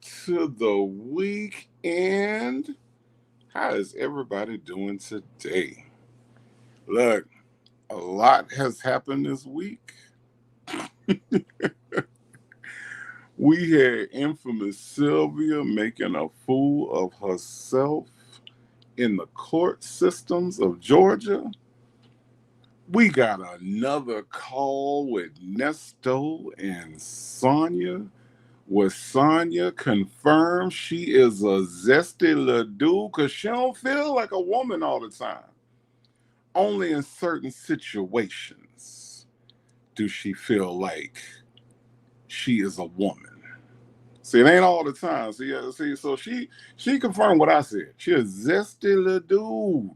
to the weekend. How is everybody doing today? Look, a lot has happened this week. We had infamous Sylvia making a fool of herself in the court systems of Georgia. We got another call with Nesto and Sonia, where Sonia confirms she is a zesty little dude because she don't feel like a woman all the time. Only in certain situations do she feel like she is a woman. See, it ain't all the time. So she confirmed what I said. She a zesty little dude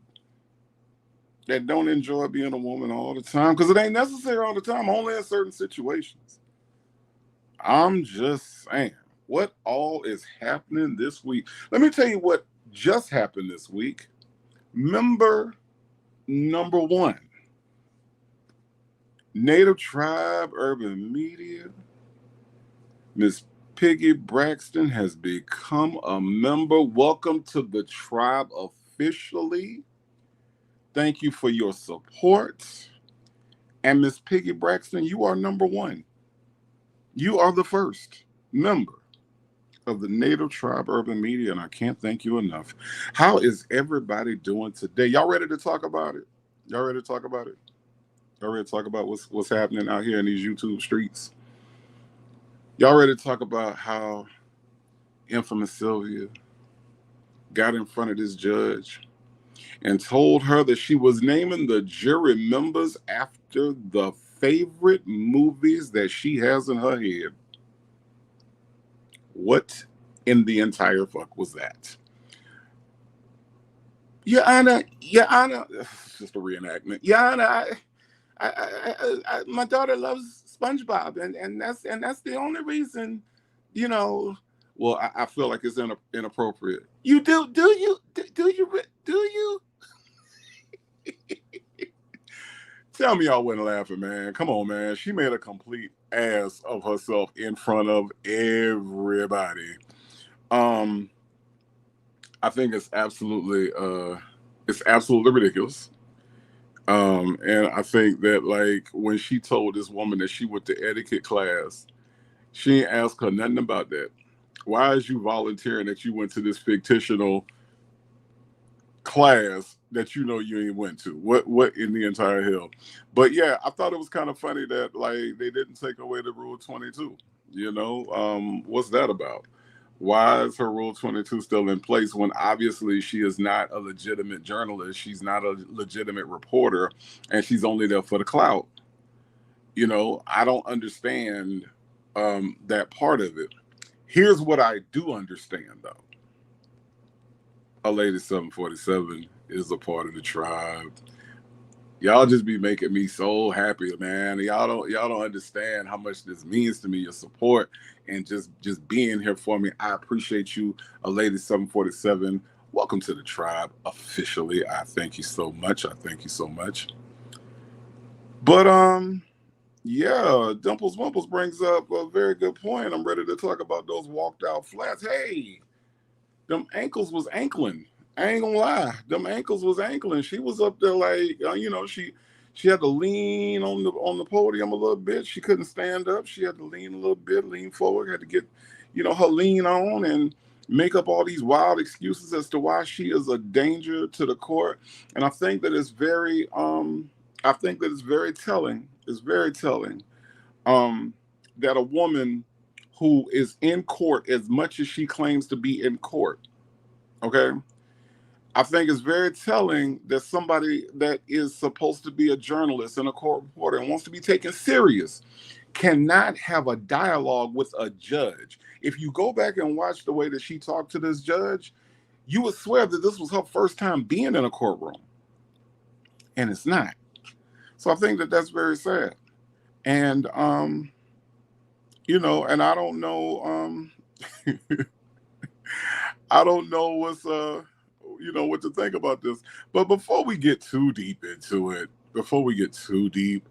that don't enjoy being a woman all the time because it ain't necessary all the time, only in certain situations. I'm just saying, what all is happening this week? Let me tell you what just happened this week. Member number one, Native Tribe Urban Media, Miss Piggy Braxton has become a member. Welcome to the tribe officially. Thank you for your support. And Miss Piggy Braxton, you are number one. You are the first member of the Native Tribe Urban Media, and I can't thank you enough. How is everybody doing today? Y'all ready to talk about it? Y'all ready to talk about it? Y'all ready to talk about what's happening out here in these YouTube streets? Y'all ready to talk about how infamous Sylvia got in front of this judge and told her that she was naming the jury members after the favorite movies that she has in her head? What in the entire fuck was that? Your Honor, it's just a reenactment. Your Honor, my daughter loves SpongeBob, and that's the only reason, you know. Well, I feel like it's inappropriate. You do you do you? Tell me y'all wasn't laughing, man. Come on, man. She made a complete ass of herself in front of everybody. Um, I think it's absolutely ridiculous. And I think that like when she told this woman that she went to etiquette class, she ain't asked her nothing about that. Why is you volunteering that you went to this fictional class that you know you ain't went to? What in the entire hell? But yeah, I thought it was kind of funny that like they didn't take away the rule 22. What's that about? Why is her rule 22 still in place when obviously she is not a legitimate journalist? She's not a legitimate reporter, and she's only there for the clout. I don't understand that part of it. Here's what I do understand, though. A Lady 747 is a part of the tribe. Y'all just be making me so happy, man. Y'all don't understand how much this means to me, your support and just being here for me. I appreciate you, A Lady 747. Welcome to the tribe officially. I thank you so much. I thank you so much. But yeah, Dimples Wimples brings up a very good point. I'm ready to talk about those walked out flats. Hey, them ankles was ankling. I ain't gonna lie, them ankles was ankling. She was up there like, she had to lean on the podium a little bit. She couldn't stand up. She had to lean a little bit, lean forward. Had to get, her lean on and make up all these wild excuses as to why she is a danger to the court. And I think that it's very telling. It's very telling that a woman who is in court as much as she claims to be in court. Okay. I think it's very telling that somebody that is supposed to be a journalist and a court reporter and wants to be taken serious cannot have a dialogue with a judge. If you go back and watch the way that she talked to this judge, you would swear that this was her first time being in a courtroom. And it's not. So I think that that's very sad. And, and I don't know, I don't know what to think about this. But before we get too deep into it, before we get too deep,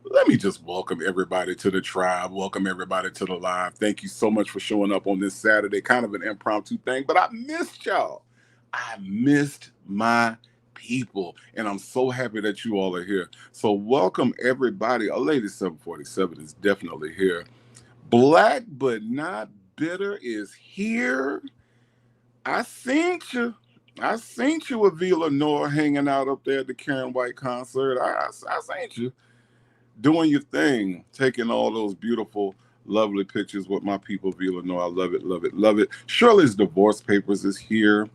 Let me just welcome everybody to the tribe. Welcome everybody to the live. Thank you so much for showing up on this Saturday. Kind of an impromptu thing, but I missed y'all. I missed my people, and I'm so happy that you all are here. So welcome everybody. A Lady 747 is definitely here. Black but not bitter is here. I seen you. I seen you with Vila Noor hanging out up there at the Karen White concert. I seen you doing your thing, taking all those beautiful, lovely pictures with my people, Vila Noor. I love it, love it, love it. Shirley's Divorce Papers is here.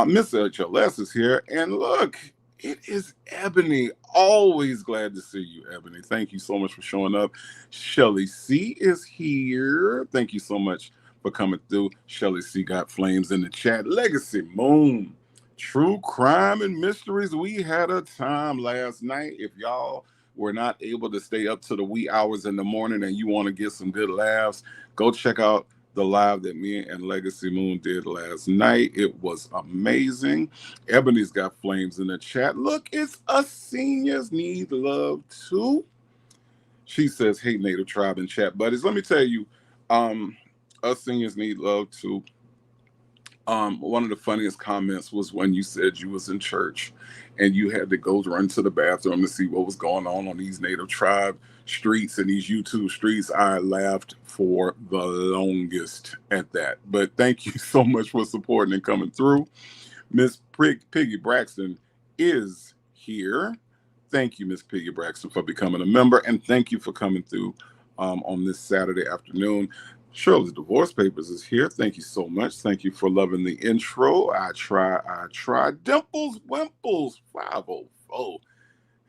Miss HLS is here. And look, it is Ebony. Always glad to see you, Ebony. Thank you so much for showing up. Shelly C is here. Thank you so much for coming through. Shelly C got flames in the chat. Legacy Moon. True crime and mysteries. We had a time last night. If y'all were not able to stay up to the wee hours in the morning and you want to get some good laughs, go check out the live that me and Legacy Moon did last night. It was amazing. Ebony's got flames in the chat. Look, it's us seniors need love too. She says, hey, Native Tribe and chat buddies. Let me tell you, us seniors need love too. One of the funniest comments was when you said you was in church and you had to go run to the bathroom to see what was going on these Native Tribe streets and these YouTube streets. I laughed for the longest at that. But thank you so much for supporting and coming through. Miss Piggy Braxton is here. Thank you, Miss Piggy Braxton, for becoming a member, and thank you for coming through on this Saturday afternoon. Shirley's Divorce Papers is here. Thank you so much. Thank you for loving the intro. I try. Dimples Wimples 504.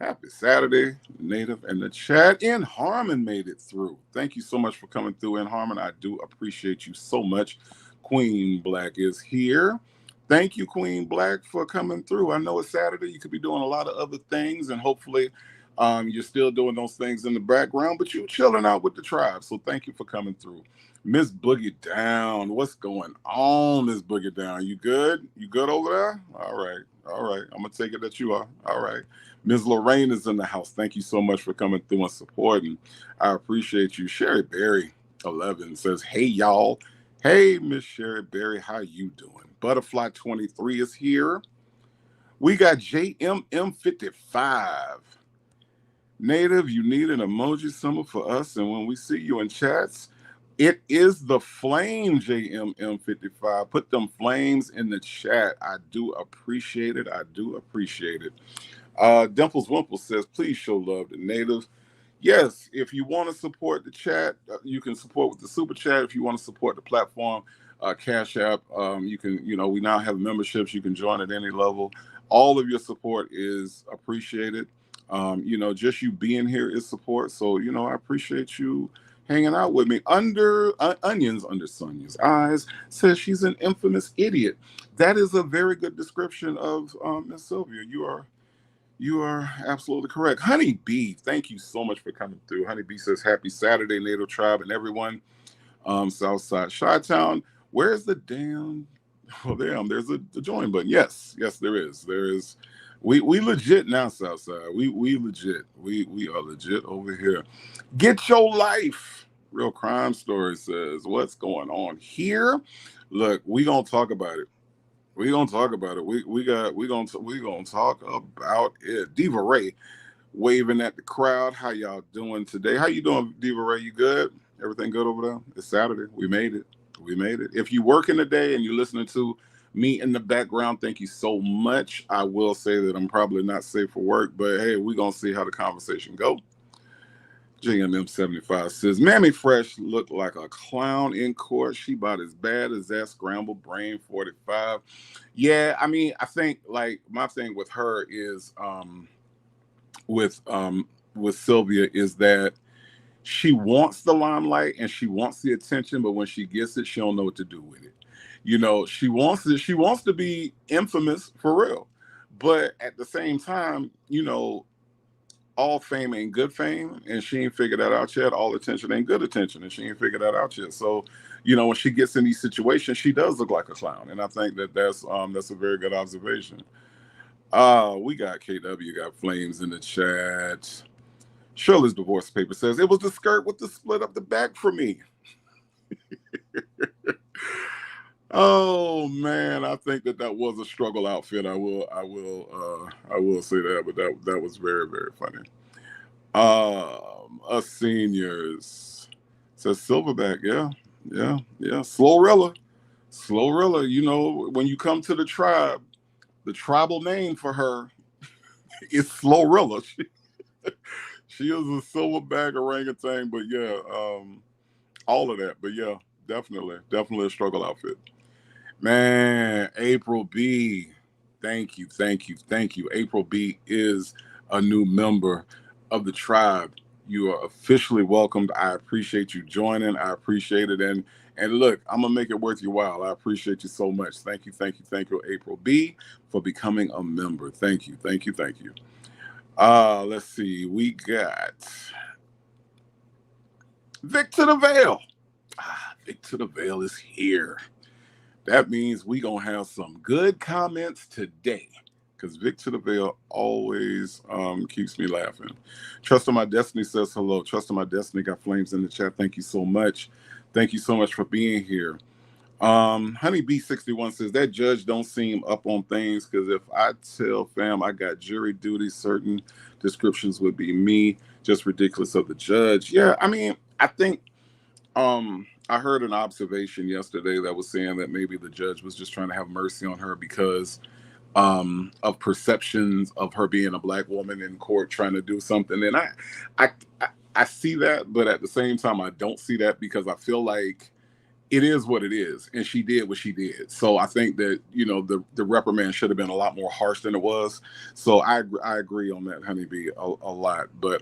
Happy Saturday, Native and the chat. In Harmon made it through. Thank you so much for coming through, In Harmon. I do appreciate you so much. Queen Black is here. Thank you, Queen Black, for coming through. I know it's Saturday. You could be doing a lot of other things, and hopefully you're still doing those things in the background, but you're chilling out with the tribe. So thank you for coming through. Miss Boogie Down, what's going on, Miss Boogie Down? You good? You good over there? All right. All right. I'm going to take it that you are. All right. Ms. Lorraine is in the house. Thank you so much for coming through and supporting. I appreciate you. Sherry Berry 11 says, hey, y'all. Hey, Miss Sherry Berry, how you doing? Butterfly 23 is here. We got JMM55. Native, you need an emoji symbol for us. And when we see you in chats, it is the flame, JMM55. Put them flames in the chat. I do appreciate it. I do appreciate it. Dimples Wimple says, please show love to Natives. Yes, if you want to support the chat, you can support with the super chat. If you want to support the platform, Cash App, you can, we now have memberships. You can join at any level. All of your support is appreciated. Just you being here is support. So, I appreciate you hanging out with me. Onions under Sonia's eyes says she's an infamous idiot. That is a very good description of Miss Sylvia. You are absolutely correct. Honey Bee, thank you so much for coming through. Honey Bee says, happy Saturday, Native Tribe and everyone. Southside Chi-Town. Where's the damn, there's the join button. Yes, there is. There is. We legit now, Southside. We legit. We are legit over here. Get your life. Real Crime Story says, what's going on here? Look, we gonna talk about it. We're gonna talk about it. We're gonna talk about it. Diva Ray waving at the crowd. How y'all doing today? How you doing, Diva Ray? You good? Everything good over there? It's Saturday. We made it. If you working today and you're listening to me in the background, thank you so much. I will say that I'm probably not safe for work, but hey, we're gonna see how the conversation go. JMM75 says, Mammy Fresh looked like a clown in court. She about as bad as that scrambled brain 45. Yeah, I mean, I think like my thing with her is with Sylvia is that she wants the limelight and she wants the attention, but when she gets it, she don't know what to do with it. She wants it, she wants to be infamous for real. But at the same time, all fame ain't good fame, and she ain't figured that out yet. All attention ain't good attention, and she ain't figured that out yet. So, when she gets in these situations, she does look like a clown, and I think that's a very good observation. We got KW got flames in the chat. Shirley's divorce paper says it was the skirt with the split up the back for me. Oh man, I think that was a struggle outfit. I will say that, but that was very, very funny. Us seniors says Silverback. Yeah, yeah. Slowrilla. You know, when you come to the tribe, the tribal name for her is Slowrilla. She is a silverback orangutan, but yeah, all of that. But yeah, definitely a struggle outfit. Man, April B. Thank you. April B is a new member of the tribe. You are officially welcomed. I appreciate you joining. I appreciate it. And look, I'm gonna make it worth your while. I appreciate you so much. Thank you, April B, for becoming a member. Thank you. Let's see. We got Vic to the Veil. Vic to the Veil is here. That means we gonna have some good comments today, because Vic to the Veil always keeps me laughing. Trust in My Destiny says hello. Trust in My Destiny got flames in the chat. Thank you so much. Thank you so much for being here. Honeybee 61 says that judge don't seem up on things, because if I tell fam I got jury duty, certain descriptions would be me. Just ridiculous of the judge. Yeah, I mean, I think I heard an observation yesterday that was saying that maybe the judge was just trying to have mercy on her because of perceptions of her being a black woman in court trying to do something. And I, I see that, but at the same time, I don't see that, because I feel like it is what it is, and she did what she did. So I think that, you know, the reprimand should have been a lot more harsh than it was. So I agree on that, Honeybee, a lot. But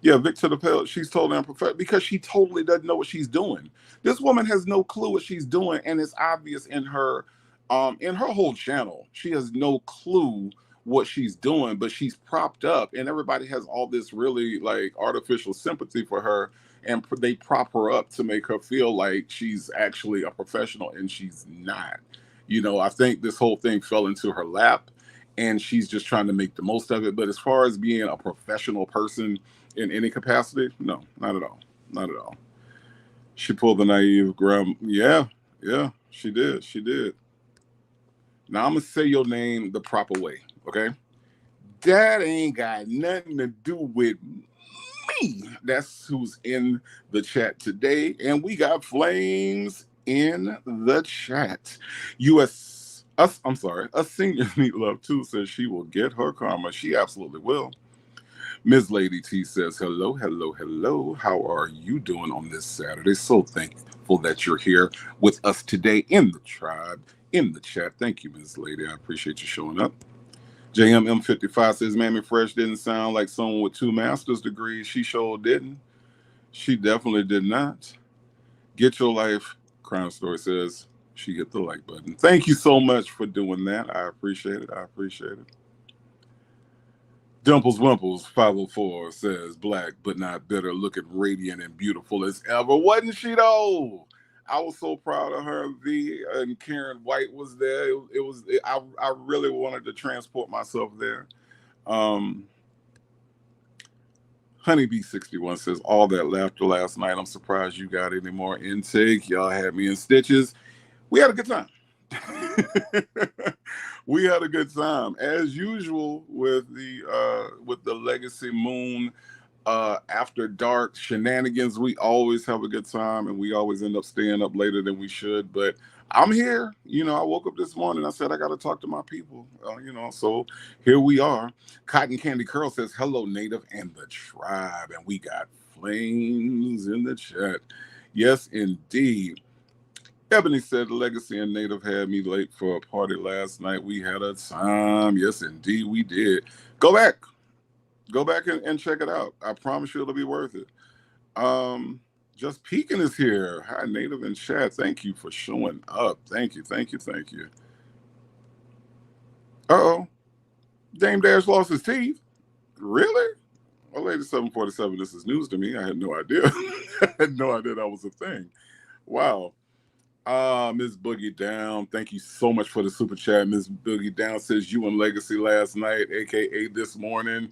yeah, Victor the Pale, she's totally unprofessional because she totally doesn't know what she's doing. This woman has no clue what she's doing, and it's obvious in her whole channel. She has no clue what she's doing, but she's propped up, and everybody has all this really like artificial sympathy for her, and they prop her up to make her feel like she's actually a professional, and she's not. You know, I think this whole thing fell into her lap, and she's just trying to make the most of it. But as far as being a professional person in any capacity, no, not at all. Not at all. She pulled the naive gram. Yeah, she did. Now I'm gonna say your name the proper way, okay? That ain't got nothing to do with me. That's who's in the chat today, and we got flames in the chat. A senior Neat Love too says she will get her karma. She absolutely will. Ms. Lady T says, hello. How are you doing on this Saturday? So thankful that you're here with us today in the tribe, in the chat. Thank you, Ms. Lady. I appreciate you showing up. JMM55 says, Mammy Fresh didn't sound like someone with 2 master's degrees. She sure didn't. She definitely did not. Get Your Life. Crown Story says, she hit the like button. Thank you so much for doing that. I appreciate it. Dimples Wimples 504 says, black but not bitter, looking radiant and beautiful as ever. Wasn't she though? I was so proud of her. And Karen White was there. I really wanted to transport myself there. Honeybee 61 says, all that laughter last night. I'm surprised you got any more intake. Y'all had me in stitches. We had a good time. We had a good time as usual with the Legacy Moon after dark shenanigans. We always have a good time, and we always end up staying up later than we should, but I'm here. You know, I woke up this morning, I said I got to talk to my people, you know, so here we are. Cotton Candy Curl says, hello Native and the tribe, and we got flames in the chat. Yes indeed. Ebony said, Legacy and Native had me late for a party last night. We had a time. Yes, indeed, we did. Go back and check it out. I promise you it'll be worth it. Just Peeking is here. Hi, Native and chat. Thank you for showing up. Thank you. Uh-oh. Dame Dash lost his teeth. Really? Well, Lady 747, this is news to me. I had no idea. I had no idea that was a thing. Wow. Ms. Boogie Down, thank you so much for the super chat. Ms. Boogie Down says, you and Legacy last night, aka this morning.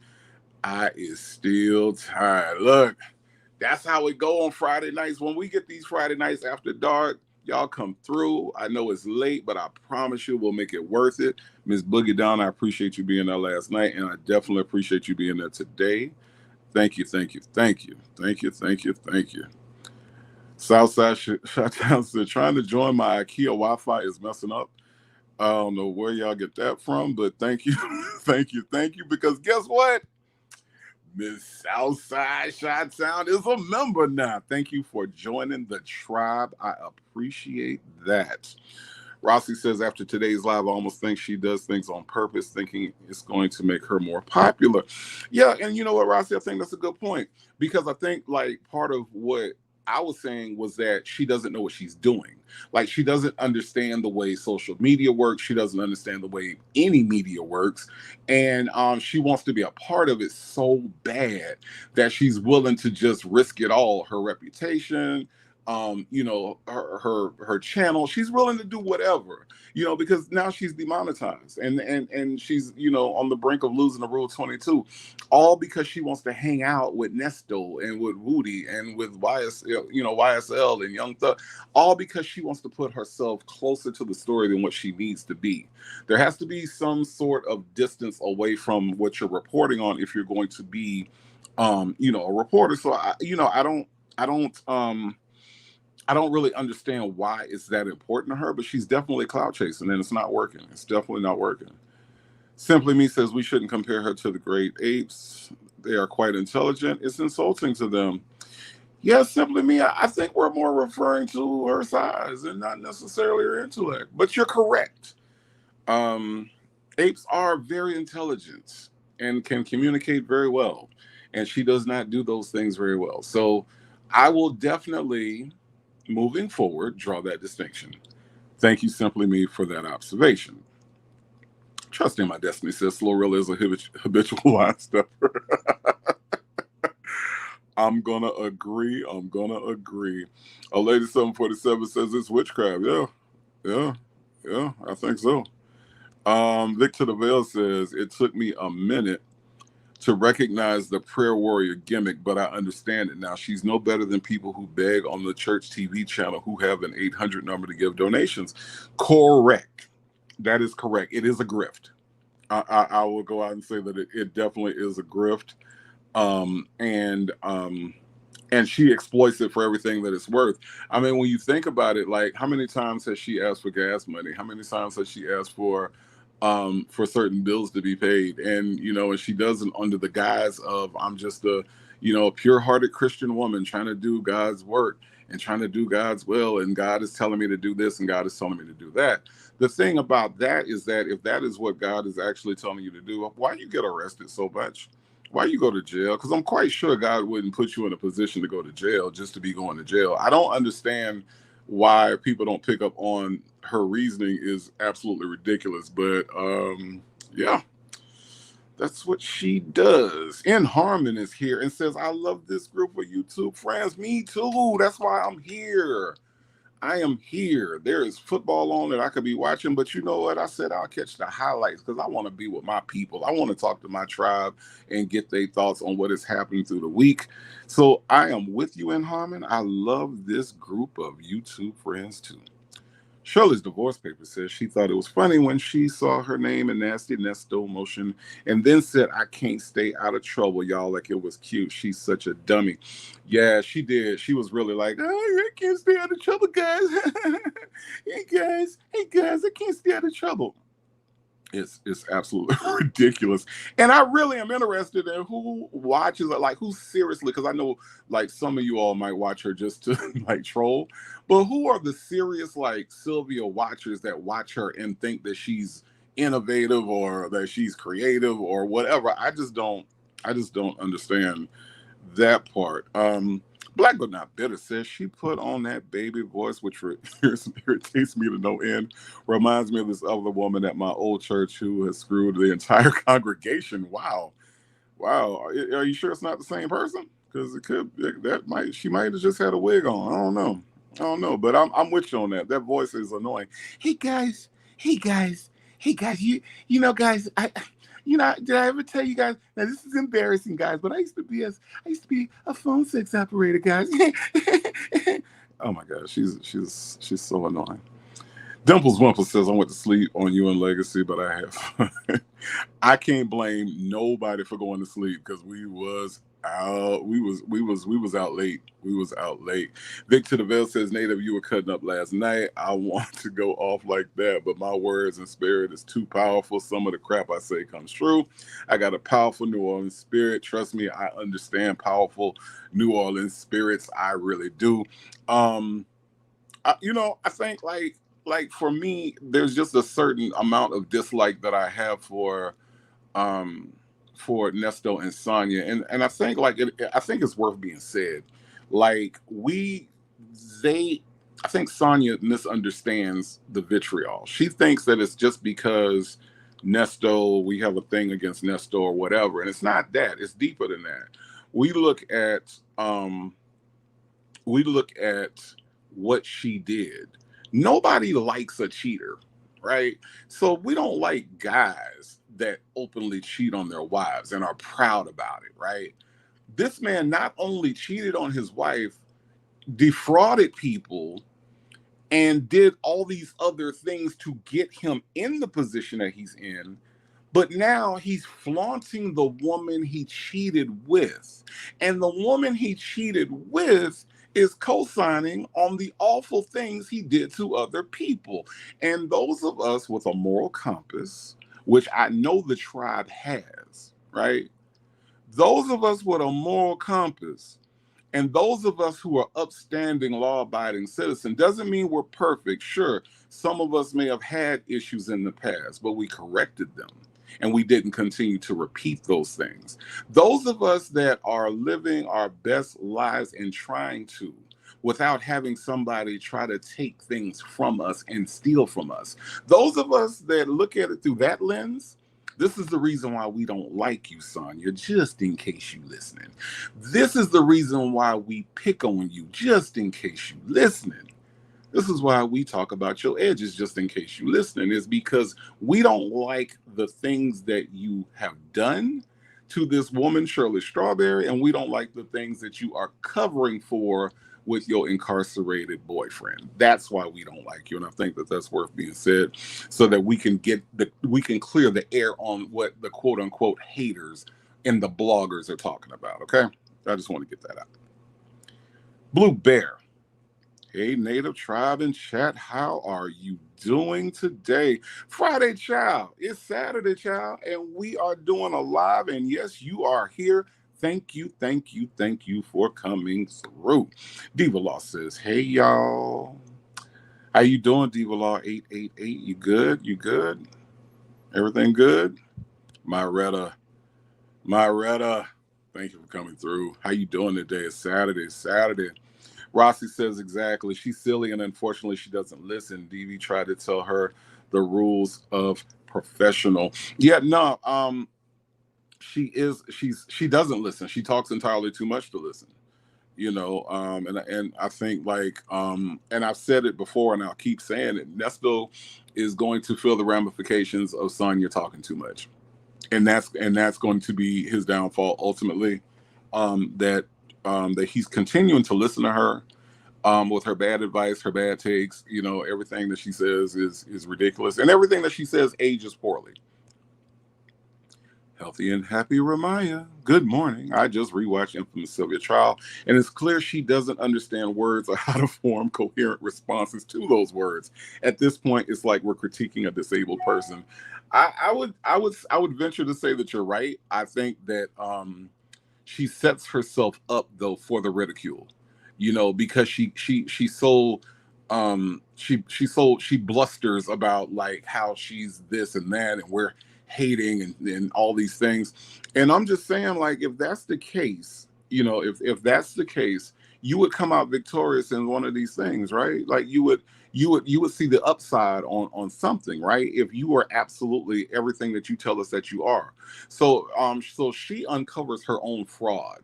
I is still tired. Look, that's how it go on Friday nights. When we get these Friday nights after dark, y'all come through. I know it's late, but I promise you we'll make it worth it. Miss Boogie Down, I appreciate you being there last night, and I definitely appreciate you being there today. Thank you, thank you, thank you, thank you, thank you, thank you. Southside Shutdown said, trying to join my IKEA Wi-Fi is messing up. I don't know where y'all get that from, but thank you, thank you, thank you. Because guess what? Miss Southside Shot Sound is a member now. Thank you for joining the tribe. I appreciate that. Rossi says, after today's live, I almost think she does things on purpose, thinking it's going to make her more popular. Yeah, and you know what, Rossi, I think that's a good point. Because I think, like, part of what I was saying was that she doesn't know what she's doing. Like, she doesn't understand the way social media works. She doesn't understand the way any media works. And she wants to be a part of it so bad that she's willing to just risk it all, her reputation, her channel. She's willing to do whatever, because now she's demonetized and she's, on the brink of losing the Rule 22, all because she wants to hang out with Nesto and with Woody and with YSL and Young Thug, all because she wants to put herself closer to the story than what she needs to be. There has to be some sort of distance away from what you're reporting on if you're going to be, a reporter. So I don't really understand why it's that important to her, but she's definitely clout chasing, and it's not working. It's definitely not working. Simply Me says we shouldn't compare her to the great apes. They are quite intelligent. It's insulting to them. Yes, Simply Me, I think we're more referring to her size and not necessarily her intellect. But you're correct. Apes are very intelligent and can communicate very well. And she does not do those things very well. So I will definitely, moving forward, draw that distinction. Thank you, Simply Me, for that observation. Trusting My Destiny says Slorilla is a habitual line stepper. I'm gonna agree. A Lady 747 says it's witchcraft. Yeah. I think so. Victor DeVille says it took me a minute to recognize the prayer warrior gimmick, but I understand it now. She's no better than people who beg on the church TV channel who have an 800 number to give donations. Correct. That is correct. It is a grift. I will go out and say that it definitely is a grift. And she exploits it for everything that it's worth. I mean, when you think about it, like, how many times has she asked for gas money? How many times has she asked for certain bills to be paid? And, and she does it under the guise of, I'm just a, pure-hearted Christian woman trying to do God's work and trying to do God's will. And God is telling me to do this and God is telling me to do that. The thing about that is that if that is what God is actually telling you to do, why you get arrested so much? Why you go to jail? Because I'm quite sure God wouldn't put you in a position to go to jail just to be going to jail. I don't understand why people don't pick up on her reasoning is absolutely ridiculous. But yeah, that's what she does. In Harmon is here and says, I love this group of YouTube friends. Me too. That's why I'm here. I am here. There is football on that I could be watching, but you know what? I said I'll catch the highlights because I want to be with my people. I want to talk to my tribe and get their thoughts on what is happening through the week. So I am with you in Harmon. I love this group of YouTube friends too. Shirley's divorce paper says she thought it was funny when she saw her name in Nasty Nesto motion and then said, I can't stay out of trouble, y'all, like it was cute. She's such a dummy. Yeah, she did. She was really like, oh, I can't stay out of trouble, guys. hey, guys, I can't stay out of trouble. It's absolutely ridiculous. And I really am interested in who watches it, like who seriously, because I know like some of you all might watch her just to like troll, but who are the serious like Sylvia watchers that watch her and think that she's innovative or that she's creative or whatever? I just don't understand that part. Black but not bitter says she put on that baby voice, which irritates me to no end. Reminds me of this other woman at my old church who has screwed the entire congregation. Wow. Are you sure it's not the same person? Because she might have just had a wig on. I don't know. But I'm with you on that. That voice is annoying. Hey guys. You know, guys. did I ever tell you guys? Now this is embarrassing, guys, but I used to be a phone sex operator, guys. Oh my gosh, she's so annoying. Dimples Wimple says, I went to sleep on You and Legacy, but I have I can't blame nobody for going to sleep because we was out. We was out late. We was out late. Victor DeVille says, Native, you were cutting up last night. I want to go off like that, but my words and spirit is too powerful. Some of the crap I say comes true. I got a powerful New Orleans spirit. Trust me, I understand powerful New Orleans spirits. I really do. I think like for me, there's just a certain amount of dislike that I have for Nesto and Sonia, and I think I think it's worth being said. Like I think Sonia misunderstands the vitriol. She thinks that it's just because Nesto, we have a thing against Nesto or whatever, and it's not that. It's deeper than that. We look at what she did. Nobody likes a cheater, right? So we don't like guys that openly cheat on their wives and are proud about it, right? This man not only cheated on his wife, defrauded people, and did all these other things to get him in the position that he's in, but now he's flaunting the woman he cheated with. And the woman he cheated with is co-signing on the awful things he did to other people. And those of us with a moral compass, which I know the tribe has, right? Those of us with a moral compass and those of us who are upstanding, law-abiding citizens, doesn't mean we're perfect. Sure, some of us may have had issues in the past, but we corrected them. And we didn't continue to repeat those things. Those of us that are living our best lives and trying to, without having somebody try to take things from us and steal from us. Those of us that look at it through that lens, this is the reason why we don't like you, Sonia, just in case you listening. This is the reason why we pick on you, just in case you listening. This is why we talk about your edges, just in case you listening, is because we don't like the things that you have done to this woman, Shirley Strawberry, and we don't like the things that you are covering for with your incarcerated boyfriend. That's why we don't like you, and I think that that's worth being said, so that we can clear the air on what the quote unquote haters and the bloggers are talking about. Okay, I just want to get that out. Blue Bear. Hey, Native Tribe and chat, how are you doing today? Friday, child. It's Saturday, child, and we are doing a live, and yes, you are here. Thank you for coming through. Diva Law says, hey, y'all. How you doing, Diva Law 888? You good? You good? Everything good? Myretta, thank you for coming through. How you doing today? It's Saturday. Rossi says exactly. She's silly, and unfortunately, she doesn't listen. DV tried to tell her the rules of professional. Yeah, no. She doesn't listen. She talks entirely too much to listen. And I think and I've said it before, and I'll keep saying it. Nesto is going to feel the ramifications of Sonia talking too much, and that's going to be his downfall ultimately. That he's continuing to listen to her with her bad advice, her bad takes. Everything that she says is ridiculous, and everything that she says ages poorly. Healthy and happy Ramaya. Good morning. I just rewatched Infamous Sylvia trial, and it's clear she doesn't understand words or how to form coherent responses to those words. At this point, it's like we're critiquing a disabled person. I would venture to say that you're right. I think that she sets herself up though for the ridicule, because she blusters about like how she's this and that, and we're hating and all these things. And I'm just saying, like, if that's the case, if that's the case, you would come out victorious in one of these things, right? Like you would see the upside on something, right? If you are absolutely everything that you tell us that you are. So she uncovers her own fraud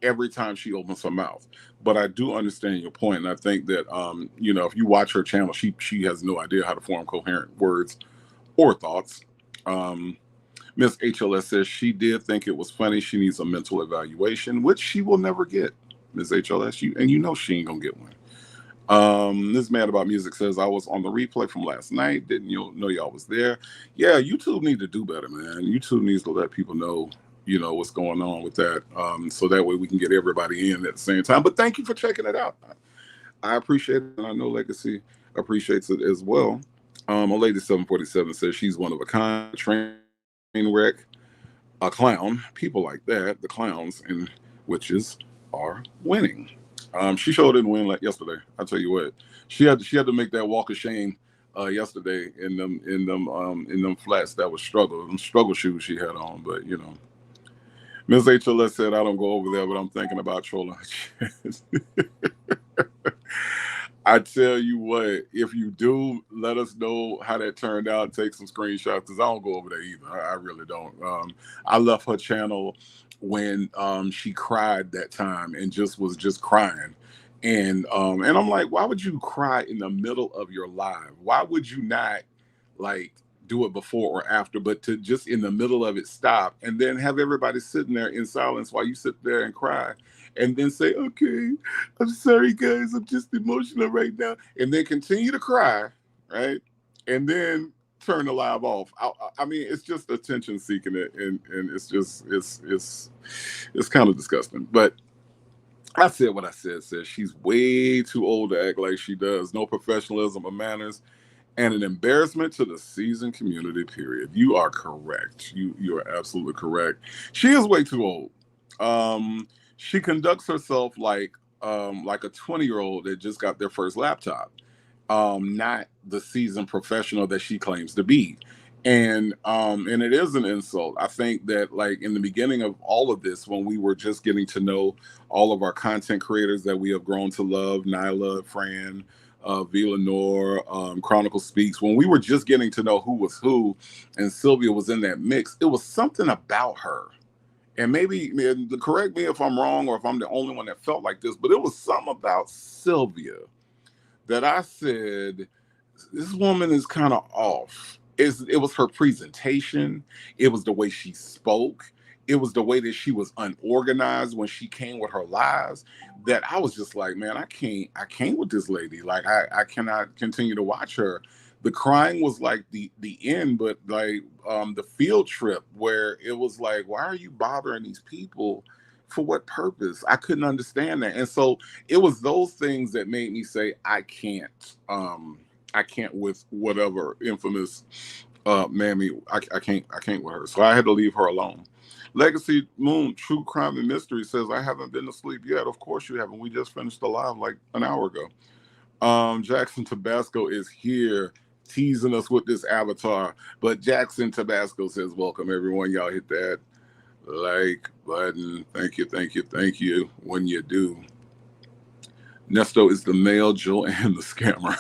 every time she opens her mouth. But I do understand your point, and I think that if you watch her channel, she has no idea how to form coherent words or thoughts. Miss HLS says she did think it was funny. She needs a mental evaluation, which she will never get. Miss HLS, and you know she ain't gonna get one. This man about music says I was on the replay from last night. Didn't you know y'all was there? Yeah, YouTube need to do better, man. YouTube needs to let people know, what's going on with that. So that way we can get everybody in at the same time. But thank you for checking it out. I appreciate it, and I know Legacy appreciates it as well. A lady 747 says she's one of a kind, train wreck, a clown. People like that, the clowns and witches, are winning. She sure didn't win like yesterday. I tell you what, she had to make that walk of shame yesterday in them flats that was struggle shoes she had on. But Ms. HLS said I don't go over there, but I'm thinking about trolling. I tell you what, if you do, let us know how that turned out. Take some screenshots, because I don't go over there either. I really don't. I left her channel when she cried that time and was just crying. And I'm like, why would you cry in the middle of your live? Why would you not like do it before or after, but to just in the middle of it stop and then have everybody sitting there in silence while you sit there and cry? And then say, okay, I'm sorry, guys, I'm just emotional right now. And then continue to cry, right? And then turn the live off. I mean, it's just attention seeking it. And it's just, it's kind of disgusting. But I said what I said. She's way too old to act like she does. No professionalism or manners. And an embarrassment to the seasoned community, period. You are correct. You are absolutely correct. She is way too old. She conducts herself like a 20-year-old that just got their first laptop, not the seasoned professional that she claims to be. And it is an insult. I think that like in the beginning of all of this, when we were just getting to know all of our content creators that we have grown to love, Nyla, Fran, Villanor, Chronicle Speaks, when we were just getting to know who was who, and Sylvia was in that mix, it was something about her. And maybe correct me if I'm wrong or if I'm the only one that felt like this, but it was something about Sylvia that I said, this woman is kind of off. It was her presentation. It was the way she spoke. It was the way that she was unorganized when she came with her lies, that I was just like, man, I can't with this lady. Like I cannot continue to watch her. The crying was like the end, but like the field trip where it was like, why are you bothering these people? For what purpose? I couldn't understand that. And so it was those things that made me say, I can't with whatever infamous mammy. I can't with her. So I had to leave her alone. Legacy Moon, True Crime and Mystery says, I haven't been to sleep yet. Of course you haven't. We just finished the live like an hour ago. Jackson Tabasco is here teasing us with this avatar. But Jackson Tabasco says, welcome everyone. Y'all hit that like button. Thank you. When you do. Nesto is the male, Joe, and the scammer.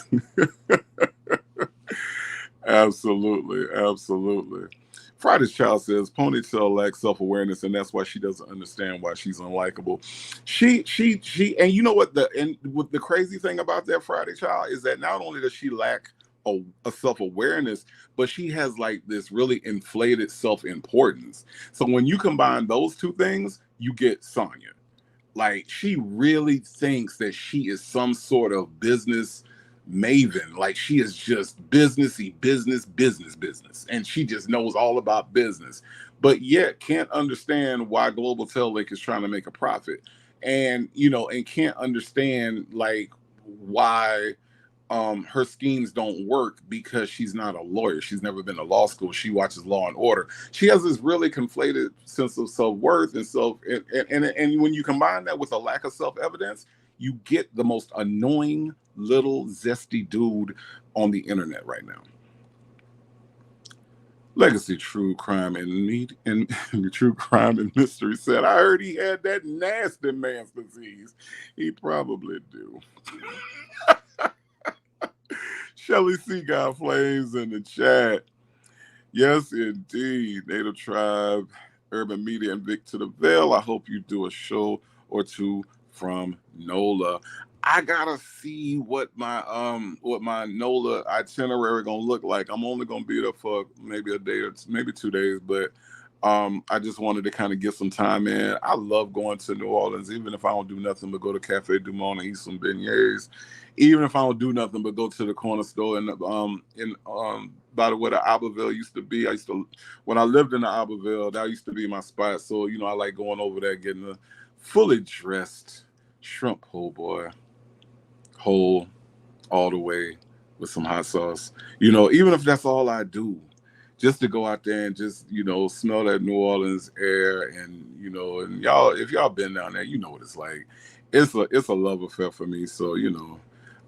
Absolutely. Friday's Child says Ponytail lacks self-awareness, and that's why she doesn't understand why she's unlikable. She, and you know what the crazy thing about that Friday Child is that not only does she lack a self-awareness, but she has like this really inflated self-importance. So when you combine those two things, you get Sonia. Like she really thinks that she is some sort of business maven. Like she is just businessy, business, and she just knows all about business, but yet can't understand why Global Tel Lake is trying to make a profit, and and can't understand like why her schemes don't work because she's not a lawyer. She's never been to law school. She watches Law and Order. She has this really conflated sense of self-worth and when you combine that with a lack of self-evidence, you get the most annoying little zesty dude on the internet right now. Legacy True Crime and True Crime and Mystery said, I heard he had that nasty man's disease. He probably do. Shirley Seagull Flames in the chat. Yes, indeed. Native Tribe, Urban Media, and Vic to the Veil. I hope you do a show or two from NOLA. I gotta see what my NOLA itinerary gonna look like. I'm only gonna be there for maybe a day or maybe 2 days, but I just wanted to kind of get some time in. I love going to New Orleans, even if I don't do nothing but go to Cafe Du Monde and eat some beignets. Even if I don't do nothing but go to the corner store and in by the way the Abbeville used to be. I used to when I lived in the Abbeville, that used to be my spot. So I like going over there, getting a fully dressed shrimp po' boy, whole all the way with some hot sauce. Even if that's all I do, just to go out there and just smell that New Orleans air, and and y'all, if y'all been down there, you know what it's like. It's a love affair for me. So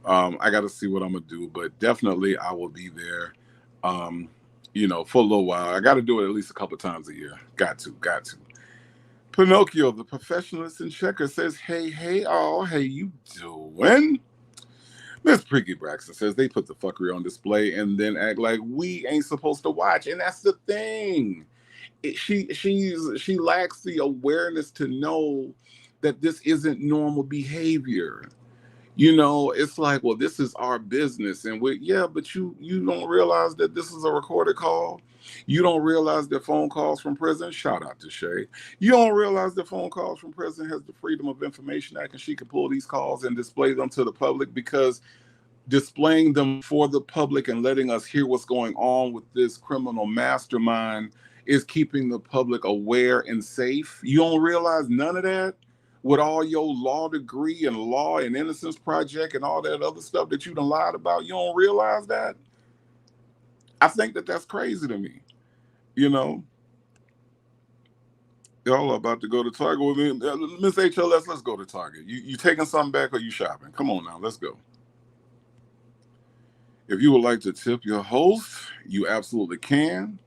I got to see what I'm gonna do, but definitely I will be there. Um, for a little while. I got to do it at least a couple times a year. Got to. Pinocchio, the professionalist in checker, says, hey, all, hey, you doing? Miss Priggy Braxton says they put the fuckery on display and then act like we ain't supposed to watch, and that's the thing. She lacks the awareness to know that this isn't normal behavior. It's like, well, this is our business, and but you don't realize that this is a recorded call. You don't realize that phone calls from prison. Shout out to Shay. You don't realize that phone calls from prison has the Freedom of Information Act, and she can pull these calls and display them to the public, because displaying them for the public and letting us hear what's going on with this criminal mastermind is keeping the public aware and safe. You don't realize none of that with all your law degree and law and innocence project and all that other stuff that you done lied about. You don't realize that? I think that that's crazy to me. Y'all are about to go to Target with me. Miss HLS, let's go to Target. You taking something back, or you shopping? Come on now, let's go. If you would like to tip your host, you absolutely can.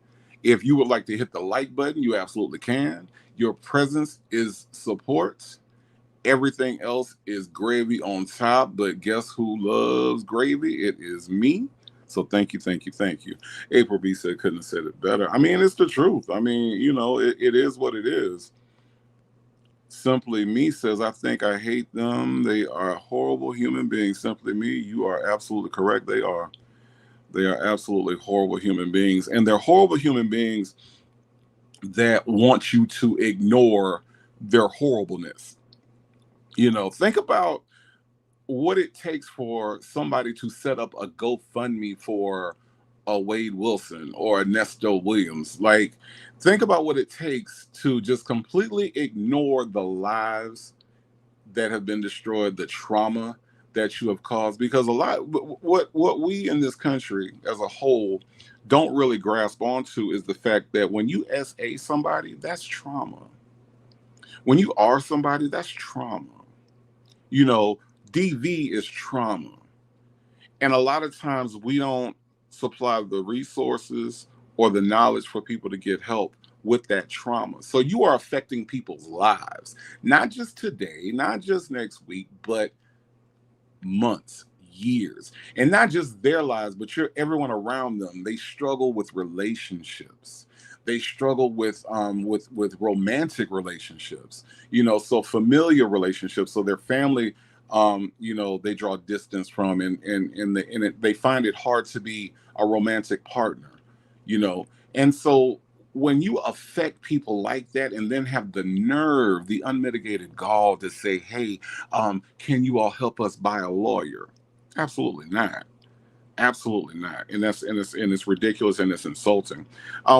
If you would like to hit the like button, you absolutely can. Your presence is support. Everything else is gravy on top. But guess who loves gravy? It is me. So thank you. April B said, couldn't have said it better. I mean, it's the truth. I mean, it is what it is. Simply Me says, I think I hate them. They are horrible human beings. Simply Me, you are absolutely correct. They are. They are absolutely horrible human beings. And they're horrible human beings that want you to ignore their horribleness. Think about what it takes for somebody to set up a GoFundMe for a Wade Wilson or a Nesto Williams. Like, think about what it takes to just completely ignore the lives that have been destroyed, the trauma that you have caused. Because a lot, what we in this country as a whole don't really grasp onto is the fact that when you SA somebody, that's trauma. When you are somebody, that's trauma. DV is trauma. And a lot of times we don't supply the resources or the knowledge for people to get help with that trauma. So you are affecting people's lives, not just today, not just next week, but months, years, and not just their lives, but everyone around them. They struggle with relationships. They struggle with romantic relationships, so familiar relationships. So their family, they draw distance from, and they find it hard to be a romantic partner, and so when you affect people like that and then have the nerve, the unmitigated gall to say, hey, can you all help us buy a lawyer? Absolutely not. Absolutely not. And it's ridiculous, and it's insulting.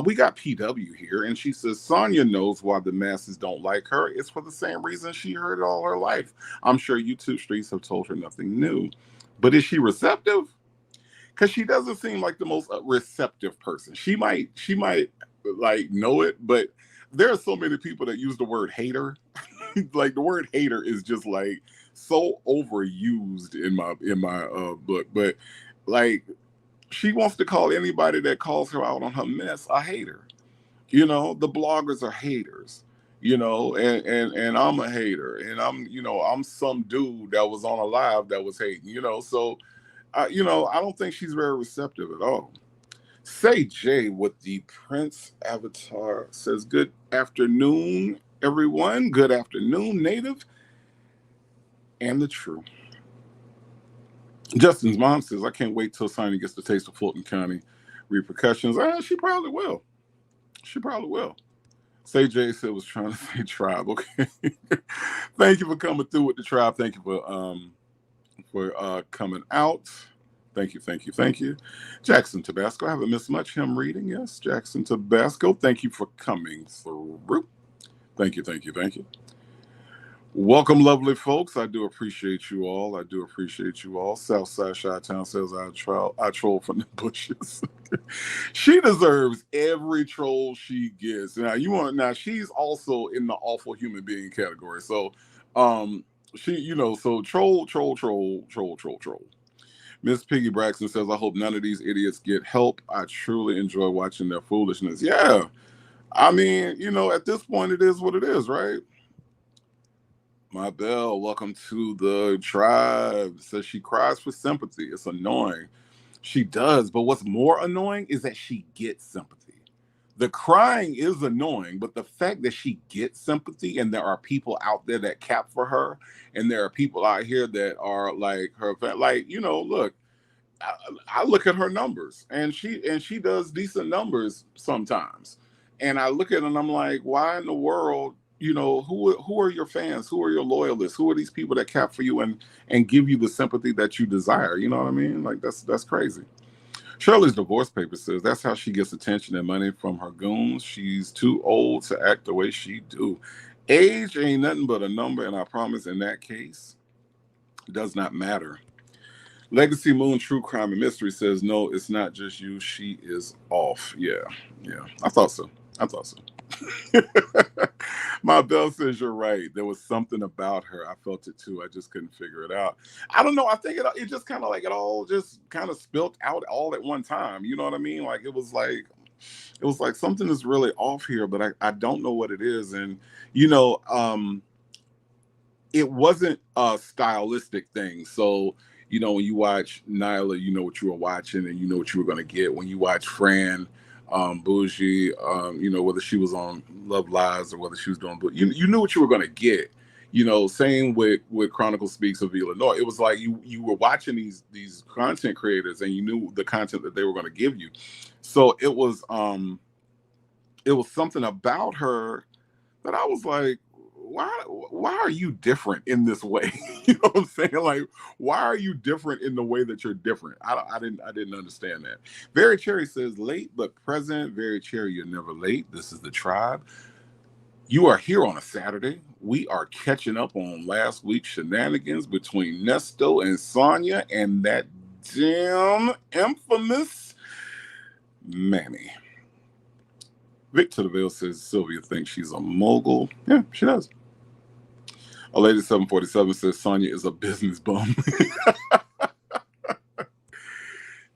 We got PW here, and she says Sonia knows why the masses don't like her. It's for the same reason she heard it all her life. I'm sure YouTube streets have told her nothing new. But is she receptive? Because she doesn't seem like the most receptive person. She might like know it, but there are so many people that use the word hater. Like, the word hater is just like so overused in my book. But like, she wants to call anybody that calls her out on her mess a hater. The bloggers are haters. And I'm a hater, and I'm some dude that was on a live that was hating. So I don't think she's very receptive at all. Say Jay with the Prince avatar says, good afternoon, everyone. Good afternoon, Native and the True. Justin's mom says, I can't wait till Sonya gets to taste of Fulton County repercussions. She probably will. She probably will. Say Jay said was trying to say tribe. Okay. Thank you for coming through with the tribe. Thank you for coming out. Thank you, thank you, thank you. Jackson Tabasco. I haven't missed much. Him reading. Yes, Jackson Tabasco. Thank you for coming through. Thank you, thank you, thank you. Welcome, lovely folks. I do appreciate you all. I do appreciate you all. Southside Chi-Town says I troll from the bushes. She deserves every troll she gets. Now she's also in the awful human being category. So so troll. Miss Piggy Braxton says, I hope none of these idiots get help. I truly enjoy watching their foolishness. Yeah. I mean, at this point it is what it is, right? My Belle, welcome to the tribe. Says she cries for sympathy. It's annoying. She does, but what's more annoying is that she gets sympathy. The crying is annoying, but the fact that she gets sympathy and there are people out there that cap for her, and there are people out here that are like her, look, I look at her numbers, and she does decent numbers sometimes, and I look at it and I'm like, why in the world? Who are your fans? Who are your loyalists? Who are these people that cap for you and give you the sympathy that you desire? You know what I mean? Like that's crazy. Shirley's divorce paper says that's how she gets attention and money from her goons. She's too old to act the way she do. Age ain't nothing but a number, and I promise in that case, it does not matter. Legacy Moon True Crime and Mystery says, no, it's not just you. She is off. Yeah. I thought so. My Bell says you're right. There was something about her. I felt it too. I just couldn't figure it out. I don't know. I think it just kind of like it all just kind of spilt out all at one time. You know what I mean? Like it was like something is really off here, but I don't know what it is. And you know, it wasn't a stylistic thing. So, when you watch Nyla, you know what you were watching and you know what you were going to get. When you watch Fran, Bougie, whether she was on Love Lives or whether she was doing, but you knew what you were going to get. Same with Chronicle Speaks of Illinois. It was like you were watching these content creators and you knew the content that they were going to give you. So it was something about her that I was like, why are you different in this way? You know what I'm saying? Like, why are you different in the way that you're different? I didn't understand that. Very Cherry says late but present. Very Cherry, you're never late. This is the tribe. You are here on a Saturday. We are catching up on last week's shenanigans between Nesto and Sonia and that damn infamous Mammy. Victor DeVille says Sylvia thinks she's a mogul. Yeah, she does. A Lady 747 says Sonia is a business bum.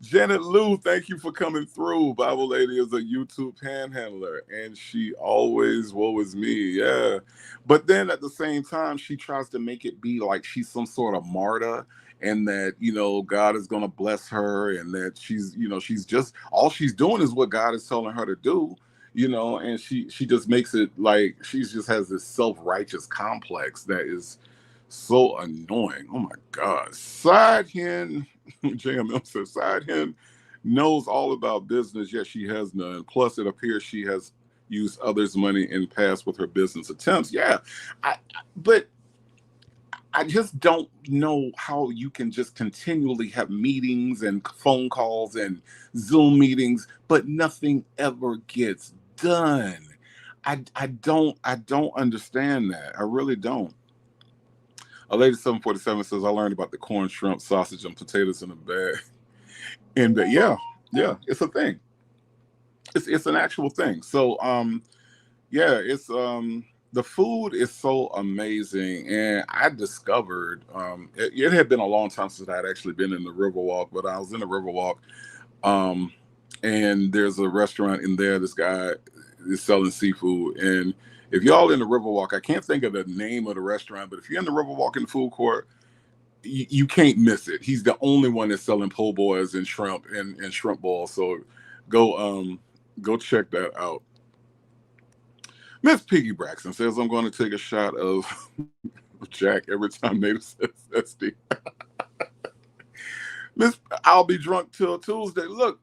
Janet Lou, thank you for coming through. Bible Lady is a YouTube panhandler, and she always woe is me. Yeah. But then at the same time, she tries to make it be like she's some sort of martyr and that, God is going to bless her and that she's just, all she's doing is what God is telling her to do. And she just makes it like she just has this self-righteous complex that is so annoying. Oh my God. Side hen, JMM says, side hen knows all about business, yet she has none. Plus, it appears she has used others' money in past with her business attempts. Yeah. But I just don't know how you can just continually have meetings and phone calls and Zoom meetings, but nothing ever gets done. I don't understand that. I really don't. A Lady 747 says, I learned about the corn, shrimp, sausage, and potatoes in a bag. And yeah, it's a thing. It's an actual thing. So it's the food is so amazing. And I discovered it had been a long time since I had actually been in the Riverwalk, but I was in the Riverwalk. And there's a restaurant in there. This guy is selling seafood. And if y'all in the Riverwalk, I can't think of the name of the restaurant, but if you're in the Riverwalk in the food court, you can't miss it. He's the only one that's selling po' boys and shrimp and shrimp balls. So go check that out. Miss Piggy Braxton says I'm going to take a shot of Jack every time Native says SD. Miss, I'll be drunk till Tuesday. Look,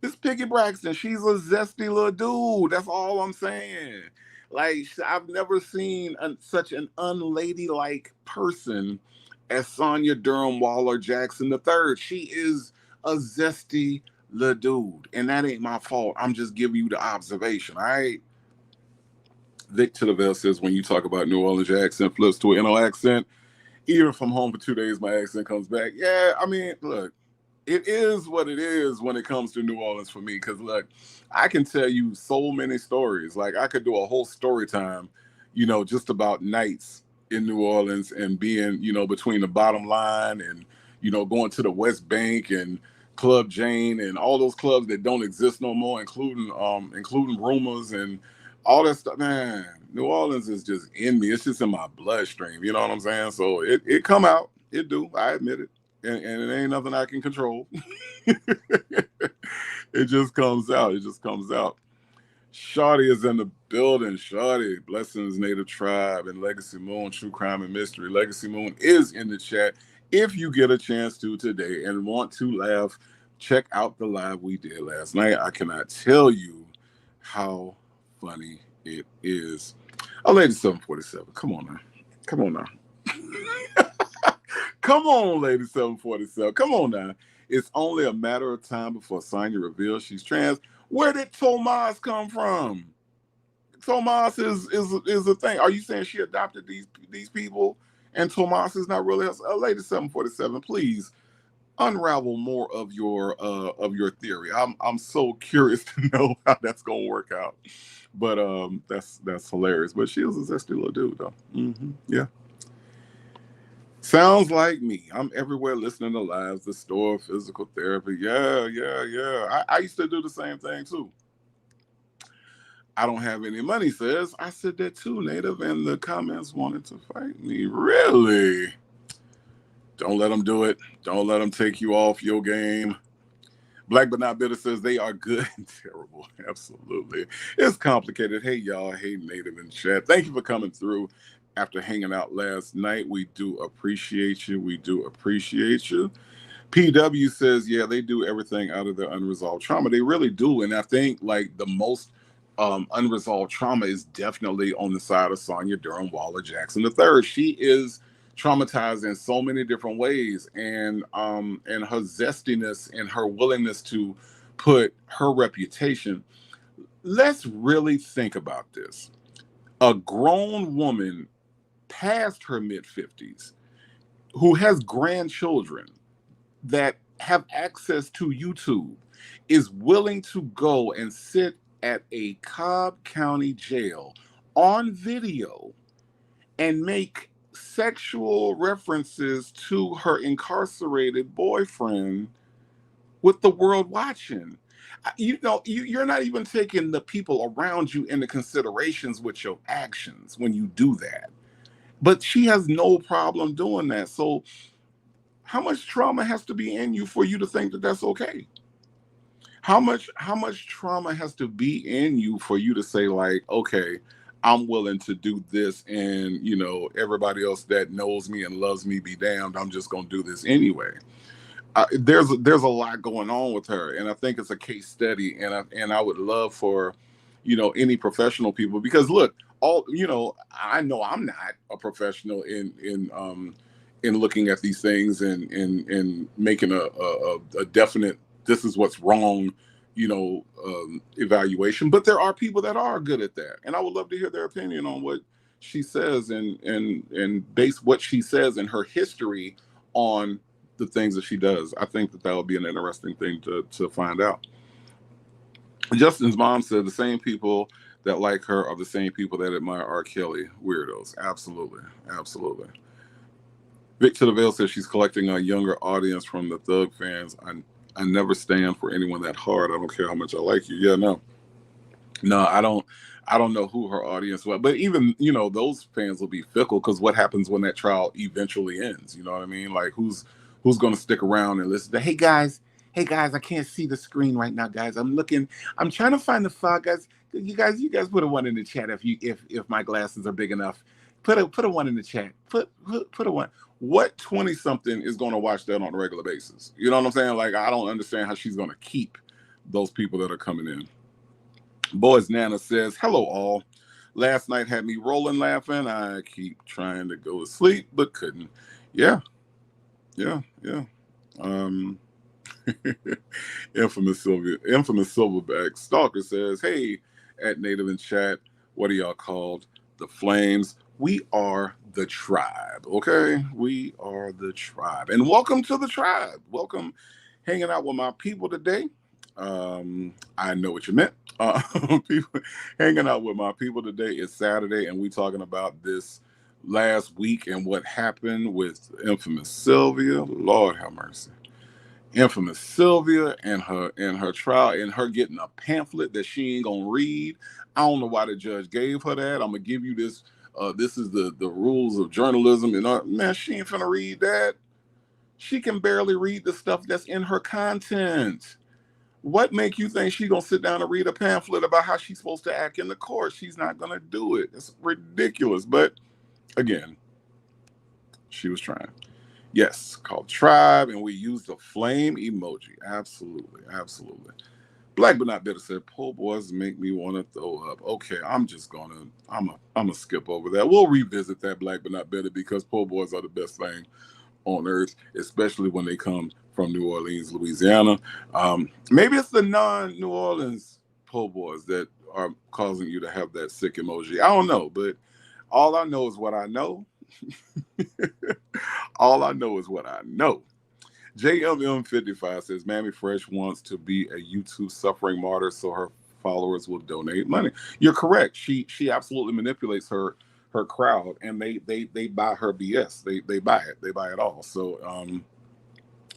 Miss Piggy Braxton, she's a zesty little dude. That's all I'm saying. Like, I've never seen such an unladylike person as Sonia Durham Waller Jackson III. She is a zesty little dude, and that ain't my fault. I'm just giving you the observation. All right. Vic to the Veil says, when you talk about New Orleans, your accent flips to an NO accent. Even from home for 2 days, my accent comes back. Yeah, I mean, look, it is what it is when it comes to New Orleans for me. Because look, I can tell you so many stories. Like I could do a whole story time, just about nights in New Orleans and being, between the Bottom Line and, going to the West Bank and Club Jane and all those clubs that don't exist no more, including Rumors and all that stuff. Man, New Orleans is just in me. It's just in my bloodstream. You know what I'm saying? So it come out. It do. I admit it. And it ain't nothing I can control. It just comes out. It just comes out. Shawty is in the building. Shawty, Blessings Native Tribe and Legacy Moon, True Crime and Mystery. Legacy Moon is in the chat. If you get a chance to today and want to laugh, check out the live we did last night. I cannot tell you how funny it is. Oh, Lady 747. Come on now. Come on now. Come on, Lady 747. Come on now. It's only a matter of time before Sonya reveals she's trans. Where did Tomas come from? Tomas is a thing. Are you saying she adopted these people and Tomas is not really Lady 747, please unravel more of your theory. I'm so curious to know how that's gonna work out. But that's hilarious. But she was a zesty little dude though. Yeah. Sounds like me. I'm everywhere listening to lives, the store, physical therapy. Yeah. I used to do the same thing too. I don't have any money, says. I said that too, Native, and the comments wanted to fight me. Really? Don't let them do it. Don't let them take you off your game. Black but not bitter says they are good and terrible. Absolutely. It's complicated. Hey, y'all. Hey, Native in chat. Thank you for coming through after hanging out last night. We do appreciate you. We do appreciate you. PW says, yeah, they do everything out of their unresolved trauma. They really do. And I think like the most unresolved trauma is definitely on the side of Sonya Durham Waller Jackson III. She is traumatized in so many different ways, and her zestiness and her willingness to put her reputation. Let's really think about this. A grown woman past her mid-50s who has grandchildren that have access to YouTube is willing to go and sit at a Cobb County jail on video and make sexual references to her incarcerated boyfriend with the world watching. You're not even taking the people around you into considerations with your actions when you do that. But she has no problem doing that. So how much trauma has to be in you for you to think that that's okay? How much trauma has to be in you for you to say like, okay, I'm willing to do this, and everybody else that knows me and loves me be damned, I'm just gonna do this anyway. There's a lot going on with her, and I think it's a case study, and I would love for any professional people, because look, I know I'm not a professional in looking at these things and making a definite, this is what's wrong, evaluation. But there are people that are good at that, and I would love to hear their opinion on what she says and base what she says in her history on the things that she does. I think that would be an interesting thing to find out. Justin's mom said the same people that like her are the same people that admire R. Kelly. Weirdos. Absolutely. Vic to the Veil says she's collecting a younger audience from the Thug fans. I never stand for anyone that hard. I don't care how much I like you. Yeah, no, I don't know who her audience was, but even those fans will be fickle, because what happens when that trial eventually ends? You know what I mean? Like who's going to stick around and listen to, hey guys, I can't see the screen right now, guys. I'm trying to find the file, guys. You guys put a one in the chat if my glasses are big enough. Put a one in the chat. Put a one. what 20-something is going to watch that on a regular basis? You know what I'm saying? Like, I don't understand how she's going to keep those people that are coming in. Boys Nana says, hello all. Last night had me rolling laughing. I keep trying to go to sleep, but couldn't. Yeah, yeah, yeah. Um, infamous Silverback Stalker says, hey, at Native in chat, what are y'all called? The Flames. We are the tribe, okay? We are the tribe. And welcome to the tribe. Welcome hanging out with my people today. I know what you meant. People hanging out with my people today. It's Saturday, and we talking about this last week and what happened with infamous Sylvia. Lord have mercy. Infamous Sylvia and her trial and her getting a pamphlet that she ain't gonna read. I don't know why the judge gave her that. I'm gonna give you this. This is the rules of journalism, and man, she ain't finna read that. She can barely read the stuff that's in her content. What make you think she gonna sit down and read a pamphlet about how she's supposed to act in the court? She's not gonna do it. It's ridiculous. But again, she was trying. Yes, called Tribe, and we used the flame emoji. Absolutely, absolutely. Black but not bitter said, "Po' boys make me want to throw up." Okay, I'm gonna skip over that. We'll revisit that Black but not bitter because po' boys are the best thing on earth, especially when they come from New Orleans, Louisiana. Maybe it's the non-New Orleans po' boys that are causing you to have that sick emoji. I don't know, but all I know is what I know. All I know is what I know. JMM55 says, Mammy Fresh wants to be a YouTube suffering martyr so her followers will donate money. You're correct. She absolutely manipulates her crowd, and they buy her BS. They buy it. They buy it all. So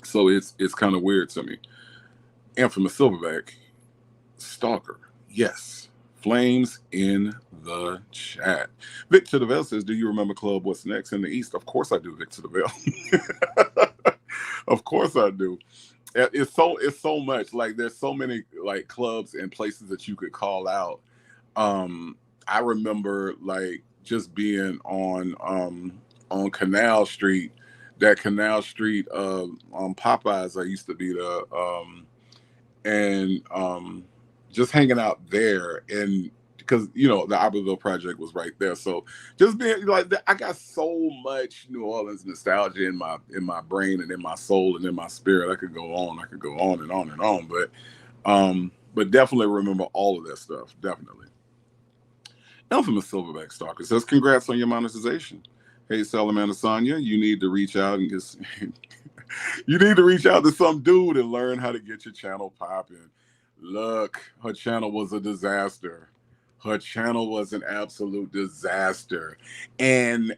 it's kind of weird to me. Infamous Silverback Stalker. Yes. Flames in the chat. Victor DeVille says, do you remember Club What's Next in the East? Of course I do, Victor DeVille. Of course I do. It's so much. Like, there's so many like clubs and places that you could call out. I remember like just being on Canal Street, that Canal Street on Popeyes I used to be there, and just hanging out there, and because the Abbeville Project was right there, so just being like I got so much New Orleans nostalgia in my brain and in my soul and in my spirit. I could go on and on and on, but definitely remember all of that stuff. Definitely. Infamous Silverback Stalker says, congrats on your monetization. Hey, Salamander Sonia, you need to reach out and just you need to reach out to some dude and learn how to get your channel popping. Look, her channel was a disaster. Her channel was an absolute disaster. And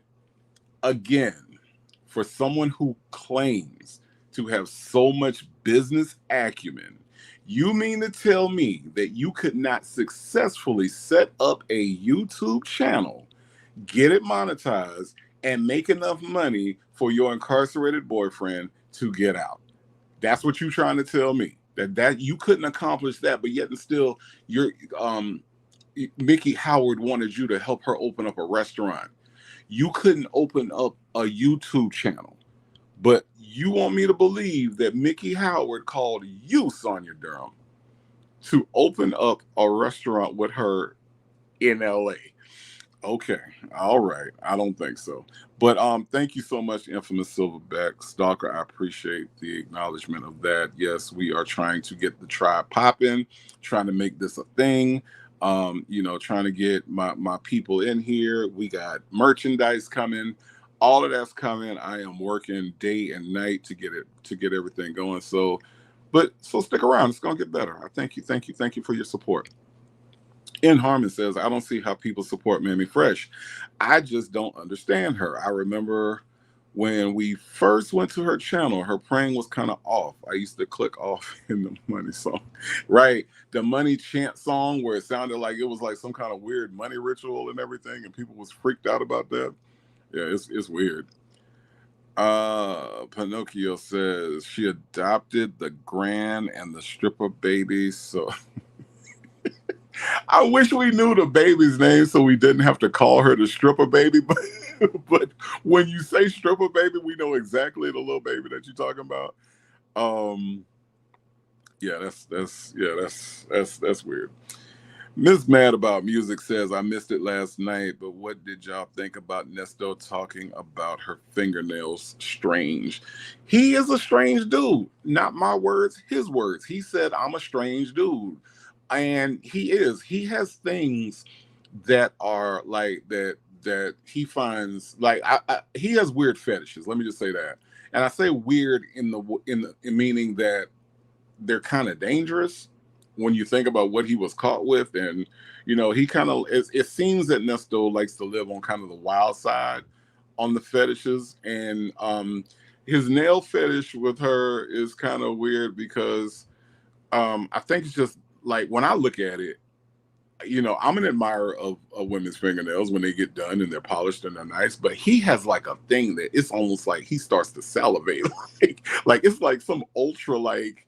again, for someone who claims to have so much business acumen, you mean to tell me that you could not successfully set up a YouTube channel, get it monetized, and make enough money for your incarcerated boyfriend to get out? That's what you're trying to tell me. That you couldn't accomplish that, but yet and still you're Mickey Howard wanted you to help her open up a restaurant. You couldn't open up a YouTube channel, but you want me to believe that Mickey Howard called you, Sonia Durham, to open up a restaurant with her in LA. Okay, all right. I don't think so. But thank you so much, infamous Silverback Stalker. I appreciate the acknowledgement of that. Yes, we are trying to get the tribe popping, trying to make this a thing. Trying to get my people in here. We got merchandise coming. All of that's coming. I am working day and night to get everything going. So stick around. It's gonna get better. I thank you for your support. In Harmon says, I don't see how people support Mammy Fresh. I just don't understand her. I remember when we first went to her channel, her praying was kind of off. I used to click off in the money song, right? The money chant song where it sounded like it was like some kind of weird money ritual and everything, and people was freaked out about that. Yeah, it's weird. Pinocchio says she adopted the grand and the stripper baby, so I wish we knew the baby's name so we didn't have to call her the stripper baby. But when you say stripper baby, we know exactly the little baby that you're talking about. Um, yeah, that's weird. Miss Mad About Music says, I missed it last night, but what did y'all think about Nesto talking about her fingernails strange? He is a strange dude. Not my words, his words. He said, I'm a strange dude. And he is. He has things that are like that he finds like he has weird fetishes. Let me just say that. And I say weird in meaning that they're kind of dangerous when you think about what he was caught with. And he kind of it seems that Nesto likes to live on kind of the wild side on the fetishes. And his nail fetish with her is kind of weird because I think it's just like when I look at it, I'm an admirer of women's fingernails when they get done and they're polished and they're nice. But he has like a thing that it's almost like he starts to salivate, like it's like some ultra like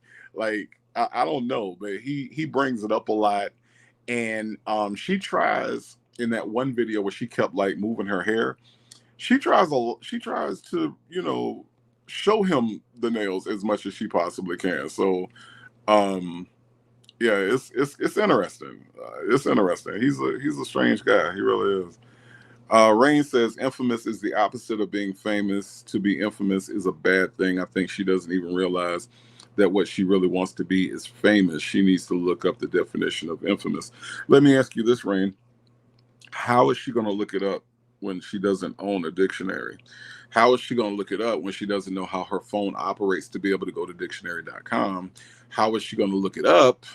I don't know, but he brings it up a lot. And she tries in that one video where she kept like moving her hair. She tries to show him the nails as much as she possibly can. So um yeah, it's interesting. It's interesting. He's a strange guy. He really is. Rain says infamous is the opposite of being famous. To be infamous is a bad thing. I think she doesn't even realize that what she really wants to be is famous. She needs to look up the definition of infamous. Let me ask you this, Rain. How is she going to look it up when she doesn't own a dictionary? How is she going to look it up when she doesn't know how her phone operates to be able to go to dictionary.com? How is she going to look it up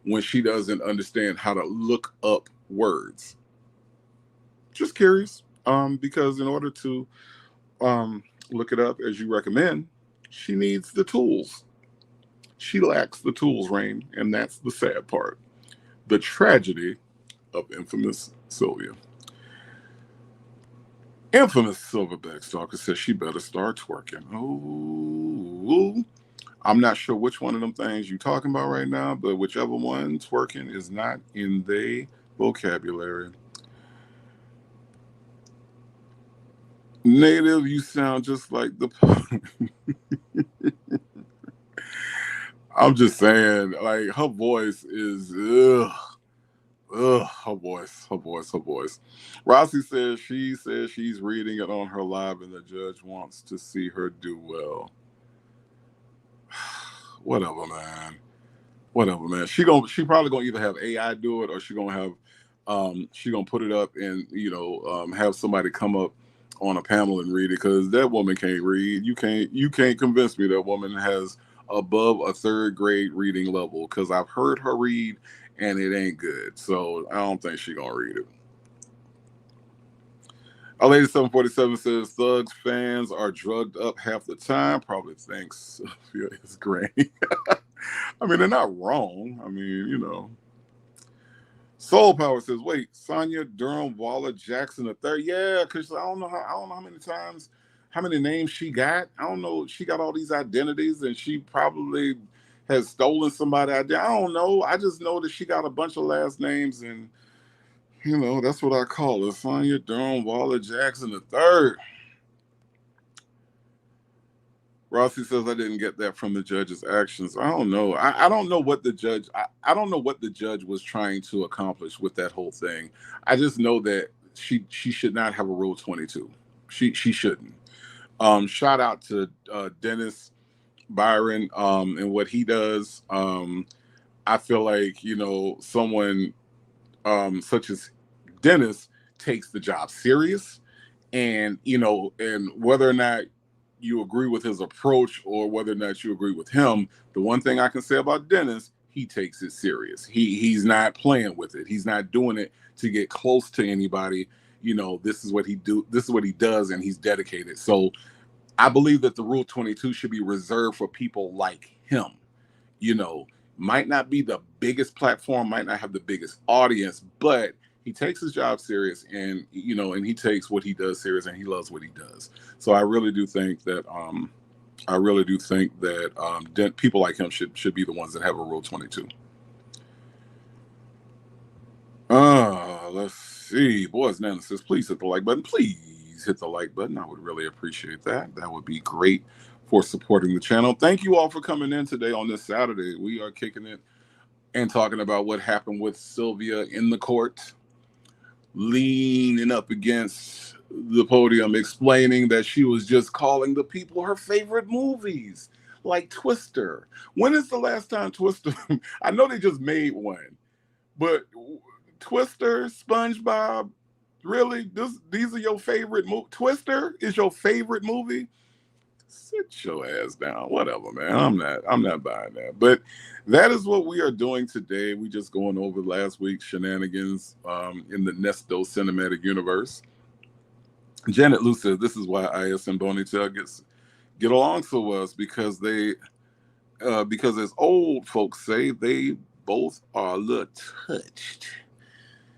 when she doesn't understand how to look up words? Just curious. Because in order to look it up as you recommend, she needs the tools. She lacks the tools, Rain, and that's the sad part. The tragedy of infamous Sylvia. Infamous Silverback Stalker says she better start twerking. Oh, I'm not sure which one of them things you're talking about right now, but whichever one, twerking is not in the vocabulary. Native, you sound just like the. I'm just saying, like her voice is her voice. Rossi says she's reading it on her live, and the judge wants to see her do well. Whatever, man. Whatever, man. She probably gonna either have AI do it or she gonna put it up and have somebody come up on a panel and read it, because that woman can't read. You can't convince me that woman has above a third grade reading level, because I've heard her read and it ain't good. So I don't think she gonna read it. Our lady 747 says thugs fans are drugged up half the time. Probably thinks Sophia is great. I mean, they're not wrong. I mean. Soul Power says, wait, Sonia, Durham, Waller, Jackson the third. Yeah, because I don't know how many names she got. I don't know. She got all these identities and she probably has stolen somebody identity. I don't know. I just know that she got a bunch of last names, and that's what I call her. Sonia, Durham, Waller, Jackson the third. Rossi says, I didn't get that from the judge's actions. I don't know. I don't know what the judge I don't know what the judge was trying to accomplish with that whole thing. I just know that she should not have a Rule 22. She shouldn't. Shout out to Dennis Byron and what he does. I feel like someone such as Dennis takes the job serious, and and whether or not you agree with his approach or whether or not you agree with him, the one thing I can say about Dennis, he takes it serious. He's not playing with it. He's not doing it to get close to anybody. This is what he does, and he's dedicated. So I believe that the Rule 22 should be reserved for people like him. Might not be the biggest platform, might not have the biggest audience, but he takes his job serious, and and he takes what he does serious, and he loves what he does. So I really do think that people like him should be the ones that have a Rule 22. Let's see. Boys Nana says, please hit the like button. Please hit the like button. I would really appreciate that. That would be great for supporting the channel. Thank you all for coming in today on this Saturday. We are kicking it and talking about what happened with Sylvia in the court, leaning up against the podium, explaining that she was just calling the people her favorite movies, like Twister. When is the last time Twister? I know they just made one, but Twister, SpongeBob, really? These are your favorite movie? Twister is your favorite movie? Sit your ass down. Whatever, man. I'm not buying that. But that is what we are doing today. We just going over last week's shenanigans in the Nesto cinematic universe. Janet Lou says this is why IS and Boneytail get along so well, because they because as old folks say, they both are a little touched.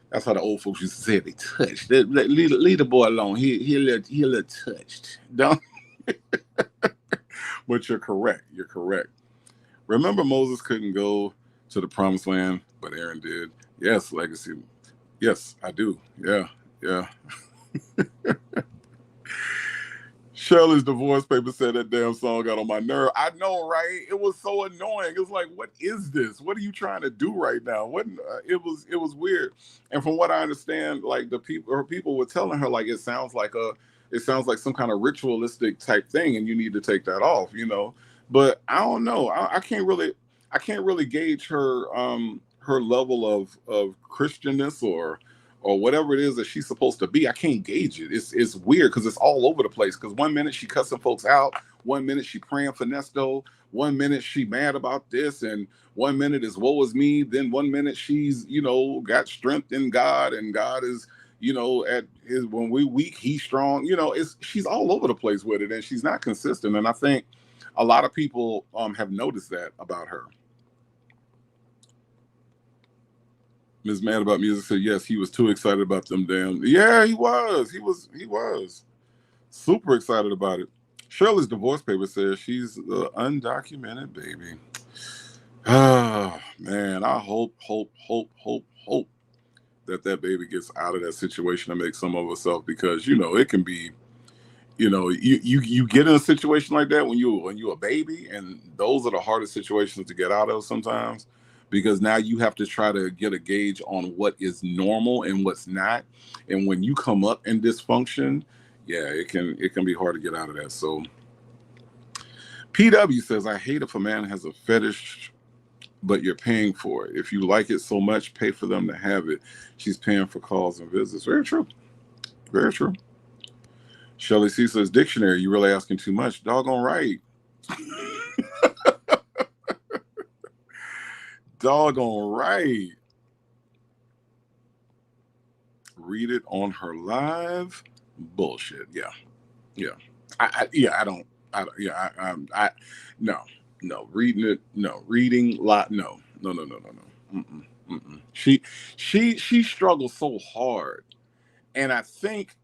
That's how the old folks used to say it. They touched. Leave the boy alone. He a little touched. Don't. But you're correct. You're correct. Remember, Moses couldn't go to the promised land, but Aaron did. Yes, legacy. Yes, I do. Yeah, yeah. Shirley's divorce paper said that damn song got on my nerve. I know, right? It was so annoying. It was like, what is this? What are you trying to do right now? What? It was weird. And from what I understand, like her people were telling her, like it sounds like some kind of ritualistic type thing, and you need to take that off, you know. But I don't know. I can't really gauge her her level of Christianness or whatever it is that she's supposed to be. I can't gauge it. It's weird because it's all over the place. Because 1 minute she cussing folks out, 1 minute she praying for Nesto, 1 minute she mad about this, and 1 minute is woe is me. Then 1 minute she's got strength in God, and God is at his when we weak, he's strong. She's all over the place with it, and she's not consistent. And I think a lot of people have noticed that about her. Ms. Mad About Music said, yes, he was too excited about them damn. Yeah, he was. He was super excited about it. Shirley's divorce paper says she's the undocumented baby. Ah, man, I hope that baby gets out of that situation and make some of herself, because it can be, you get in a situation like that when you're a baby, and those are the hardest situations to get out of sometimes, because now you have to try to get a gauge on what is normal and what's not. And when you come up in dysfunction, yeah, it can be hard to get out of that. So PW says, I hate if a man has a fetish, but you're paying for it. If you like it so much, pay for them to have it. She's paying for calls and visits. Very true. Very true. Shelley C says, dictionary, you really asking too much. Doggone right. Doggone right. Read it on her live. Bullshit. Yeah. No. Reading it. No. Reading lot. No. She struggles so hard, and I think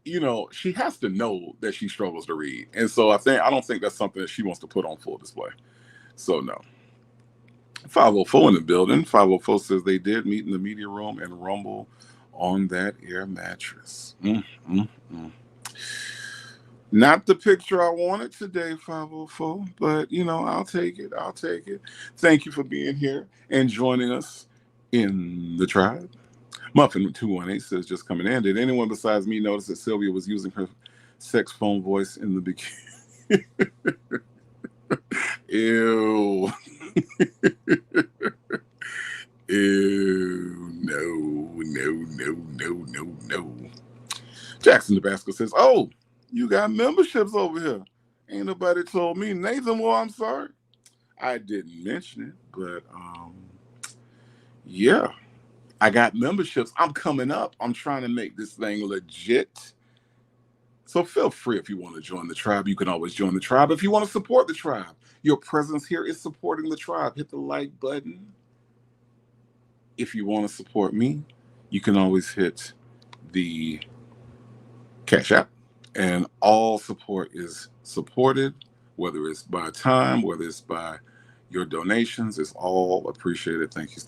she has to know that she struggles to read, and so I don't think that's something that she wants to put on full display. So no. 504 in the building. 504 says they did meet in the media room and rumble on that air mattress. Not the picture I wanted today, 504, but I'll take it. Thank you for being here and joining us in the tribe. Muffin 218 says, just coming in, did anyone besides me notice that Sylvia was using her sex phone voice in the beginning? Ew. Ew. No. Jackson Nebraska says, oh, you got memberships over here. Ain't nobody told me. Nathan, well, I'm sorry. I didn't mention it, but yeah, I got memberships. I'm coming up. I'm trying to make this thing legit. So feel free, if you want to join the tribe, you can always join the tribe. If you want to support the tribe, your presence here is supporting the tribe. Hit the like button. If you want to support me, you can always hit the Cash App. And all support is supported, whether it's by time, whether it's by your donations. It's all appreciated. Thank you.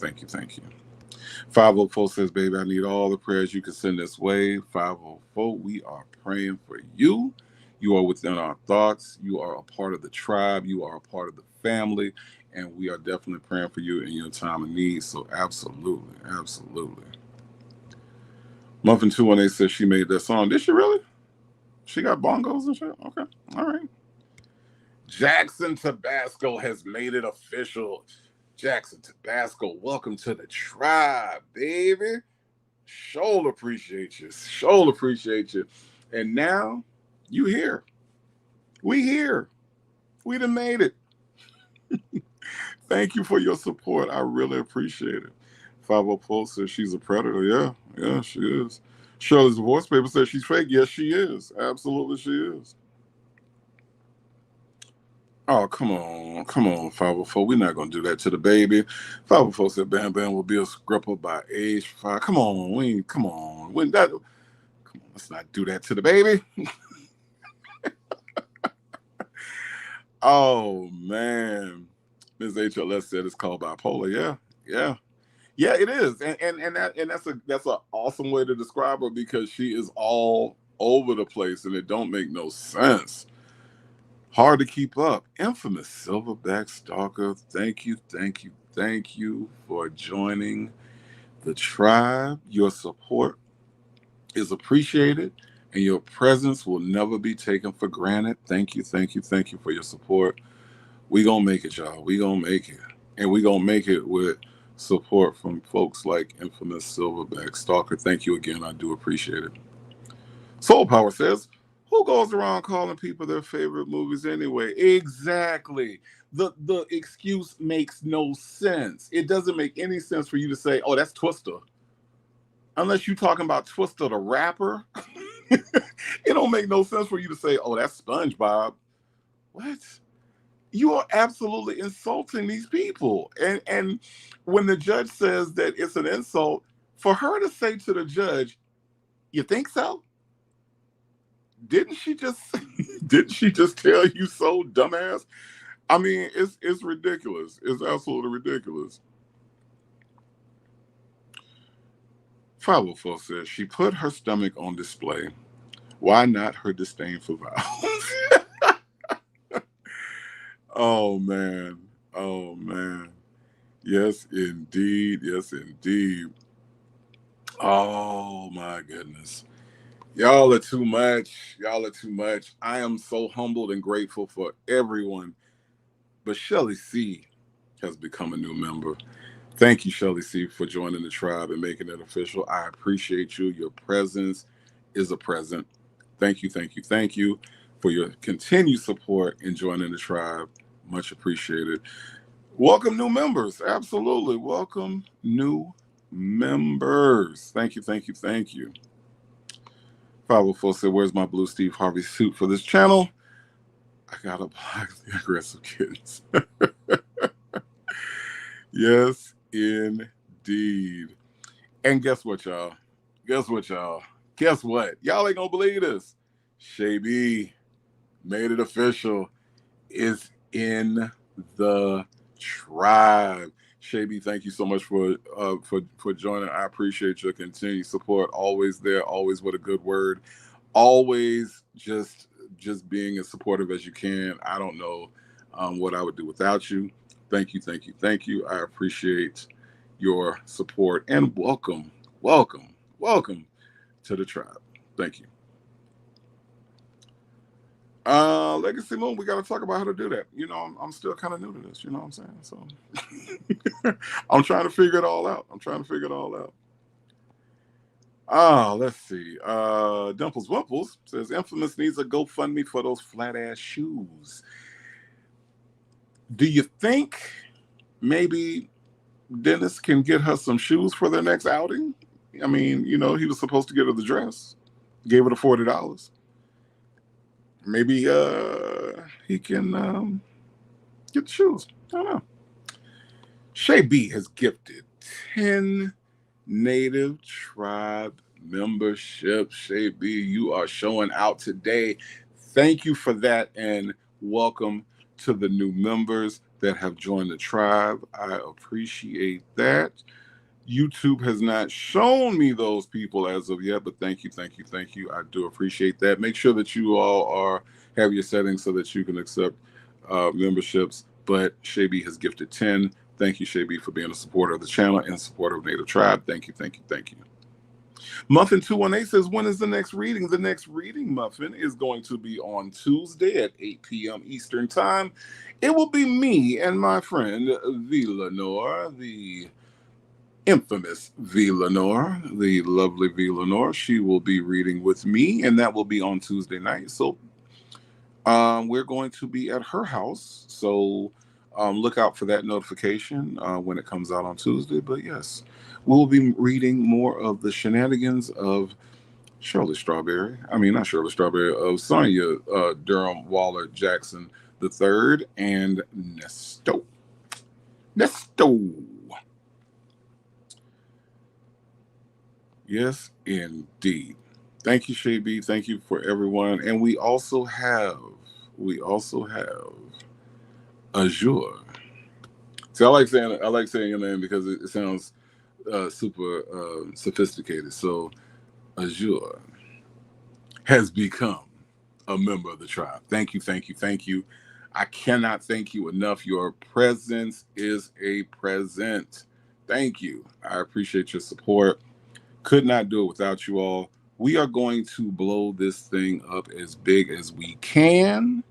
504 says, baby, I need all the prayers you can send this way. 504, we are praying for you. You are within our thoughts. You are a part of the tribe. You are a part of the family. And we are definitely praying for you in your time of need. So absolutely, absolutely. Muffin 218 says she made that song. Did she really? She got bongos and shit? Okay. All right. Jackson Tabasco has made it official. Jackson Tabasco, welcome to the tribe, baby. Shoal appreciate you. Shoal appreciate you. And now you here. We here. We done made it. Thank you for your support. I really appreciate it. 504 says she's a predator. Yeah, she is. Shirley's divorce paper says she's fake. Yes, she is. Absolutely, she is. Oh, come on, 504. We're not gonna do that to the baby. 504 said Bam Bam will be a scrapper by age 5. Come on, come on. Let's not do that to the baby. Oh man. Ms. HLS said it's called bipolar. Yeah, it is. And that's an awesome way to describe her because she is all over the place and it don't make no sense. Hard to keep up. Infamous Silverback Stalker. Thank you for joining the tribe. Your support is appreciated and your presence will never be taken for granted. Thank you for your support. We gonna make it, y'all. We gonna make it. And we gonna make it with support from folks like Infamous Silverback Stalker. Thank you again. I do appreciate it. Soul Power says, who goes around calling people their favorite movies anyway? Exactly. The excuse makes no sense. It doesn't make any sense for you to say, oh, that's Twister. Unless you're talking about Twister the rapper. It don't make no sense for you to say, oh, that's SpongeBob. What? You are absolutely insulting these people. And when the judge says that it's an insult, for her to say to the judge, you think so? Didn't she just tell you so, dumbass? I mean, it's ridiculous. It's absolutely ridiculous. 504 says she put her stomach on display. Why not her disdain for violence? Oh man. Yes, indeed. Oh my goodness. Y'all are too much. I am so humbled and grateful for everyone. But Shirley C has become a new member. Thank you, Shirley C, for joining the tribe and making it official. I appreciate you. Your presence is a present. Thank you for your continued support in joining the tribe. Much appreciated. Welcome new members. Absolutely. Welcome new members. Thank you. 504 said, where's my blue Steve Harvey suit for this channel? I got to buy the aggressive kittens. Yes, indeed. And guess what, y'all? Guess what? Y'all ain't gonna believe this. Shay B made it official. Is in the tribe. Shay B, thank you so much for joining. I appreciate your continued support. Always there, always with a good word. Always just being as supportive as you can. I don't know what I would do without you. Thank you. I appreciate your support and welcome to the tribe. Thank you. Legacy Moon, we got to talk about how to do that. You know, I'm still kind of new to this. You know what I'm saying? So I'm trying to figure it all out. Let's see. Dimples Wimples says Infamous needs a GoFundMe for those flat ass shoes. Do you think maybe Dennis can get her some shoes for their next outing? I mean, you know, he was supposed to get her the dress, gave her the $40. Maybe he can get the shoes. I don't know. Shay B has gifted 10 Native Tribe memberships. Shay B, you are showing out today. Thank you for that, and welcome to the new members that have joined the tribe. I appreciate that. YouTube has not shown me those people as of yet, but thank you, thank you, thank you. I do appreciate that. Make sure that you all have your settings so that you can accept memberships. But Shay B has gifted 10. Thank you, Shay B, for being a supporter of the channel and supporter of Native Tribe. Thank you, thank you, thank you. Muffin 218 says, when is the next reading? The next reading, Muffin, is going to be on Tuesday at 8 p.m. Eastern Time. It will be me and my friend, V. Lenore, the infamous V. Lenore, the lovely V. Lenore. She will be reading with me, and that will be on Tuesday night. So we're going to be at her house. So look out for that notification when it comes out on Tuesday. But yes, we'll be reading more of the shenanigans of Shirley Strawberry. I mean, not Shirley Strawberry, of Sonia Durham Waller Jackson III and Nesto. Yes, indeed. Thank you, Shay B. Thank you for everyone. And we also have Azure. See, I like saying your name because it sounds super sophisticated. So Azure has become a member of the tribe. Thank you, thank you, thank you. I cannot thank you enough. Your presence is a present. Thank you. I appreciate your support. Could not do it without you all. We are going to blow this thing up as big as we can.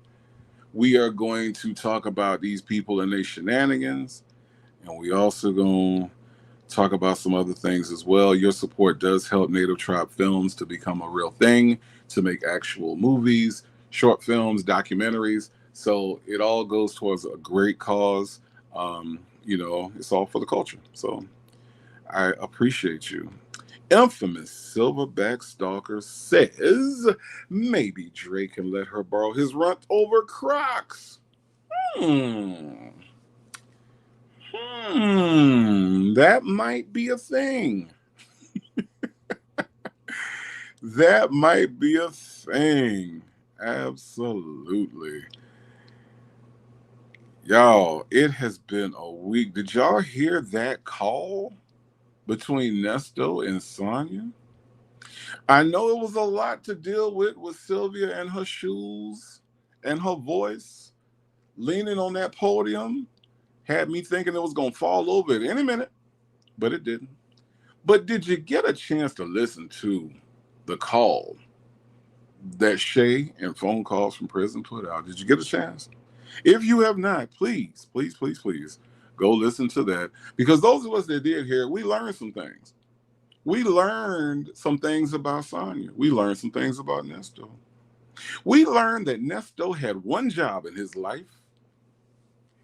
We are going to talk about these people and their shenanigans. And we also going to talk about some other things as well. Your support does help Native Tribe Films to become a real thing, to make actual movies, short films, documentaries. So it all goes towards a great cause. It's all for the culture. So I appreciate you. Infamous Silverback Stalker says maybe Drake can let her borrow his runt over Crocs. That might be a thing. That might be a thing. Absolutely. Y'all, it has been a week. Did y'all hear that call between Nesto and Sonia? I know it was a lot to deal with Sylvia and her shoes and her voice. Leaning on that podium had me thinking it was going to fall over at any minute, but it didn't. But did you get a chance to listen to the call that Shay and Phone Calls from Prison put out? Did you get a chance? If you have not, please, please, please, please go listen to that. Because those of us that did hear, we learned some things. We learned some things about Sonia. We learned some things about Nesto. We learned that Nesto had one job in his life,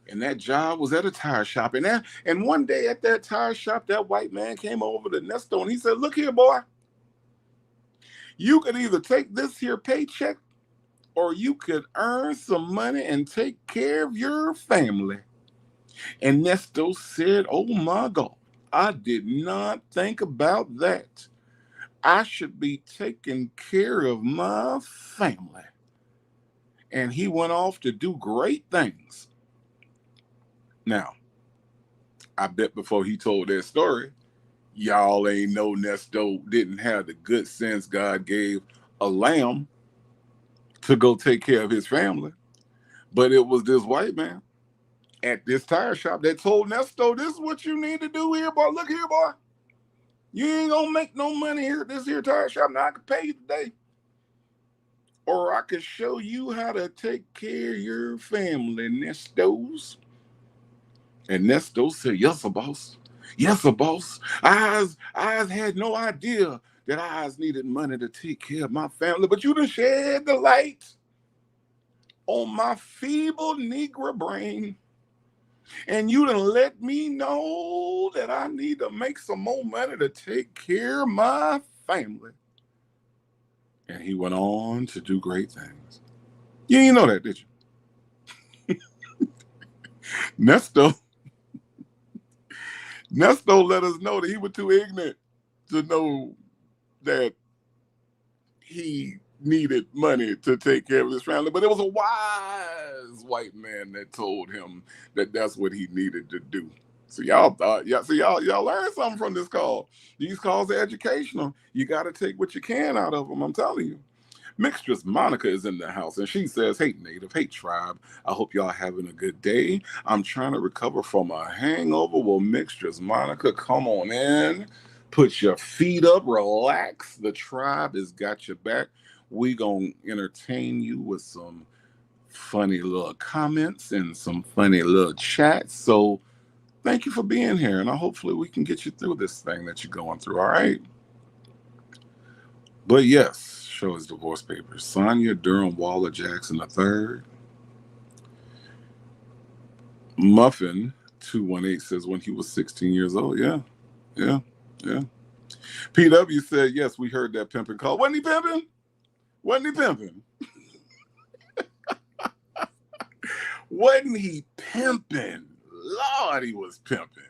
and that job was at a tire shop. And one day at that tire shop, that white man came over to Nesto and he said, look here, boy, you could either take this here paycheck or you could earn some money and take care of your family. And Nesto said, oh my God, I did not think about that. I should be taking care of my family. And he went off to do great things. Now, I bet before he told that story, y'all ain't know Nesto didn't have the good sense God gave a lamb to go take care of his family. But it was this white man at this tire shop that told Nesto, this is what you need to do here, boy. Look here, boy. You ain't gonna make no money here at this here tire shop. Now I can pay you today. Or I can show you how to take care of your family, Nestos. And Nesto said, yes, sir, boss. Yes, sir, boss. I had no idea that I needed money to take care of my family, but you done shed the light on my feeble Negro brain. And you done let me know that I need to make some more money to take care of my family. And he went on to do great things. You didn't know that, did you? Nesto let us know that he was too ignorant to know that he needed money to take care of his family. But it was a wise white man that told him that that's what he needed to do. So y'all thought, yeah. So y'all learned something from this call. These calls are educational. You got to take what you can out of them. I'm telling you. Mixtress Monica is in the house, and she says, "Hey, Native, hey, Tribe. I hope y'all having a good day. I'm trying to recover from a hangover." Well, Mixtress Monica, come on in. Put your feet up, relax. The Tribe has got your back. We gonna entertain you with some funny little comments and some funny little chats. So thank you for being here, and hopefully we can get you through this thing that you're going through, all right? But yes, show his divorce papers. Sonia Durham Waller Jackson III. Muffin 218 says when he was 16 years old. Yeah, yeah, yeah. PW said, yes, we heard that pimping call. Wasn't he pimping? Wasn't he pimping? Wasn't he pimping? Lord, he was pimping.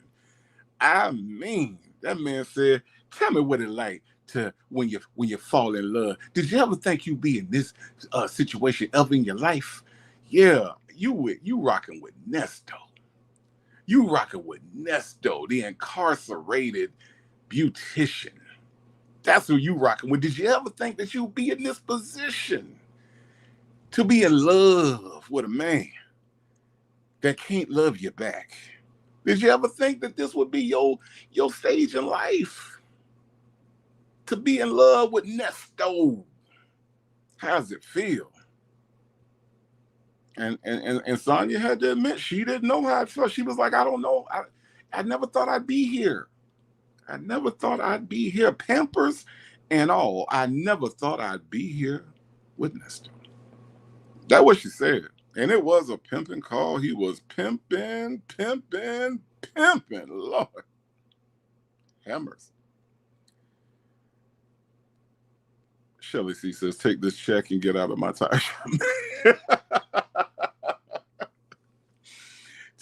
I mean, that man said, tell me what it like to when you fall in love. Did you ever think you'd be in this situation ever in your life? Yeah, you rocking with Nesto. You rocking with Nesto, the incarcerated beautician. That's who you rocking with. Did you ever think that you'd be in this position to be in love with a man that can't love you back? Did you ever think that this would be your stage in life? To be in love with Nesto. How's it feel? And Sonia had to admit she didn't know how it felt. She was like, I don't know. I never thought I'd be here. I never thought I'd be here. Pampers and all. I never thought I'd be here with Nesto. That's what she said. And it was a pimping call. He was pimping. Lord. Hammers. Shirley C says, take this check and get out of my tire shop.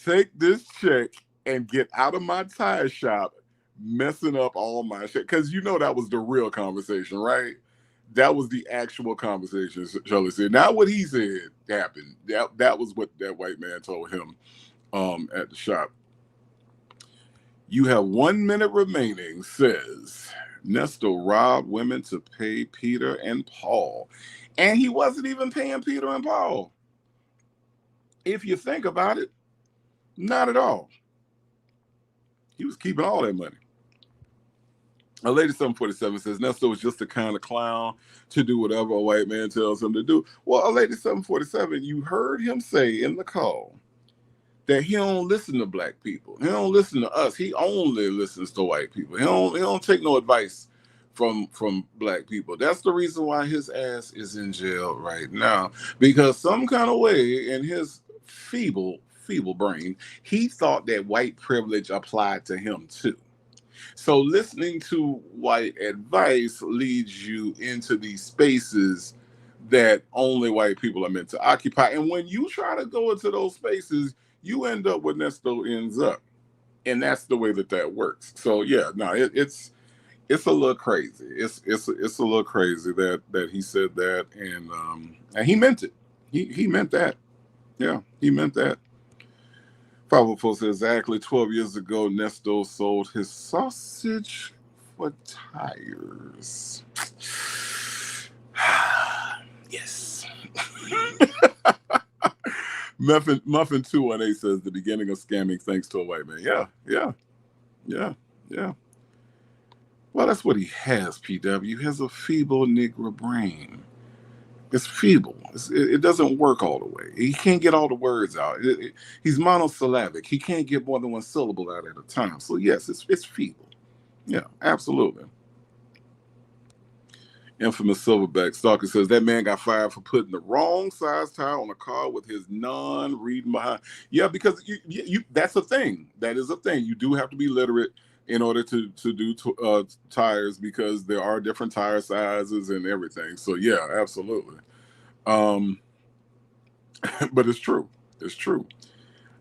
Take this check and get out of my tire shop, messing up all my shit. Because you know that was the real conversation, right? That was the actual conversation, Shirley said. Not what he said happened. That was what that white man told him at the shop. You have 1 minute remaining, says Nesto robbed women to pay Peter and Paul. And he wasn't even paying Peter and Paul. If you think about it, not at all. He was keeping all that money. A lady 747 says Nesto is just the kind of clown to do whatever a white man tells him to do. Well, a lady 747, you heard him say in the call that he don't listen to black people. He don't listen to us. He only listens to white people. He don't take no advice from black people. That's the reason why his ass is in jail right now. Because some kind of way in his feeble brain, he thought that white privilege applied to him too. So listening to white advice leads you into these spaces that only white people are meant to occupy. And when you try to go into those spaces, you end up where Nesto ends up. And that's the way that works. So yeah, no, it's a little crazy. It's a little crazy that he said that, and he meant it. He meant that. Yeah, he meant that. 504 says exactly 12 years ago, Nesto sold his sausage for tires. Yes. Muffin 218 says the beginning of scamming thanks to a white man. Yeah. Well, that's what he has, PW. He has a feeble Negro brain. It's feeble. It doesn't work all the way. He can't get all the words out. He's monosyllabic. He can't get more than one syllable out at a time. So yes, it's feeble. Yeah, absolutely. Infamous Silverback Stalker says that man got fired for putting the wrong size tire on a car with his non-reading behind. Yeah, because you that's a thing. That is a thing. You do have to be literate in order to do tires, because there are different tire sizes and everything. So yeah, absolutely. But it's true. It's true.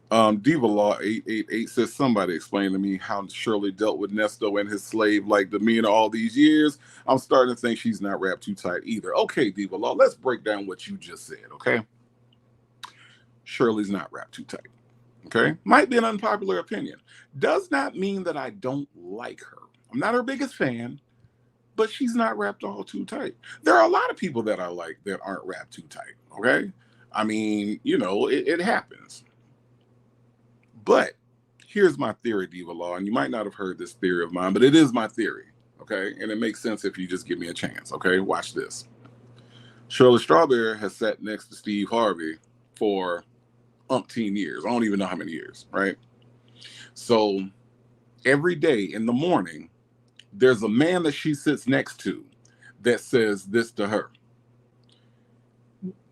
Diva Law 888 says somebody explain to me how Shirley dealt with Nesto and his slave-like demeanor all these years. I'm starting to think she's not wrapped too tight either. Okay, Diva Law, let's break down what you just said, okay? Shirley's not wrapped too tight. Okay? Might be an unpopular opinion. Does not mean that I don't like her. I'm not her biggest fan, but she's not wrapped all too tight. There are a lot of people that I like that aren't wrapped too tight. Okay? I mean, it happens. But here's my theory, Diva Law, and you might not have heard this theory of mine, but it is my theory. Okay? And it makes sense if you just give me a chance. Okay? Watch this. Shirley Strawberry has sat next to Steve Harvey for umpteen years. I don't even know how many years, right? So every day in the morning, there's a man that she sits next to that says this to her.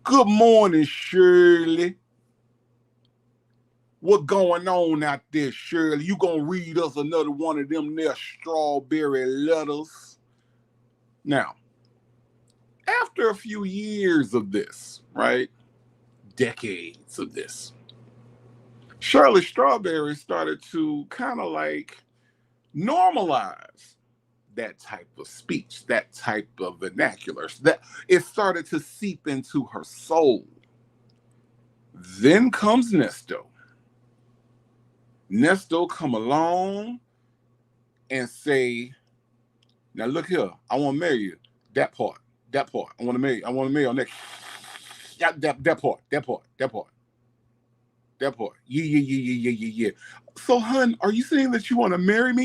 Good morning, Shirley. What going on out there, Shirley? You gonna read us another one of them there strawberry letters? Now, after a few years of this, right? Decades of this, Shirley Strawberry started to kind of like normalize that type of speech, that type of vernacular. That it started to seep into her soul. Then comes Nesto. Nesto come along and say, now look here, I want to marry you. That part. I want to marry you on that. Yeah, that part. Yeah. So, hun, are you saying that you want to marry me?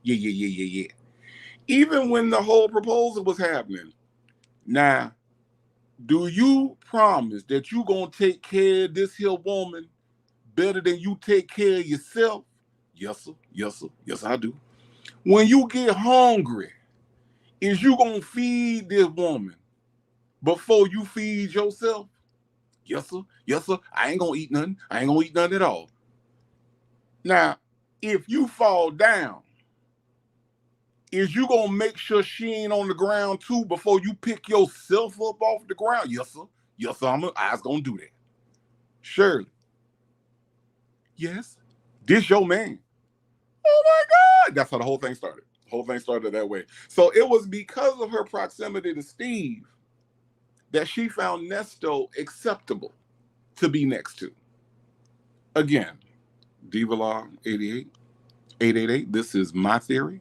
Yeah. Even when the whole proposal was happening. Now, do you promise that you gonna take care of this here woman better than you take care of yourself? Yes, sir. Yes, I do. When you get hungry, is you gonna feed this woman before you feed yourself? Yes, sir. I ain't gonna eat nothing at all. Now, if you fall down, is you gonna make sure she ain't on the ground too before you pick yourself up off the ground? Yes, sir. I was gonna do that. Shirley. Yes. This your man. Oh my God. That's how the whole thing started. The whole thing started that way. So it was because of her proximity to Steve that she found Nesto acceptable to be next to. Again, Diva Law 88, 888. This is my theory.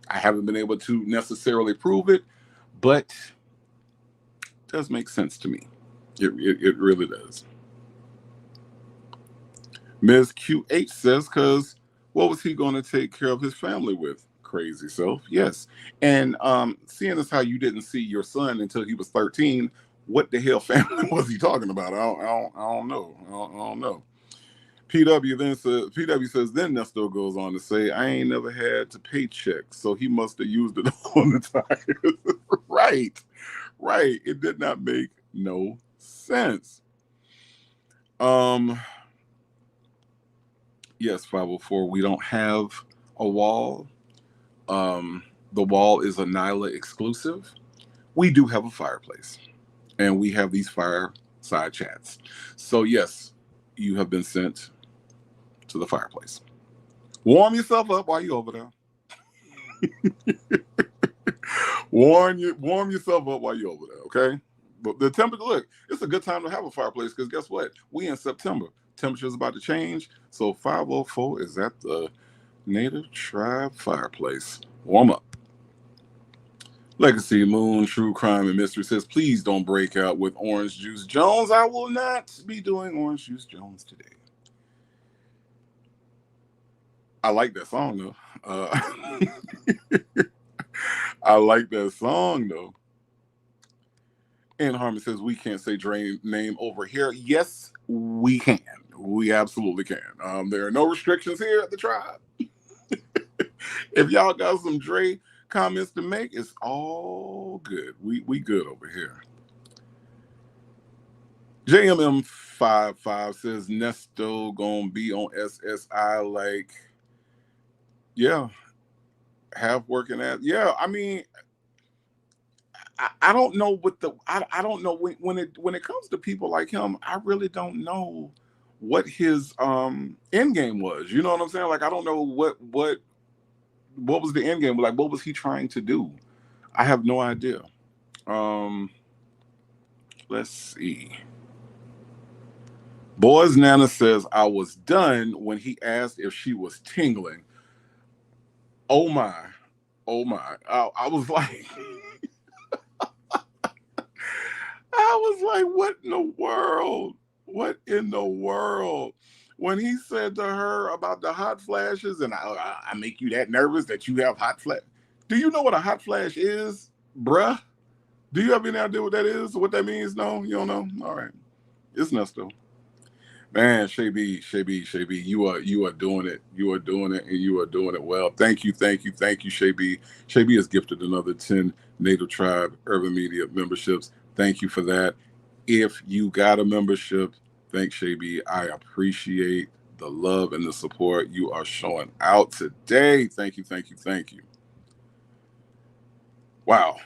I haven't been able to necessarily prove it, but it does make sense to me. It really does. Ms. QH says, because what was he going to take care of his family with? Crazy self. Yes. And seeing as how you didn't see your son until he was 13, what the hell family was he talking about? I don't know. PW says, then Nesto goes on to say, I ain't never had to pay checks, so he must have used it on the tires. Right. It did not make no sense. Yes, 504. We don't have a wall. The wall is a Nyla exclusive. We do have a fireplace, and we have these fireside chats. So yes, you have been sent to the fireplace. Warm yourself up while you're over there. Warm yourself up while you're over there, okay? But the temperature, look, it's a good time to have a fireplace because guess what? We in September. Temperature's about to change. So 504 is at the Native Tribe fireplace. Warm up. Legacy Moon, True Crime and Mystery says, please don't break out with Orange Juice Jones. I will not be doing Orange Juice Jones today. I like that song, though. I like that song, though. And Harmon says, we can't say Dre's name over here. Yes, we can. We absolutely can. There are no restrictions here at the tribe. If y'all got some Dre comments to make, it's all good. We good over here. JMM55 says Nesto gonna be on SSI like, yeah, half working at, yeah. I mean, I don't know what I don't know when it comes to people like him. I really don't know what his end game was. You know what I'm saying? Like, I don't know what was the end game. Like, what was he trying to do? I have no idea. Let's see. Boys Nana says, I was done when he asked if she was tingling. Oh my. Oh my. I was like, I was like, what in the world? What in the world? When he said to her about the hot flashes, and I make you that nervous that you have hot flash. Do you know what a hot flash is, bruh? Do you have any idea what that is? What that means? No, you don't know. All right, it's Nesto. Man, Shay B, you are doing it. You are doing it, and you are doing it well. Thank you, Shay B. Shay B has gifted another 10 Native Tribe Urban Media memberships. Thank you for that. If you got a membership, thanks, Shay B. I appreciate the love and the support you are showing out today. Thank you. Wow.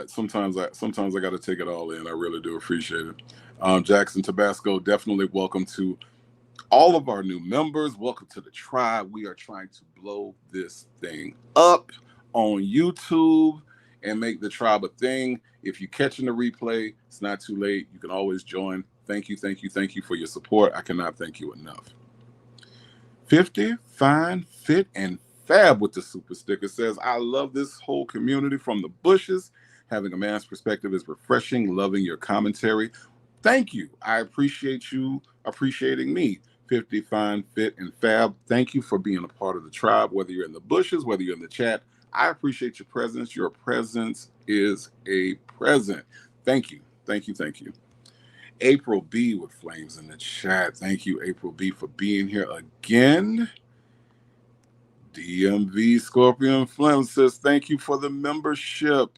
Sometimes I got to take it all in. I really do appreciate it. Jackson Tabasco, definitely welcome to all of our new members. Welcome to the tribe. We are trying to blow this thing up on YouTube and make the tribe a thing. If you're catching the replay, it's not too late. You can always join. Thank you for your support. I cannot thank you enough. 50, fine, fit, and fab with the super sticker says, I love this whole community from the bushes. Having a man's perspective is refreshing. Loving your commentary. Thank you. I appreciate you appreciating me. 50, fine, fit, and fab. Thank you for being a part of the tribe, whether you're in the bushes, whether you're in the chat. I appreciate your presence. Your presence is a present. Thank you. April B with flames in the chat. Thank you, April B, for being here again. DMV Scorpion Flame says, thank you for the membership.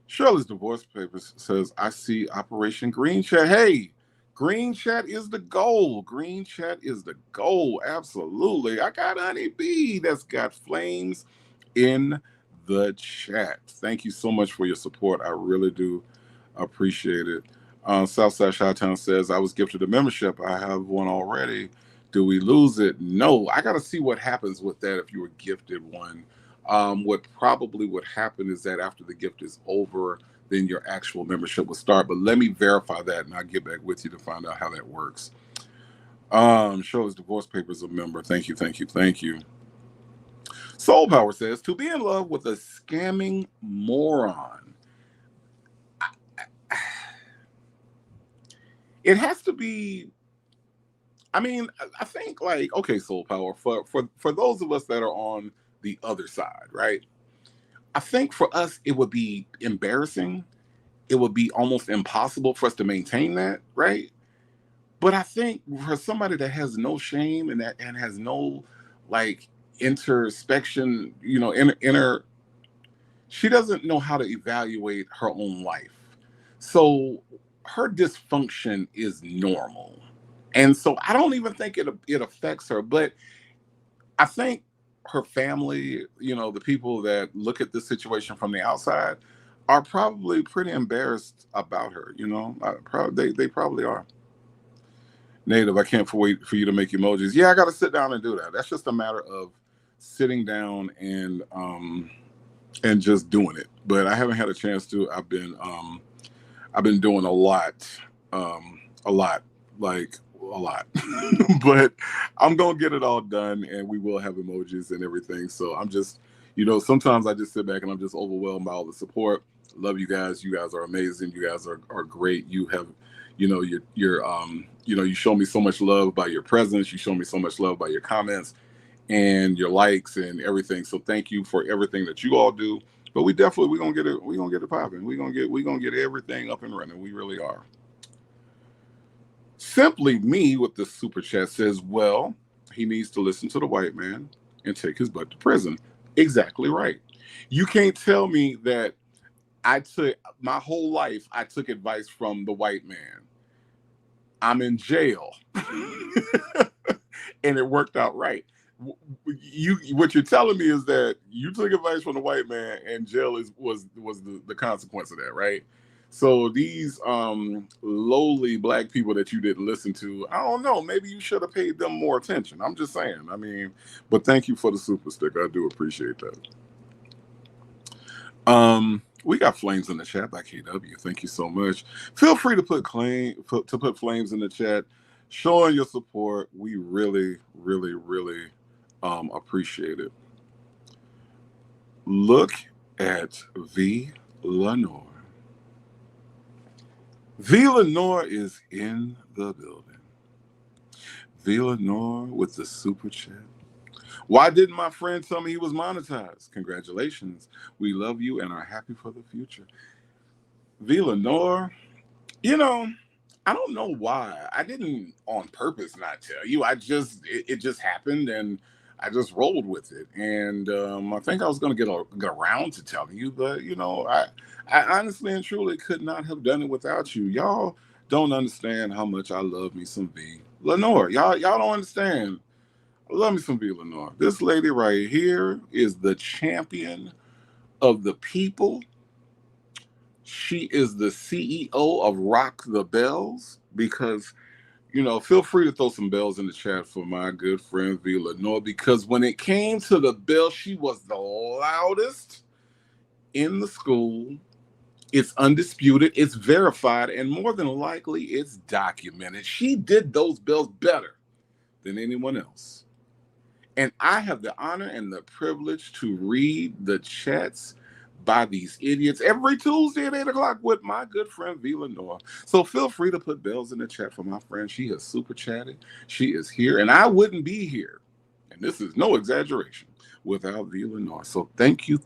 Shirley's Divorce Papers says, I see Operation Green Chat. Hey, Green Chat is the goal. Absolutely. I got Honey B that's got flames in the chat. Thank you so much for your support. I really do appreciate it. Southside Chi-Town says, I was gifted a membership. I have one already. Do we lose it? No. I got to see what happens with that if you were gifted one. What probably would happen is that after the gift is over, then your actual membership will start. But let me verify that, and I'll get back with you to find out how that works. Shirley's Divorce Papers a member. Thank you. Soul Power says, to be in love with a scamming moron. It has to be, I mean, I think like, okay, Soul Power, for those of us that are on the other side, right? I think for us, it would be embarrassing. It would be almost impossible for us to maintain that, right? But I think for somebody that has no shame and has no like introspection, inner, she doesn't know how to evaluate her own life. So her dysfunction is normal. And so I don't even think it affects her, but I think her family, the people that look at this situation from the outside are probably pretty embarrassed about her, they probably are. Native, I can't wait for you to make emojis. Yeah, I got to sit down and do that. That's just a matter of sitting down and just doing it. But I haven't had a chance to. I've been doing a lot. But I'm gonna get it all done, and we will have emojis and everything. So I'm just, sometimes I just sit back and I'm just overwhelmed by all the support. Love you guys. You guys are amazing. You guys are great. You have, you show me so much love by your presence. You show me so much love by your comments and your likes and everything. So thank you for everything that you all do. But we're gonna get it popping. We're gonna get everything up and running. We really are. Simply Me with the super chat says, well, he needs to listen to the white man and take his butt to prison. Exactly right. You can't tell me that my whole life I took advice from the white man. I'm in jail. And it worked out right. What you're telling me is that you took advice from the white man and jail was the consequence of that, right? So these lowly black people that you didn't listen to, I don't know, maybe you should have paid them more attention. I'm just saying. I mean, but thank you for the super sticker. I do appreciate that. We got flames in the chat by KW. Thank you so much. Feel free to put flames in the chat, showing your support. We really, really, really appreciate it. Look at V. Lenore. V. Lenore is in the building. V. Lenore with the super chat. Why didn't my friend tell me he was monetized? Congratulations. We love you and are happy for the future. V. Lenore, you know, I don't know why. I didn't on purpose not tell you. It just happened and I just rolled with it. And I think I was going to get around to telling you, but I honestly and truly could not have done it without you. Y'all don't understand how much I love me some V. Lenore. Y'all don't understand. I love me some V. Lenore. This lady right here is the champion of the people. She is the CEO of Rock the Bells because, feel free to throw some bells in the chat for my good friend V. Lenore because when it came to the bell, she was the loudest in the school. It's undisputed, it's verified, and more than likely, it's documented. She did those bells better than anyone else. And I have the honor and the privilege to read the chats by these idiots every Tuesday at 8 o'clock with my good friend V. Lenore. So feel free to put bells in the chat for my friend. She has super chatted. She is here, and I wouldn't be here, and this is no exaggeration, without V. Lenore. So thank you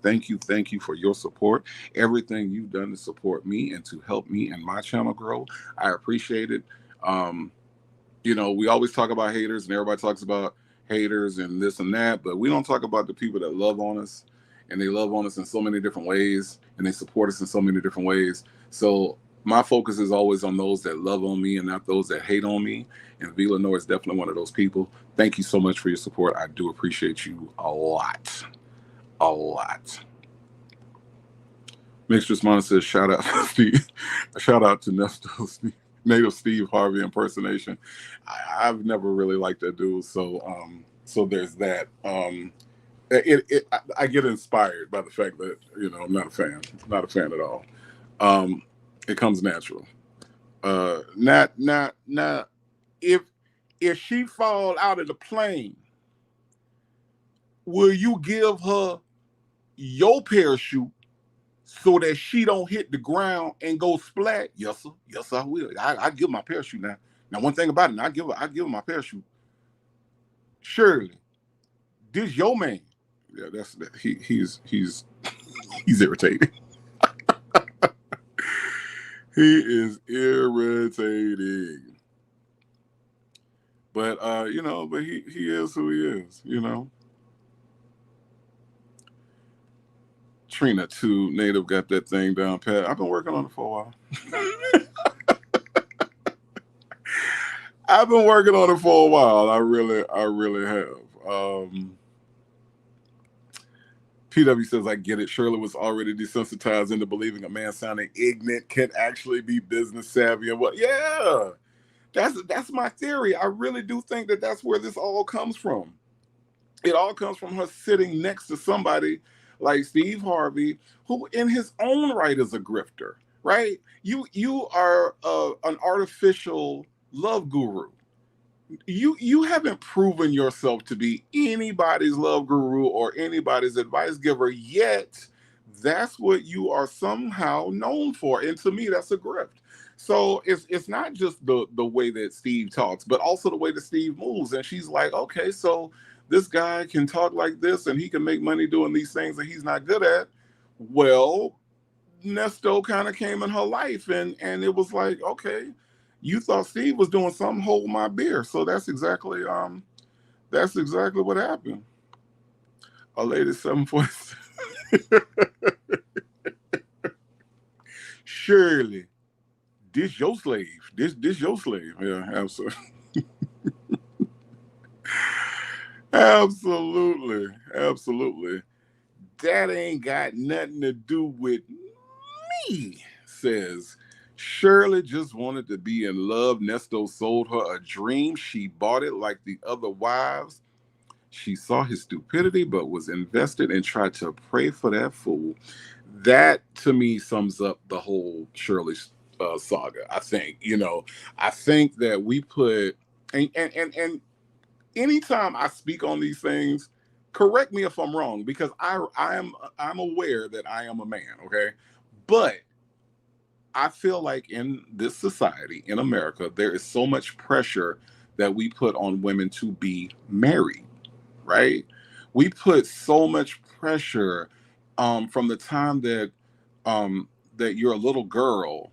for your support, everything you've done to support me and to help me and my channel grow. I appreciate it. We always talk about haters, and everybody talks about haters and this and that, but we don't talk about the people that love on us, and they love on us in so many different ways, and they support us in so many different ways. So my focus is always on those that love on me and not those that hate on me, and V. Lenore is definitely one of those people. Thank you so much for your support. I do appreciate you a lot. Mistress Mona says, shout out to Steve. Shout out to Nesto Steve. Native Steve Harvey impersonation. I've never really liked that dude, so there's that. I get inspired by the fact that I'm not a fan at all. It comes natural. Not if she fall out of the plane, will you give her your parachute so that she don't hit the ground and go splat? Yes, sir. Yes, I will. I give my parachute now. Now, one thing about it, I give her my parachute. Shirley, this your man. Yeah, he's irritating. He is irritating. But but he is who he is, Trina too, Native got that thing down pat. I've been working on it for a while. I've been working on it for a while. I really have. PW says, I get it. Shirley was already desensitized into believing a man sounding ignorant can actually be business savvy. And yeah, that's my theory. I really do think that that's where this all comes from. It all comes from her sitting next to somebody like Steve Harvey, who in his own right is a grifter, right? You are an artificial love guru. You haven't proven yourself to be anybody's love guru or anybody's advice giver yet. That's what you are somehow known for, and to me, that's a grift. So it's not just the way that Steve talks, but also the way that Steve moves. And she's like, okay, so this guy can talk like this, and he can make money doing these things that he's not good at. Well, Nesto kind of came in her life, and it was like, okay, you thought Steve was doing something, hold my beer. So that's exactly what happened. A lady 747. Shirley, this your slave. This your slave. Yeah, absolutely. Absolutely. That ain't got nothing to do with me, says Shirley just wanted to be in love. Nesto sold her a dream. She bought it like the other wives. She saw his stupidity, but was invested and tried to pray for that fool. that to me sums up the whole Shirley saga. I think, I think that we put, and anytime I speak on these things, correct me if I'm wrong, because I'm aware that I am a man, okay? But I feel like in this society, in America, there is so much pressure that we put on women to be married, right? We put so much pressure from the time that you're a little girl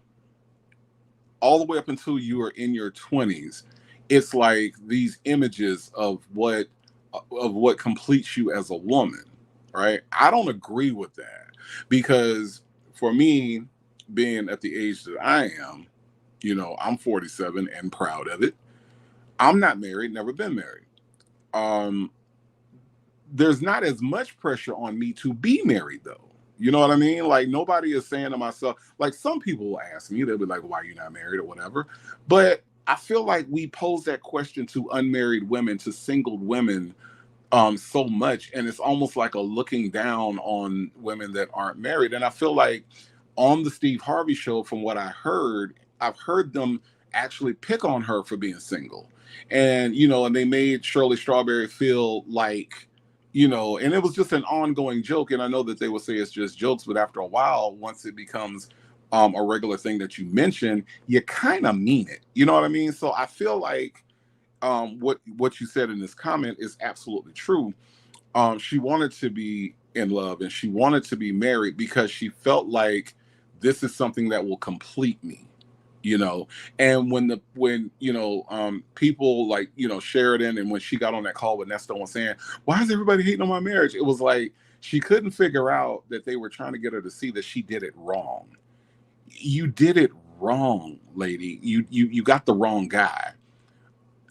all the way up until you are in your 20s. It's like these images of what completes you as a woman, right? I don't agree with that, because for me, being at the age that I am, I'm 47 and proud of it. I'm not married, never been married. Um, there's not as much pressure on me to be married, though. You know what I mean? Like, nobody is saying to myself, like, some people will ask me, they'll be like, why are you not married or whatever? But I feel like we pose that question to unmarried women, to single women, so much, and it's almost like a looking down on women that aren't married. And I feel like on the Steve Harvey show, from what I've heard them actually pick on her for being single. And and they made Shirley Strawberry feel like, and it was just an ongoing joke. And I know that they will say it's just jokes, but after a while, once it becomes a regular thing that you mention, you kind of mean it. You know what I mean? So I feel like what you said in this comment is absolutely true. She wanted to be in love and she wanted to be married because she felt like this is something that will complete me, you know. And when people like Sheridan, and when she got on that call with Nesto and saying, "Why is everybody hating on my marriage?" It was like she couldn't figure out that they were trying to get her to see that she did it wrong. You did it wrong, lady. You got the wrong guy.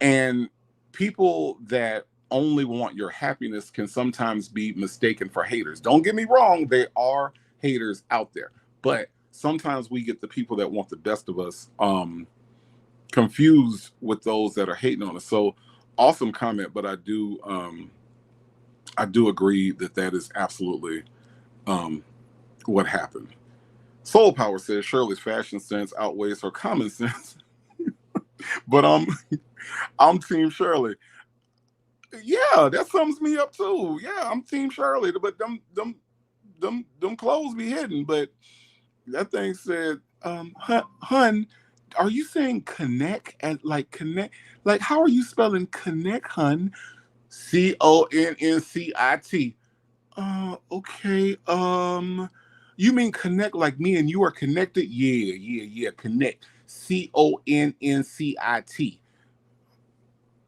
And people that only want your happiness can sometimes be mistaken for haters. Don't get me wrong, there are haters out there. But sometimes we get the people that want the best of us confused with those that are hating on us. So awesome comment, but I do agree that is absolutely what happened. Soul Power says Shirley's fashion sense outweighs her common sense. But I'm Team Shirley. Yeah, that sums me up too. Yeah, I'm Team Shirley, but them clothes be hidden. But that thing said, hun, are you saying connect and like connect? Like, how are you spelling connect, hun? CONNCIT. Okay. You mean connect like me and you are connected? Yeah. Connect. CONNCIT.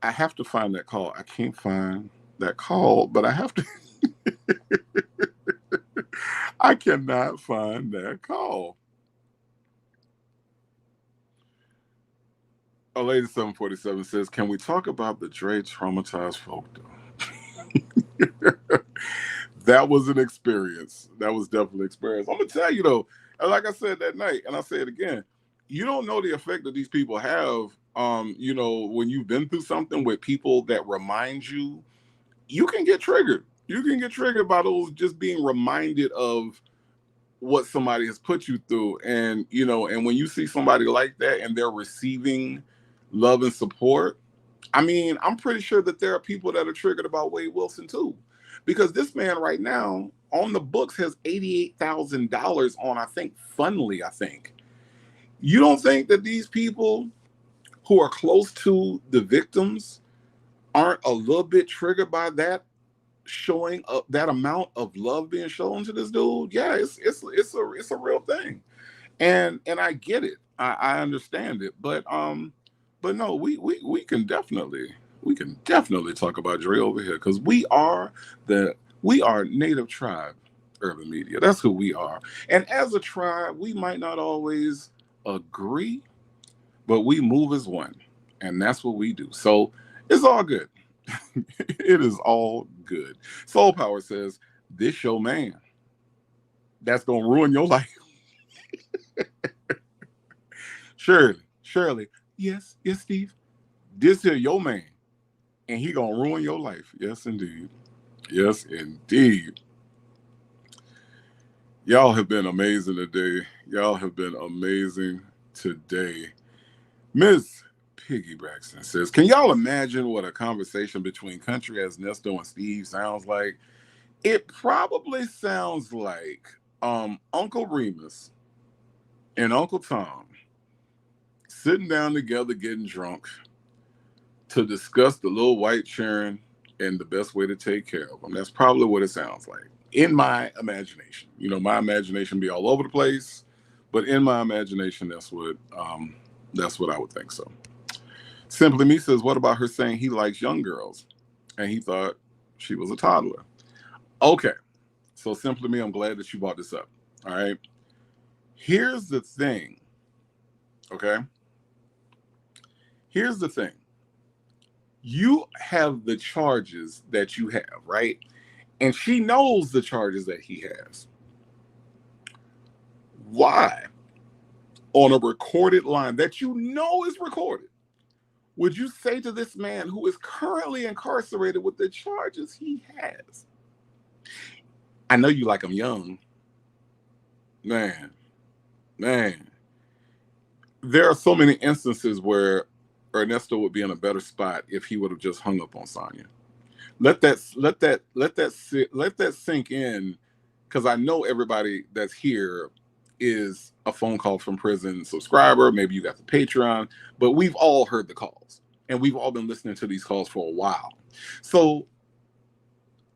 I have to find that call. I can't find that call, but I have to. I cannot find that call. A lady 747 says, "Can we talk about the Dre traumatized folk though?" That was an experience. That was definitely an experience. I'm gonna tell you though, and like I said that night, and I'll say it again, you don't know the effect that these people have. When you've been through something with people that remind you, you can get triggered. You can get triggered by those, just being reminded of what somebody has put you through. And when you see somebody like that and they're receiving love and support, I mean, I'm pretty sure that there are people that are triggered about Wade Wilson too, because this man right now on the books has $88,000 on, I think, Fundly. I think. You don't think that these people who are close to the victims aren't a little bit triggered by that, showing up that amount of love being shown to this dude? Yeah, it's a real thing, and I get it. I understand it, but no, we can definitely talk about Dre over here, because we are Native Tribe Urban Media. That's who we are, and as a tribe, we might not always agree, but we move as one, and that's what we do. So it's all good. It is all good. Soul Power says, "This your man. That's gonna ruin your life." Shirley. Yes, Steve. This here your man, and he gonna ruin your life. Yes, indeed. Yes, indeed. Y'all have been amazing today. Y'all have been amazing today. Miss Piggy Braxton says, can y'all imagine what a conversation between country as Nesto and Steve sounds like? It probably sounds like Uncle Remus and Uncle Tom sitting down together getting drunk to discuss the little white children and the best way to take care of them. That's probably what it sounds like in my imagination. You know, my imagination be all over the place, but in my imagination, that's what I would think. So, Simply Me says, "What about her saying he likes young girls, and he thought she was a toddler?" Okay, so Simply Me, I'm glad that you brought this up. All right, here's the thing. Okay, here's the thing. You have the charges that you have, right? And she knows the charges that he has. Why, on a recorded line that you know is recorded, would you say to this man who is currently incarcerated with the charges he has, I know you like him young? Man, man. There are so many instances where Ernesto would be in a better spot if he would have just hung up on Sonia. Let that sink in, because I know everybody that's here is a phone call from prison subscriber. Maybe you got the Patreon, but we've all heard the calls and we've all been listening to these calls for a while. So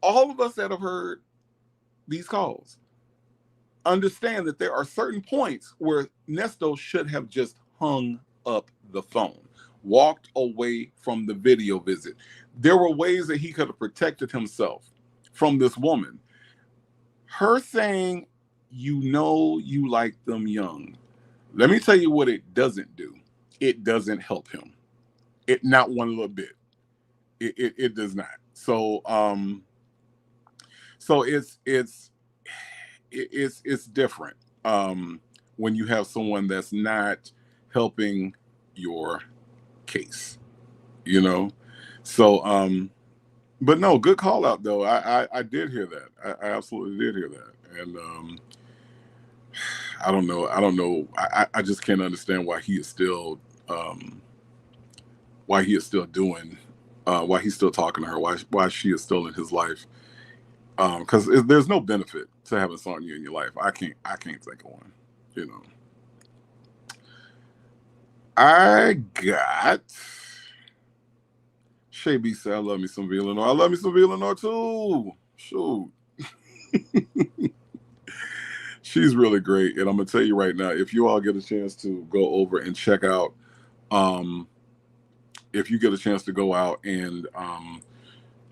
all of us that have heard these calls understand that there are certain points where Nesto should have just hung up the phone, walked away from the video visit. There were ways that he could have protected himself from this woman. Her saying, you know, you like them young. Let me tell you what it doesn't do. It doesn't help him. It not one little bit. It does not. So it's different when you have someone that's not helping your case, you know. So but no, good call out though. I did hear that. I absolutely did hear that. And I don't know. I just can't understand why he is still doing why he's still talking to her, why she is still in his life. Because there's no benefit to having Sonya in your life. I can't think of one. You know. I got Shay B said, I love me some Villanor. I love me some Villanor too. Shoot. She's really great. And I'm gonna tell you right now, if you all get a chance to go over and check out, if you get a chance to go out and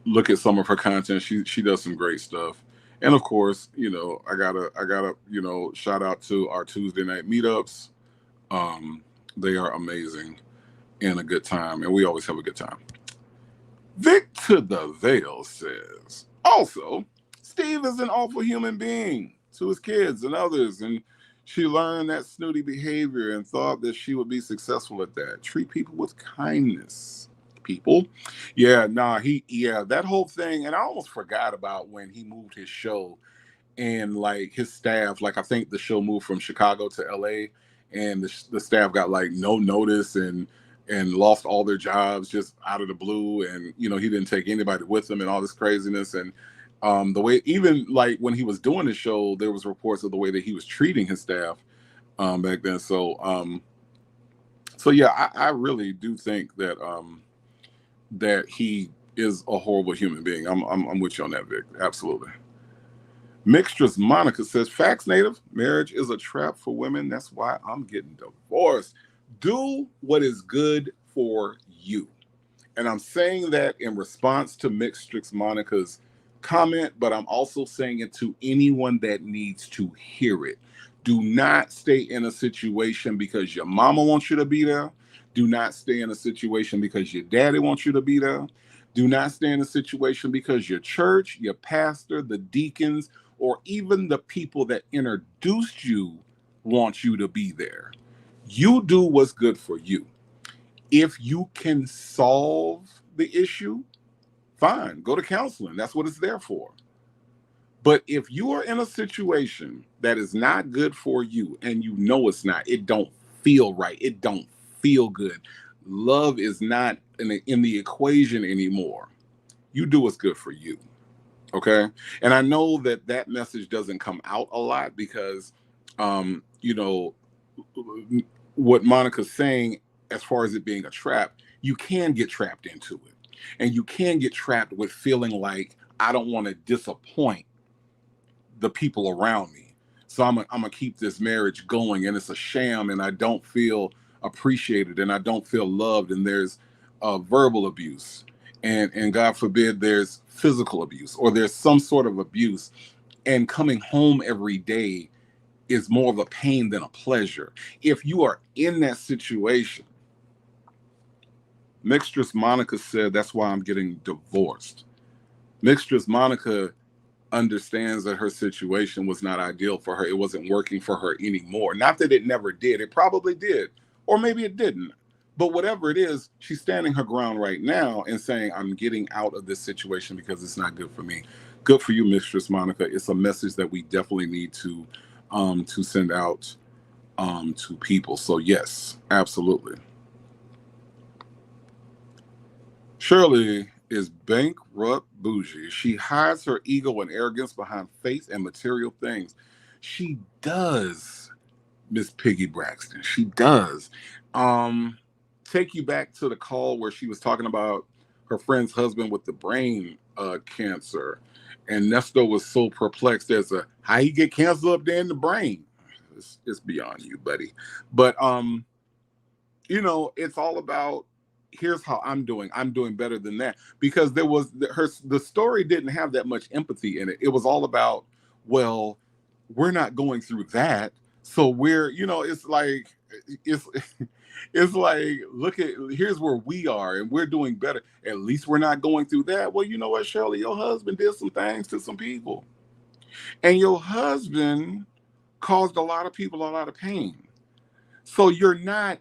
look at some of her content, she does some great stuff. And of course, you know, I gotta, you know, shout out to our Tuesday night meetups. They are amazing and a good time, and we always have a good time. Victor the Veil says, also, Steve is an awful human being to his kids and others, and she learned that snooty behavior and thought that she would be successful at that. Treat people with kindness. People. Yeah, nah, that whole thing, and I almost forgot about when he moved his show and like his staff, like I think the show moved from Chicago to LA, and the staff got like no notice and lost all their jobs just out of the blue, and you know he didn't take anybody with him and all this craziness. And the way, even like when he was doing the show, there was reports of the way that he was treating his staff back then. So yeah, I really do think that that he is a horrible human being. I'm with you on that, Vic. Absolutely. Mixtress Monica says, facts, native. Marriage is a trap for women. That's why I'm getting divorced. Do what is good for you. And I'm saying that in response to Mixtress Monica's comment, but I'm also saying it to anyone that needs to hear it. Do not stay in a situation because your mama wants you to be there. Do not stay in a situation because your daddy wants you to be there. Do not stay in a situation because your church, your pastor, the deacons, or even the people that introduced you want you to be there. You do what's good for you. If you can solve the issue, fine, go to counseling. That's what it's there for. But if you are in a situation that is not good for you and you know it's not, it don't feel right, it don't feel good, love is not in the equation anymore, you do what's good for you. Okay. And I know that that message doesn't come out a lot because, you know, what Monica's saying, as far as it being a trap, you can get trapped into it. And you can get trapped with feeling like, I don't want to disappoint the people around me. So I'm gonna keep this marriage going, and it's a sham, and I don't feel appreciated, and I don't feel loved, and there's verbal abuse, and God forbid there's physical abuse or there's some sort of abuse, and coming home every day is more of a pain than a pleasure. If you are in that situation, Mixtress Monica said, that's why I'm getting divorced. Mixtress Monica understands that her situation was not ideal for her. It wasn't working for her anymore. Not that it never did. It probably did. Or maybe it didn't. But whatever it is, she's standing her ground right now and saying, I'm getting out of this situation because it's not good for me. Good for you, Mistress Monica. It's a message that we definitely need to send out to people. So yes, absolutely. Shirley is bankrupt bougie. She hides her ego and arrogance behind faith and material things. She does, Miss Piggy Braxton. She does. Take you back to the call where she was talking about her friend's husband with the brain cancer. And Nesto was so perplexed as to how he get cancer up there in the brain. It's beyond you, buddy. But you know, it's all about, here's how I'm doing. I'm doing better than that, because there was the story didn't have that much empathy in it. It was all about, well, we're not going through that, so we're, you know, it's like it's it's like, look at, here's where we are and we're doing better. At least we're not going through that. Well, you know what, Shirley, your husband did some things to some people, and your husband caused a lot of people a lot of pain. So you're not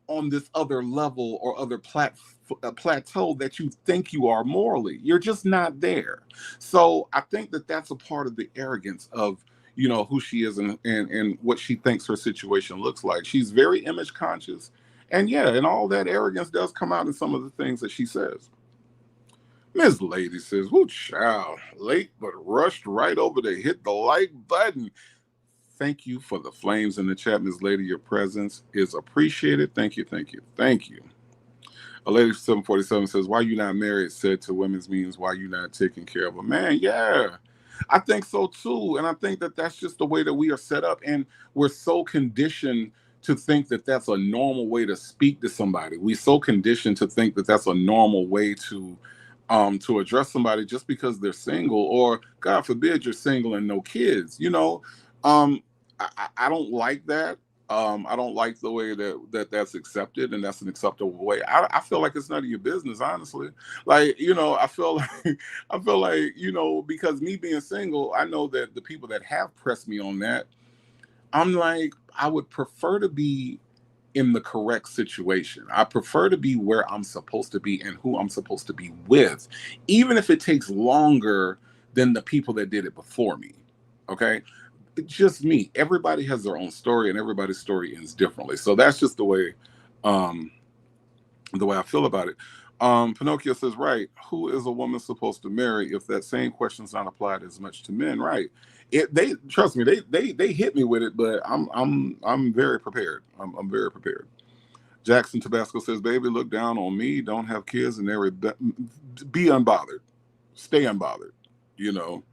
on this other level or other plateau that you think you are morally. You're just not there. So I think that that's a part of the arrogance of, you know, who she is, and what she thinks her situation looks like. She's very image conscious. And yeah, and all that arrogance does come out in some of the things that she says. Miss Lady says, whoo child, late but rushed right over to hit the like button. Thank you for the flames in the chat, Miss Lady. Your presence is appreciated. Thank you, thank you, thank you. A lady 747 says, why you not married said to women's means why you not taking care of a man. Yeah, I think so too. And I think that that's just the way that we are set up. And we're so conditioned to think that that's a normal way to speak to somebody. We're so conditioned to think that that's a normal way to address somebody just because they're single, or God forbid you're single and no kids, you know. I don't like that. I don't like the way that's accepted, and that's an acceptable way. I feel like it's none of your business, honestly. Like, you know, I feel like I feel like, you know, because me being single, I know that the people that have pressed me on that, I'm like, I would prefer to be in the correct situation. I prefer to be where I'm supposed to be and who I'm supposed to be with, even if it takes longer than the people that did it before me. Okay. Just me. Everybody has their own story, and everybody's story ends differently. So that's just um, the way I feel about it. Pinocchio says, right, who is a woman supposed to marry if that same question's not applied as much to men? Right. They trust me, they hit me with it, but I'm very prepared. I'm very prepared. Jackson Tabasco says, baby, look down on me, don't have kids, and be unbothered. Stay unbothered, you know.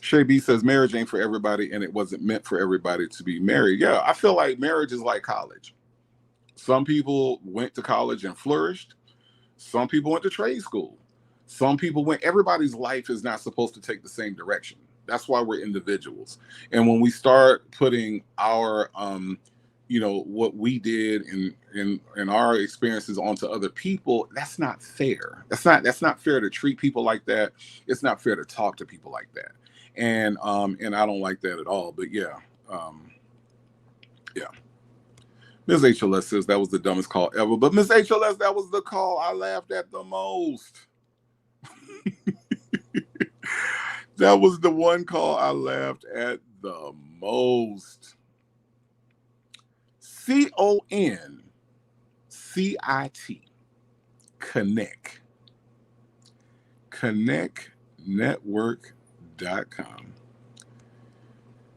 Shay B says marriage ain't for everybody, and it wasn't meant for everybody to be married. Yeah, I feel like marriage is like college. Some people went to college and flourished. Some people went to trade school. Some people went, everybody's life is not supposed to take the same direction. That's why we're individuals. And when we start putting our you know, what we did and our experiences onto other people, that's not fair. That's not fair to treat people like that. It's not fair to talk to people like that. And I don't like that at all. But yeah, yeah. Ms. HLS says that was the dumbest call ever. But Ms. HLS, that was the call I laughed at the most. That was the one call I laughed at the most. CONCIT. Connect. ConnectNetwork.com.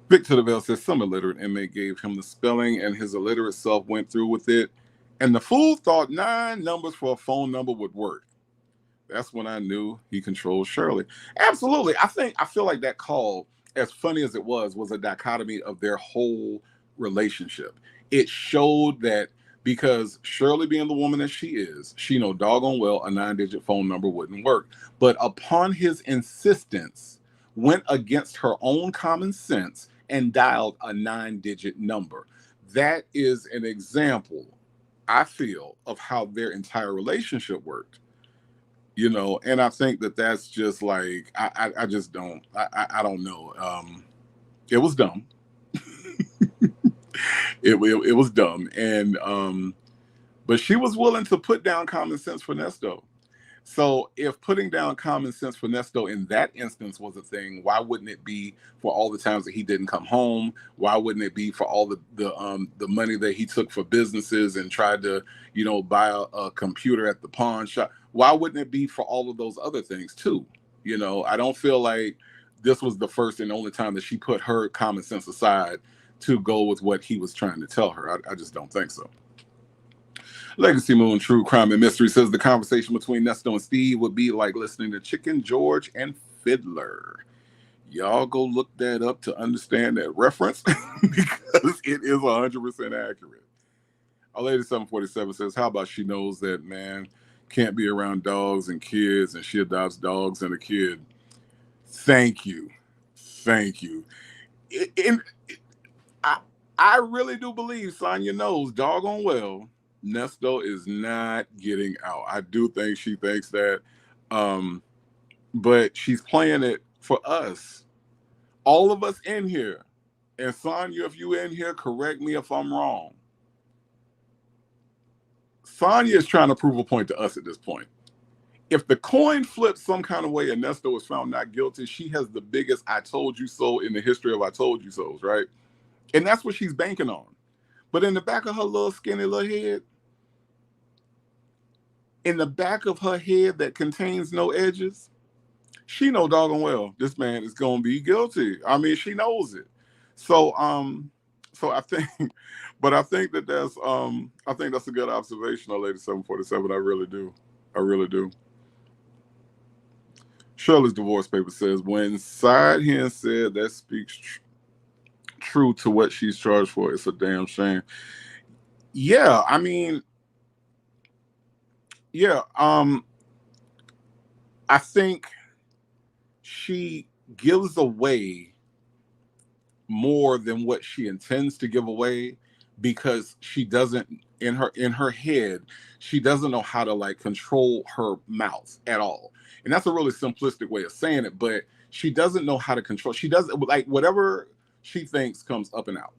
Victor DeVille says some illiterate inmate gave him the spelling and his illiterate self went through with it. And the fool thought 9 numbers for a phone number would work. That's when I knew he controlled Shirley. Absolutely. I feel like that call, as funny as it was a dichotomy of their whole relationship. It showed that because Shirley being the woman that she is, she know doggone well a 9-digit phone number wouldn't work. But upon his insistence, went against her own common sense and dialed a 9-digit number. That is an example, I feel, of how their entire relationship worked. And I think that that's just like I just don't I don't know. It was dumb. it was dumb, and but she was willing to put down common sense for Nesto. So if putting down common sense for Nesto in that instance was a thing, why wouldn't it be for all the times that he didn't come home? Why wouldn't it be for all the money that he took for businesses and tried to, buy a computer at the pawn shop? Why wouldn't it be for all of those other things too? I don't feel like this was the first and only time that she put her common sense aside to go with what he was trying to tell her. I just don't think so. Legacy Moon True Crime and Mystery says the conversation between Nesto and Steve would be like listening to Chicken George and Fiddler. Y'all go look that up to understand that reference because it is 100% accurate. Our lady 747 says, how about she knows that man can't be around dogs and kids and she adopts dogs and a kid? Thank you. I really do believe Sonia knows doggone well Nesto is not getting out. I do think she thinks that, but she's playing it for us, all of us in here. And Sonia, if you in here, correct me if I'm wrong. Sonia is trying to prove a point to us at this point. If the coin flips some kind of way and Nesto is found not guilty, she has the biggest "I told you so" in the history of "I told you so's," right? And that's what she's banking on. But in the back of her little skinny little head, in the back of her head that contains no edges, she know doggone well this man is gonna be guilty. I mean, she knows it. So I think, but I think that that's a good observation, lady 747. I really do. Shirley's divorce paper says when Side Hen said that speaks true to what she's charged for. It's a damn shame. Yeah, I mean, yeah. I think she gives away more than what she intends to give away because she doesn't in her head she doesn't know how to like control her mouth at all. And that's a really simplistic way of saying it, but she doesn't know how to control. She doesn't like whatever she thinks comes up and out.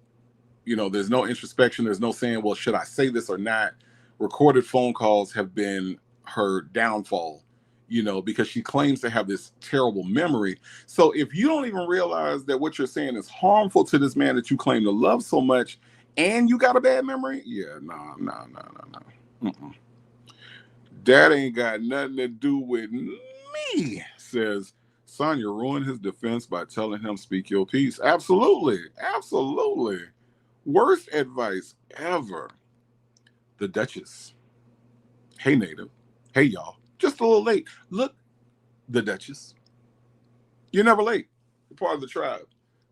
There's no introspection. There's no saying, well, should I say this or not? Recorded phone calls have been her downfall, because she claims to have this terrible memory. So if you don't even realize that what you're saying is harmful to this man that you claim to love so much, and you got a bad memory, yeah, no. That ain't got nothing to do with me, says Sonia ruined his defense by telling him speak your piece. Absolutely. Worst advice ever. The Duchess. Hey, Native. Hey, y'all. Just a little late. Look, the Duchess. You're never late. You're part of the tribe.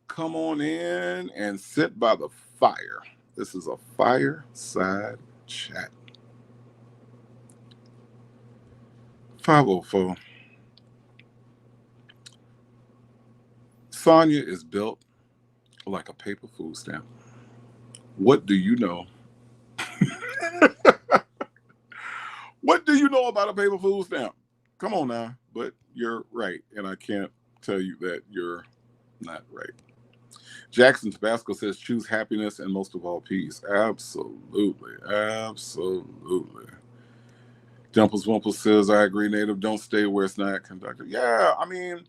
Come on in and sit by the fire. This is a fireside chat. 504. Sonia is built like a paper food stamp. What do you know? What do you know about a paper food stamp? Come on now. But you're right. And I can't tell you that you're not right. Jackson Tabasco says choose happiness and most of all peace. Absolutely. Dimples Wumple says I agree, Native. Don't stay where it's not conducted. Yeah, I mean,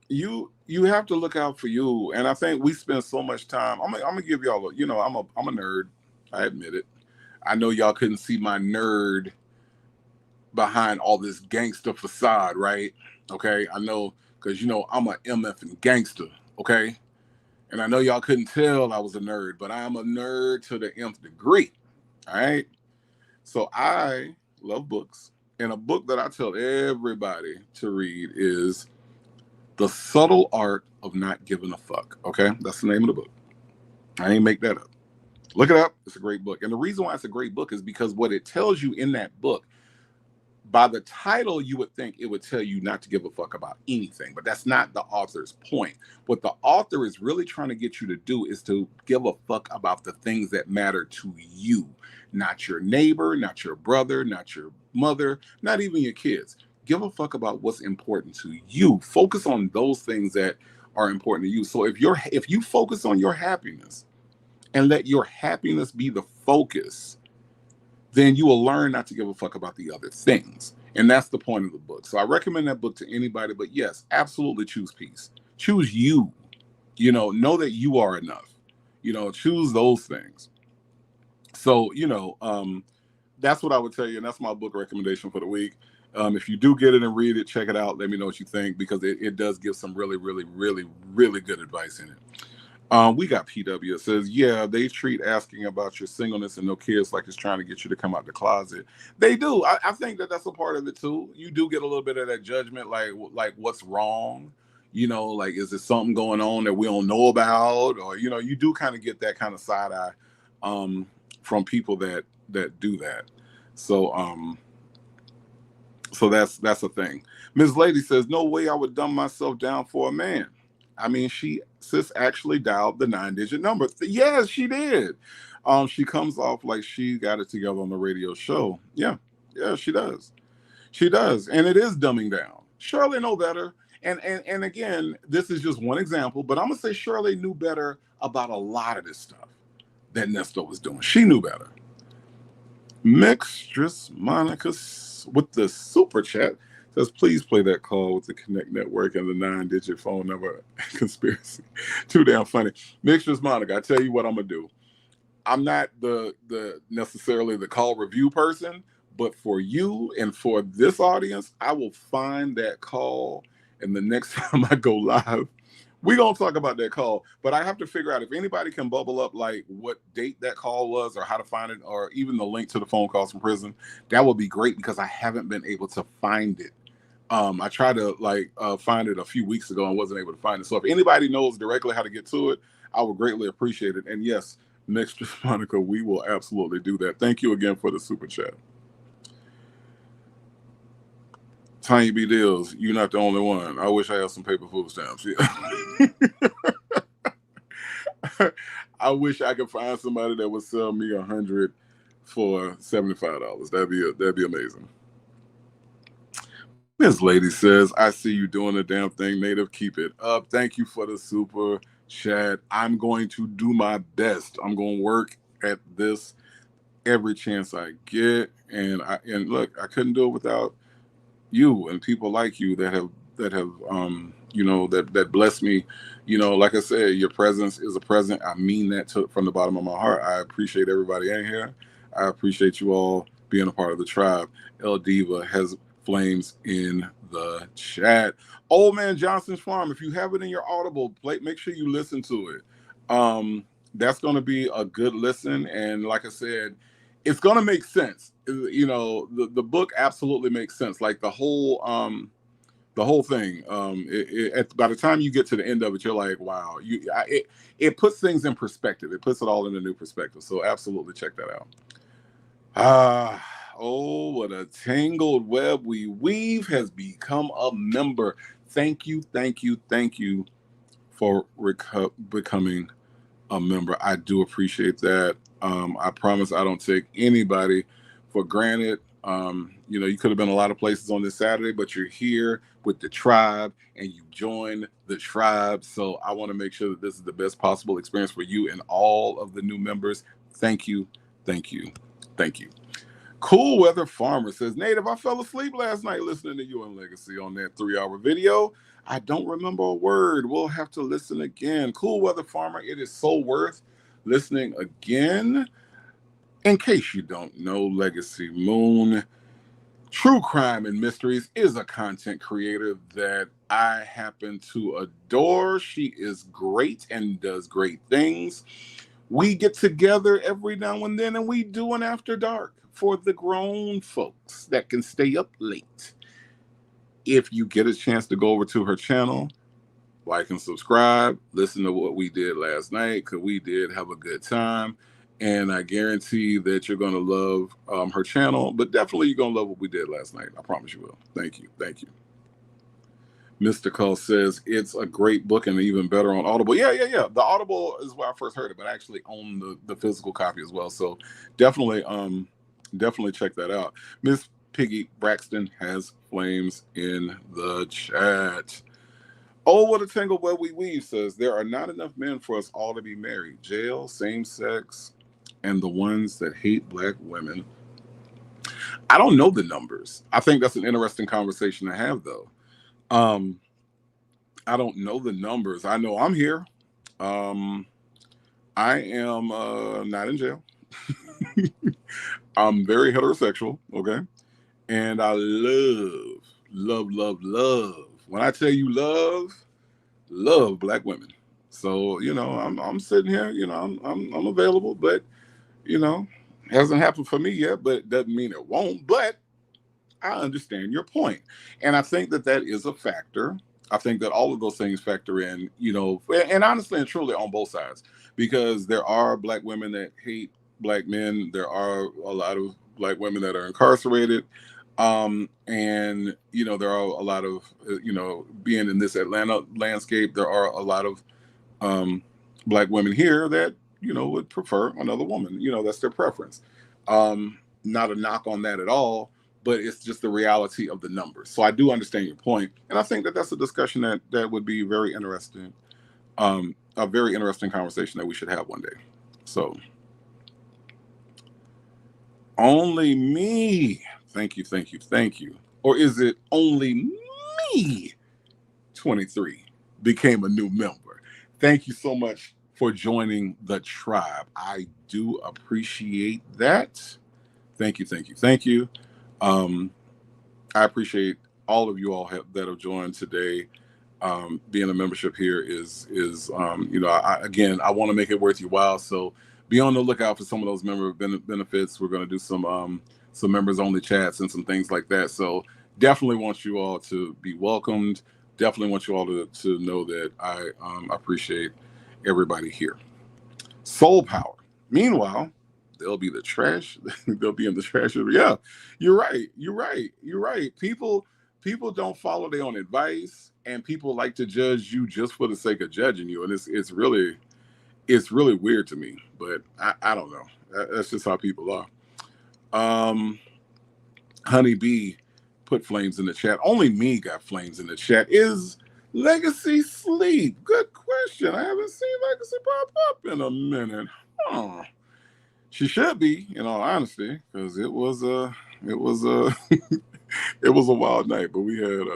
you have to look out for you. And I think we spend so much time. I'm gonna give y'all I'm a nerd. I admit it. I know y'all couldn't see my nerd behind all this gangster facade, right? Okay, I know because I'm a MF and gangster, okay? And I know y'all couldn't tell I was a nerd, but I am a nerd to the nth degree. All right. So I love books. And a book that I tell everybody to read is The Subtle Art of Not Giving a Fuck. Okay. That's the name of the book. I ain't make that up. Look it up. It's a great book. And the reason why it's a great book is because what it tells you in that book, by the title, you would think it would tell you not to give a fuck about anything, but that's not the author's point. What the author is really trying to get you to do is to give a fuck about the things that matter to you, not your neighbor, not your brother, not your mother, not even your kids. Give a fuck about what's important to you. Focus on those things that are important to you. So if you focus on your happiness and let your happiness be the focus, then you will learn not to give a fuck about the other things. And that's the point of the book. So I recommend that book to anybody, but yes, absolutely choose peace. Choose you. Know that you are enough. Choose those things. So, that's what I would tell you. And that's my book recommendation for the week. If you do get it and read it, check it out. Let me know what you think, because it does give some really, really, really, really good advice in it. We got PW. It says, yeah, they treat asking about your singleness and no kids like it's trying to get you to come out the closet. They do. I think that that's a part of it too. You do get a little bit of that judgment, like what's wrong? Like, is there something going on that we don't know about? Or, you do kind of get that kind of side eye from people that do that. So that's a thing. Ms. Lady says, no way I would dumb myself down for a man. I mean, sis actually dialed the 9-digit number. Yes, she did. She comes off like she got it together on the radio show. Yeah, she does. She does. And it is dumbing down. Shirley know better. And again, this is just one example, but I'm gonna say Shirley knew better about a lot of this stuff that Nesto was doing. She knew better. Mistress Monica with the super chat says, please play that call with the Connect Network and the 9-digit phone number. Conspiracy. Too damn funny. Mistress Monica, I tell you what I'm gonna do. I'm not the necessarily the call review person, but for you and for this audience, I will find that call, and the next time I go live, we're going to talk about that call. But I have to figure out if anybody can bubble up like what date that call was or how to find it, or even the link to the phone calls from prison. That would be great, because I haven't been able to find it. I tried to find it a few weeks ago and wasn't able to find it. So if anybody knows directly how to get to it, I would greatly appreciate it. And yes, next, Monica, we will absolutely do that. Thank you again for the super chat. Tiny B Deals, you're not the only one. I wish I had some paper food stamps. Yeah. I wish I could find somebody that would sell me 100 for $75. That'd be amazing. This lady says, I see you doing the damn thing, Native. Keep it up. Thank you for the super chat. I'm going to do my best. I'm going to work at this every chance I get. And look, I couldn't do it without you and people like you that have that bless me. Like I said, your presence is a present. I mean that from the bottom of my heart. I appreciate everybody in here. I appreciate you all being a part of the tribe. El Diva has flames in the chat. Old Man Johnson's Farm, if you have it in your Audible, make sure you listen to it. That's going to be a good listen. And like I said, it's going to make sense. The book absolutely makes sense. Like the whole thing. By the time you get to the end of it, you're like, wow. It puts things in perspective. It puts it all in a new perspective. So absolutely check that out. Oh, what a tangled web we weave. Has become a member. Thank you for becoming a member. I do appreciate that. I promise I don't take anybody for granted. You could have been a lot of places on this Saturday, but you're here with the tribe and you joined the tribe. So I want to make sure that this is the best possible experience for you and all of the new members. Thank you. Cool Weather Farmer says, Native, I fell asleep last night listening to you and Legacy on that 3-hour video. I don't remember a word. We'll have to listen again. Cool Weather Farmer, it is so worth listening again. In case you don't know, Legacy Moon, True Crime and Mysteries is a content creator that I happen to adore. She is great and does great things. We get together every now and then and we do an after dark for the grown folks that can stay up late. If you get a chance to go over to her channel, like and subscribe, listen to what we did last night, because we did have a good time. And I guarantee that you're going to love her channel, but definitely you're going to love what we did last night. I promise you will. Thank you. Thank you. Mr. Cole says it's a great book and even better on Audible. Yeah. The Audible is where I first heard it, but I actually own the physical copy as well. So definitely check that out. Miss Piggy Braxton has flames in the chat. Oh, what a tangle web we weave says there are not enough men for us all to be married. Jail, same sex, and the ones that hate Black women. I don't know the numbers. I think that's an interesting conversation to have, though. I don't know the numbers. I know I'm here. I am not in jail. I'm very heterosexual, okay? And I love. When I tell you love Black women. So, I'm sitting here, I'm available, but, hasn't happened for me yet, but it doesn't mean it won't. But I understand your point. And I think that is a factor. I think that all of those things factor in, and honestly and truly on both sides, because there are Black women that hate Black men. There are a lot of Black women that are incarcerated. And, there are a lot of, being in this Atlanta landscape, there are a lot of Black women here that, would prefer another woman. That's their preference. Not a knock on that at all, but it's just the reality of the numbers. So I do understand your point. And I think that that's a discussion that would be very interesting, a very interesting conversation that we should have one day. So only me. Thank you. Or is it only me, 23, became a new member? Thank you so much for joining the tribe. I do appreciate that. Thank you. I appreciate all of you all that have joined today. Being a membership here is I want to make it worth your while. So be on the lookout for some of those member benefits. We're going to do some members only chats and some things like that. So definitely want you all to be welcomed. Definitely want you all to know that I appreciate everybody here. Soul power. Meanwhile, they'll be the trash. They'll be in the trash. Yeah, you're right. People don't follow their own advice, and people like to judge you just for the sake of judging you. And it's really weird to me. But I don't know. That's just how people are. Honeybee put flames in the chat. Only me got flames in the chat. Is Legacy sleep? Good question. I haven't seen Legacy pop up in a minute. Huh. She should be, in all honesty, because it was a it was a wild night, but we had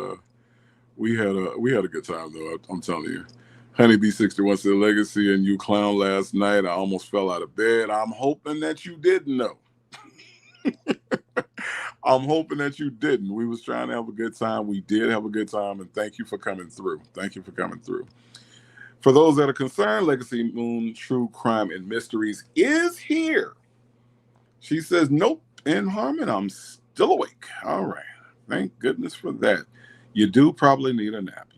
a good time though. I'm telling you. Honeybee 61 said Legacy and you clown last night. I almost fell out of bed. I'm hoping that you didn't know. I'm hoping that you didn't. We was trying to have a good time. We did have a good time, and thank you for coming through. For those that are concerned, Legacy Moon True Crime and Mysteries is here. She says, nope, in Harmon, I'm still awake. All right. Thank goodness for that. You do probably need a nap.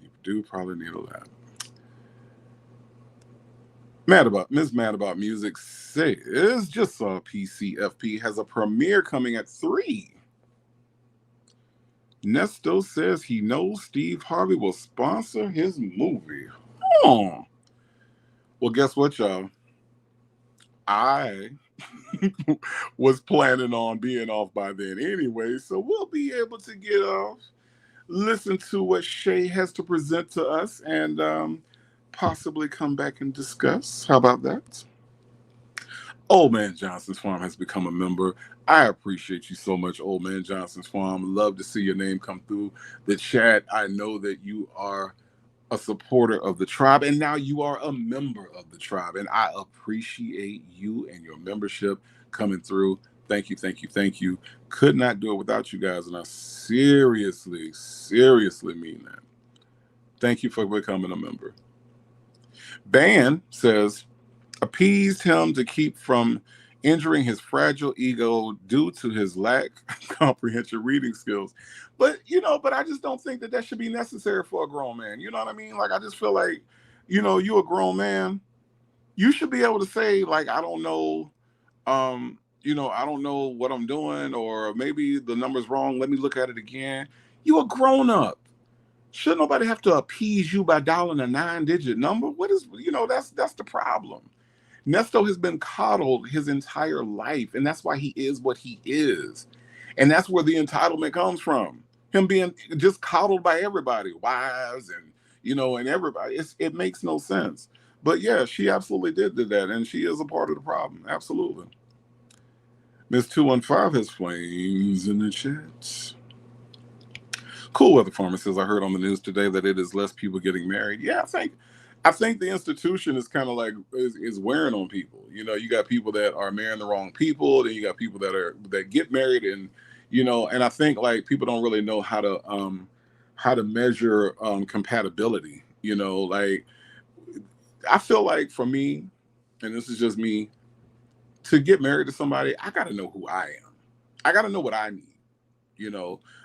Mad About Music says, just saw PCFP has a premiere coming at 3. Nesto says he knows Steve Harvey will sponsor his movie. Oh. Well, guess what, y'all? I was planning on being off by then anyway, so we'll be able to get off, listen to what Shay has to present to us, and possibly come back and discuss. How about that? Old Man Johnson's Farm has become a member. I appreciate you so much, Old Man Johnson's Farm. Love to see your name come through the chat. I know that you are a supporter of the tribe, and now you are a member of the tribe. And I appreciate you and your membership coming through. Thank you, thank you, thank you. Could not do it without you guys, and I seriously, seriously mean that. Thank you for becoming a member. Ban says, appeased him to keep from injuring his fragile ego due to his lack of comprehension reading skills. But, but I just don't think that that should be necessary for a grown man. You know what I mean? Like, I just feel like, you a grown man. You should be able to say, like, I don't know, I don't know what I'm doing, or maybe the number's wrong. Let me look at it again. You a grown up. Should nobody have to appease you by dialing a 9-digit number? What is, that's the problem. Nesto has been coddled his entire life, and that's why he is what he is. And that's where the entitlement comes from. Him being just coddled by everybody, wives and everybody. It makes no sense. But yeah, she absolutely did that, and she is a part of the problem. Absolutely. Miss 215 has flames in the chat. Cool Weather Farmer says, I heard on the news today that it is less people getting married. Yeah, I think the institution is kind of like is wearing on people. You got people that are marrying the wrong people, then you got people that get married, and and I think like people don't really know how to measure compatibility. Like I feel like for me, and this is just me, to get married to somebody, I got to know who I am. I got to know what I need.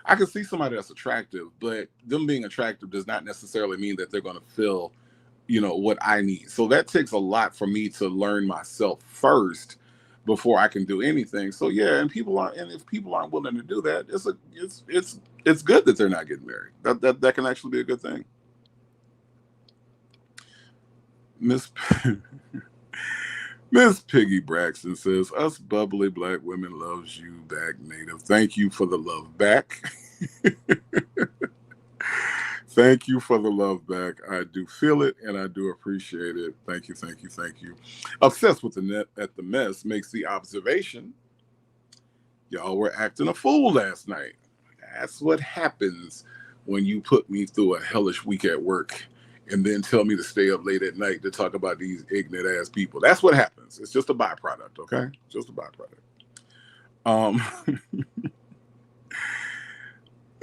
I can see somebody that's attractive, but them being attractive does not necessarily mean that they're going to fill, what I need. So that takes a lot for me to learn myself first before I can do anything. So yeah, and if people aren't willing to do that, it's good that they're not getting married. That can actually be a good thing. Miss Piggy Braxton says, us bubbly black women loves you back, Native. Thank you for the love back. Thank you for the love back. I do feel it, and I do appreciate it. Thank you, thank you, thank you. Obsessed with the net at the mess makes the observation, y'all were acting a fool last night. That's what happens when you put me through a hellish week at work and then tell me to stay up late at night to talk about these ignorant ass people. That's what happens. It's just a byproduct, okay? Just a byproduct.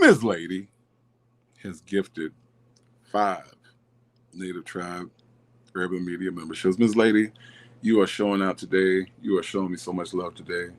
Ms. Lady has gifted 5 Native Tribe Urban Media memberships. Ms. Lady, you are showing out today. You are showing me so much love today.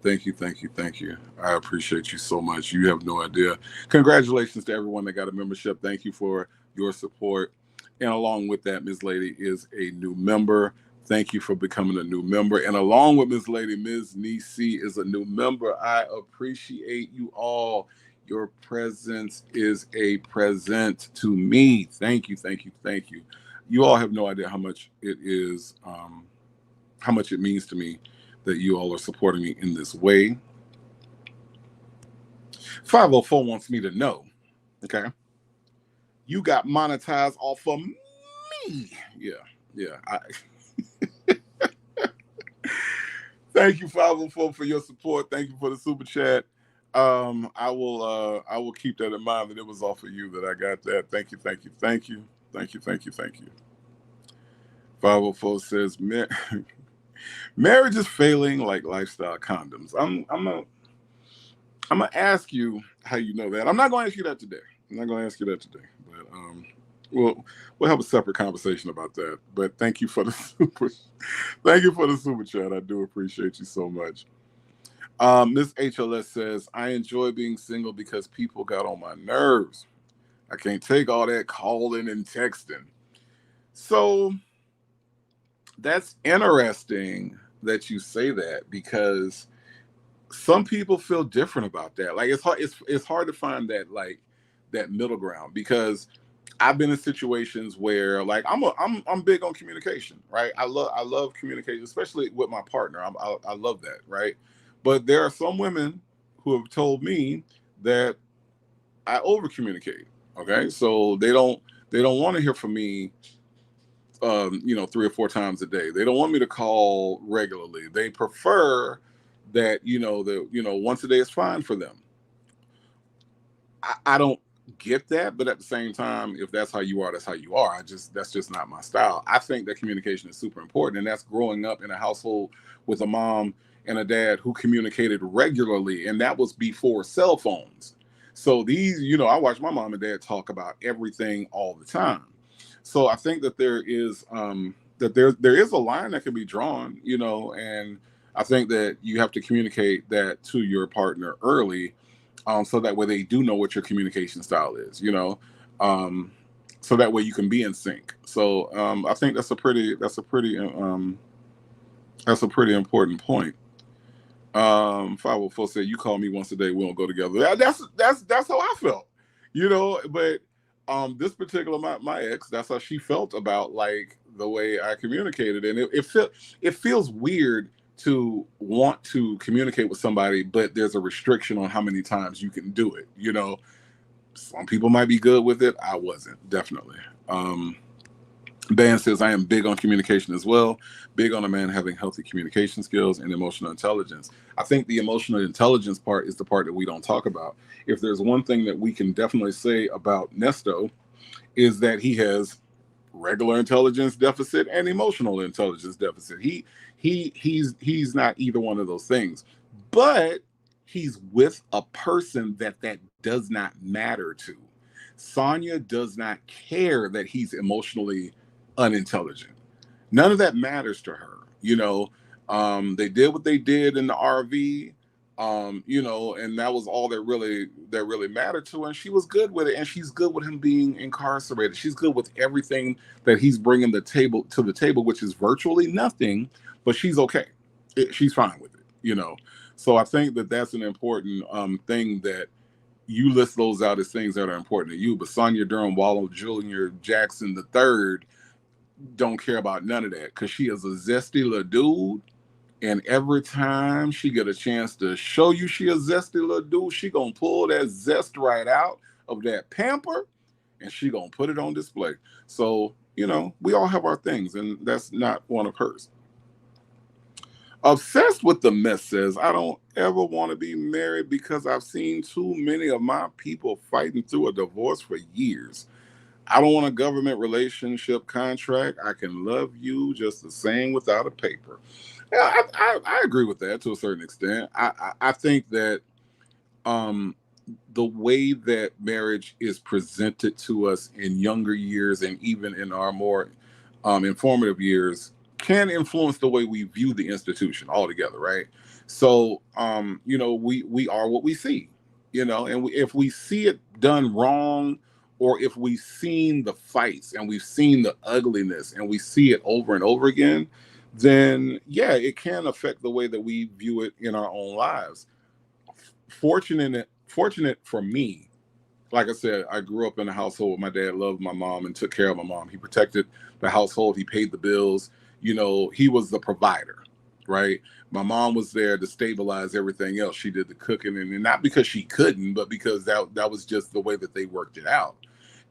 Thank you, thank you, thank you. I appreciate you so much. You have no idea. Congratulations to everyone that got a membership. Thank you for your support. And along with that, Ms. Lady is a new member. Thank you for becoming a new member. And along with Ms. Lady, Ms. Nisi is a new member. I appreciate you all. Your presence is a present to me. Thank you, thank you, thank you. You all have no idea how much it is, how much it means to me that you all are supporting me in this way. 504 wants me to know, okay, you got monetized off of me. Yeah. Thank you, 504, for your support. Thank you for the super chat. I will keep that in mind that it was off of you that I got that. Thank you, thank you, thank you, thank you, thank you, thank you. 504 says, marriage is failing like lifestyle condoms. I'm gonna ask you how you know that. I'm not gonna ask you that today. But we'll have a separate conversation about that. But thank you for the super chat. I do appreciate you so much. Miss HLS says, I enjoy being single because people got on my nerves. I can't take all that calling and texting. So that's interesting that you say that, because some people feel different about that. Like it's hard to find that middle ground, because I've been in situations where like I'm big on communication, right? I love communication, especially with my partner. I love that, right? But there are some women who have told me that I over communicate. Okay, so they don't want to hear from me 3 or 4 times a day. They don't want me to call regularly. They prefer that once a day is fine for them. I don't get that, but at the same time, if that's how you are, that's how you are. That's just not my style. I think that communication is super important, and that's growing up in a household with a mom and a dad who communicated regularly, and that was before cell phones. So these, I watch my mom and dad talk about everything all the time. So I think that there is a line that can be drawn, and I think that you have to communicate that to your partner early, so that way they do know what your communication style is, so that way you can be in sync. So I think that's a pretty important point. 504 said, "You call me once a day, we don't go together." That's how I felt, But this particular my ex, that's how she felt about like the way I communicated, and it feels weird to want to communicate with somebody, but there's a restriction on how many times you can do it. Some people might be good with it. I wasn't, definitely. Dan says, I am big on communication as well. Big on a man having healthy communication skills and emotional intelligence. I think the emotional intelligence part is the part that we don't talk about. If there's one thing that we can definitely say about Nesto, is that he has regular intelligence deficit and emotional intelligence deficit. He's not either one of those things, but he's with a person that does not matter to. Sonia does not care that he's emotionally unintelligent. None of that matters to her. They did what they did in the RV, and that was all that really mattered to her. And she was good with it, and she's good with him being incarcerated. She's good with everything that he's bringing to the table, which is virtually nothing, but she's okay. She's fine with it. So I think that that's an important thing, that you list those out as things that are important to you. But Sonia Durham Wallow Jr. Jackson III don't care about none of that, because she is a zesty little dude. And every time she get a chance to show you she a zesty little dude, she gonna pull that zest right out of that pamper, and she gonna put it on display. So, we all have our things, and that's not one of hers. Obsessed with the Mess says, I don't ever want to be married because I've seen too many of my people fighting through a divorce for years. I don't want a government relationship contract. I can love you just the same without a paper. Yeah, I agree with that to a certain extent. I think that the way that marriage is presented to us in younger years, and even in our more informative years, can influence the way we view the institution altogether, right? So, we are what we see, and if we see it done wrong, or if we've seen the fights and we've seen the ugliness and we see it over and over again, then yeah, it can affect the way that we view it in our own lives. Fortunate for me, like I said, I grew up in a household where my dad loved my mom and took care of my mom. He protected the household. He paid the bills. He was the provider, right? My mom was there to stabilize everything else. She did the cooking, and not because she couldn't, but because that was just the way that they worked it out.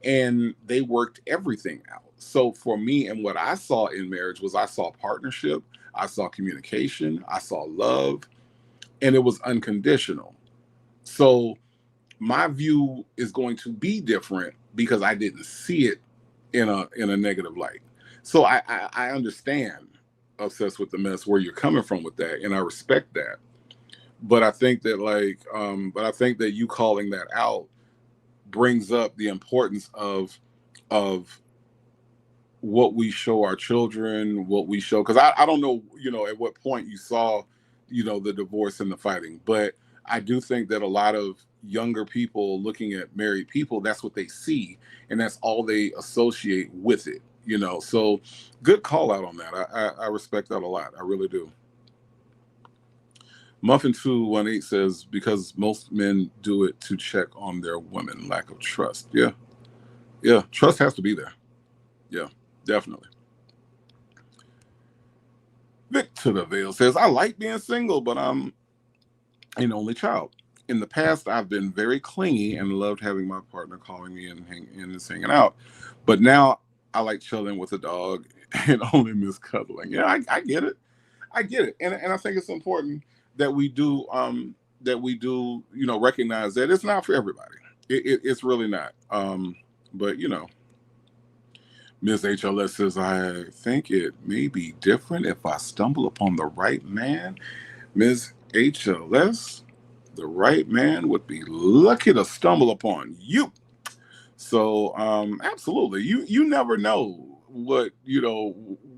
And they worked everything out. So for me, and what I saw in marriage was, I saw partnership, I saw communication, I saw love, and it was unconditional. So my view is going to be different because I didn't see it in a negative light. So I understand, Obsessed with the Mess, where you're coming from with that, and I respect that. But I think that you calling that out brings up the importance of what we show our children, what we show, because I don't know, at what point you saw, the divorce and the fighting, but I do think that a lot of younger people looking at married people, that's what they see, and that's all they associate with it, So good call out on that. I respect that a lot. I really do. Muffin218 says, because most men do it to check on their women, lack of trust. Yeah, trust has to be there. Yeah, definitely. Victor the Veil says, I like being single, but I'm an only child. In the past, I've been very clingy and loved having my partner calling me and hanging out. But now I like chilling with a dog and only miss cuddling. Yeah, I get it. I get it. And I think it's important that we do recognize that it's not for everybody. It's really not. But Ms. HLS says, I think it may be different if I stumble upon the right man. Ms. HLS, the right man would be lucky to stumble upon you. So absolutely. You never know what,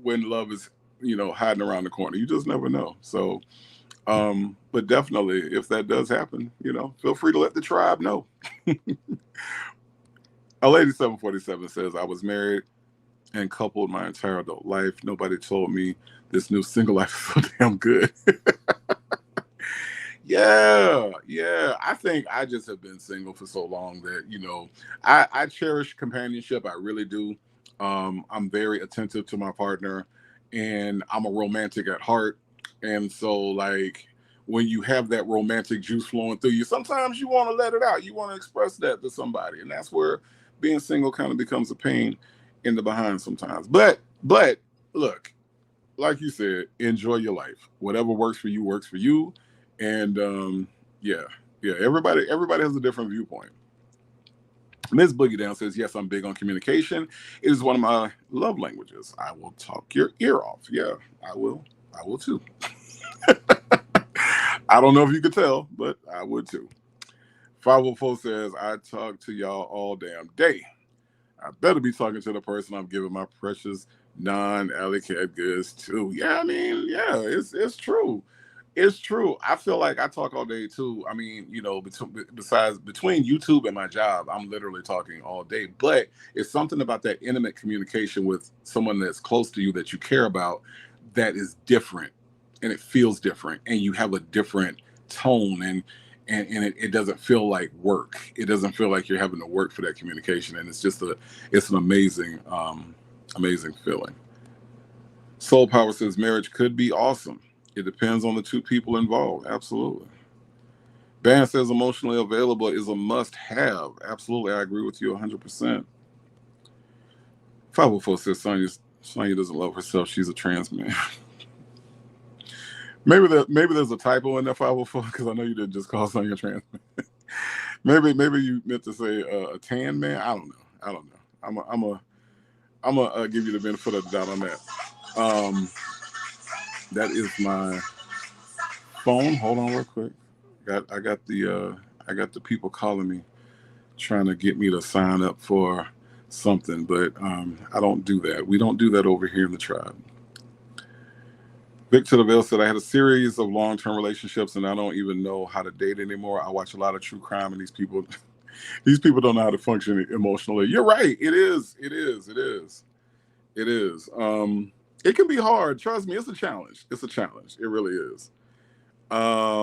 when love is, hiding around the corner. You just never know. So but definitely if that does happen, feel free to let the tribe know. A lady 747 says, I was married and coupled my entire adult life. Nobody told me this new single life is so damn good. Yeah. I think I just have been single for so long that, I cherish companionship. I really do. I'm very attentive to my partner, and I'm a romantic at heart. And so, like, when you have that romantic juice flowing through you, sometimes you want to let it out. You want to express that to somebody. And that's where being single kind of becomes a pain in the behind sometimes. But look, like you said, enjoy your life. Whatever works for you works for you. And yeah, everybody has a different viewpoint. Ms. Boogie Down says, yes, I'm big on communication. It is one of my love languages. I will talk your ear off. Yeah, I will too. I don't know if you could tell, but I would too. 504 says, I talk to y'all all damn day. I better be talking to the person I'm giving my precious non-alley cat goods to. Yeah, I mean, yeah, it's true. It's true. I feel like I talk all day too. I mean, between YouTube and my job, I'm literally talking all day. But it's something about that intimate communication with someone that's close to you that you care about that is different, and it feels different, and you have a different tone, and it doesn't feel like work. It doesn't feel like you're having to work for that communication, and it's an amazing amazing feeling. Soul Power says marriage could be awesome. It depends on the two people involved. Absolutely. Ban says emotionally available is a must have. Absolutely. I agree with you 100%. 504 says Sonia doesn't love herself. She's a trans man. maybe there's a typo in that 504, because I know you didn't just call Sonia a trans man. maybe you meant to say a tan man. I don't know. I'm a give you the benefit of the doubt on that. That is my phone. Hold on real quick. I got the people calling me, trying to get me to sign up for something, but I don't do that. We don't do that over here in the tribe. Victor DeVille said, I had a series of long-term relationships and I don't even know how to date anymore. I watch a lot of true crime, and these people don't know how to function emotionally. You're right. It is. It can be hard. Trust me, it's a challenge. It really is. A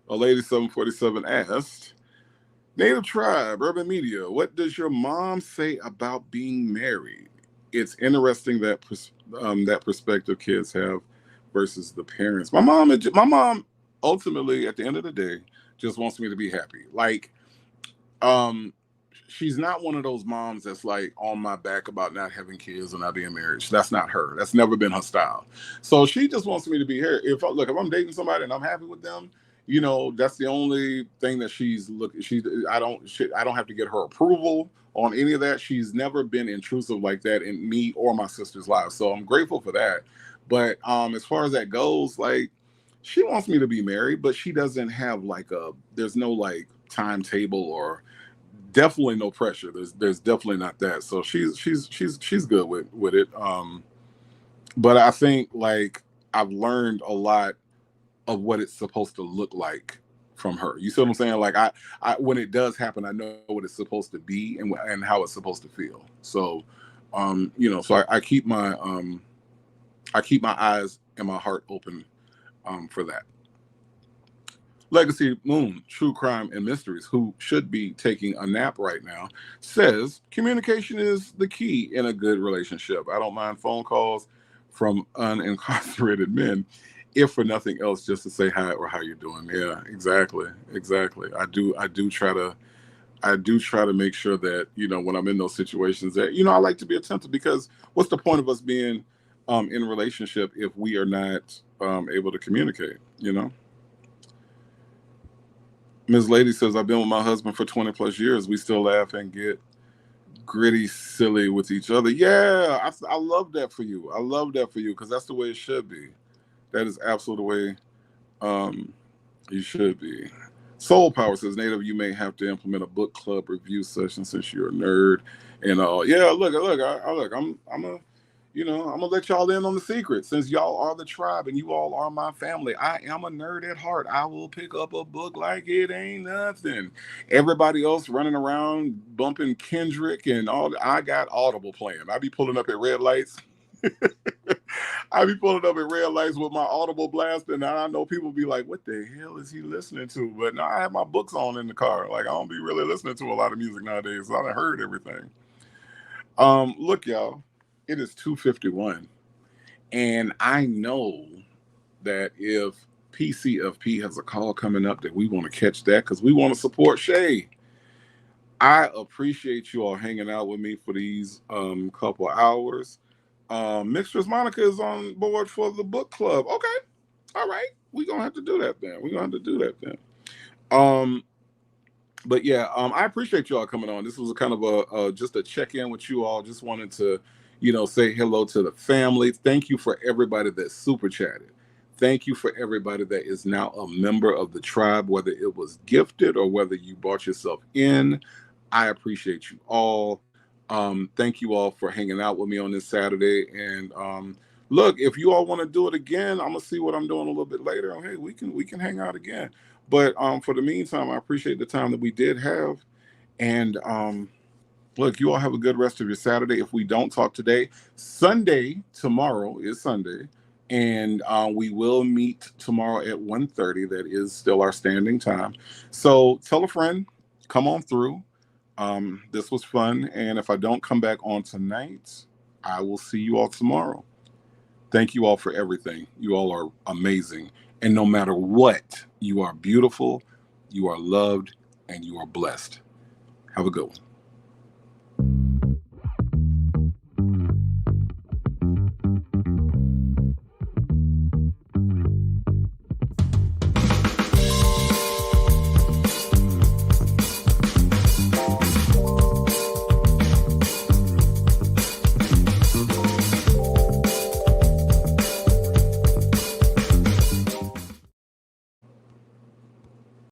lady 747 asked, Native Tribe, Urban Media, what does your mom say about being married? It's interesting that that perspective kids have versus the parents. My mom ultimately, at the end of the day, just wants me to be happy. Like, she's not one of those moms that's like on my back about not having kids or not being married. That's not her. That's never been her style. So she just wants me to be here. If I'm dating somebody and I'm happy with them, that's the only thing that she's looking. I don't have to get her approval on any of that. She's never been intrusive like that in me or my sister's lives. So I'm grateful for that. But as far as that goes, like, she wants me to be married, but she doesn't have there's no like timetable, or definitely no pressure. There's definitely not that. So she's good with it. But I think, like, I've learned a lot of what it's supposed to look like from her. You see what I'm saying? Like, I when it does happen, I know what it's supposed to be and how it's supposed to feel. So so I keep my eyes and my heart open for that. Legacy Moon, True Crime and Mysteries, who should be taking a nap right now, says communication is the key in a good relationship. I don't mind phone calls from unincarcerated men, if for nothing else, just to say hi or how you're doing. Yeah, exactly. I do try to make sure that, when I'm in those situations, that, I like to be attentive, because what's the point of us being in a relationship if we are not able to communicate, Ms. Lady says, I've been with my husband for 20 plus years. We still laugh and get gritty, silly with each other. Yeah, I love that for you. I love that for you because that's the way it should be. That is absolutely the way you should be. Soul Power says, Native, you may have to implement a book club review session since you're a nerd. And yeah, look, I'm a, I'm gonna let y'all in on the secret. Since y'all are the tribe and you all are my family, I am a nerd at heart. I will pick up a book like it ain't nothing. Everybody else running around bumping Kendrick and all. I got Audible playing. I be pulling up at red lights. I be pulling up at red lights with my Audible blast, and I know people be like, "What the hell is he listening to?" But no, I have my books on in the car. Like I don't be really listening to a lot of music nowadays. So I done heard everything. Look, y'all, it is 2:51, and I know that if PCFP has a call coming up, that we want to catch that because we want to support Shay. I appreciate you all hanging out with me for these couple hours. Mistress Monica is on board for the book club. Okay, all right, we're gonna have to do that then. But yeah, I appreciate you all coming on. This was a kind of a just a check-in with you all. Just wanted to, say hello to the family. Thank you for everybody that super chatted. Thank you for everybody that is now a member of the tribe, whether it was gifted or whether you brought yourself in. I appreciate you all. Thank you all for hanging out with me on this Saturday. And look, if you all want to do it again, I'm gonna see what I'm doing a little bit later. Hey, we can hang out again. But for the meantime, I appreciate the time that we did have. And look, you all have a good rest of your Saturday. If we don't talk today, tomorrow is Sunday. And we will meet tomorrow at 1:30. That is still our standing time. So tell a friend, come on through. This was fun. And if I don't come back on tonight, I will see you all tomorrow. Thank you all for everything. You all are amazing. And no matter what, you are beautiful, you are loved, and you are blessed. Have a good one.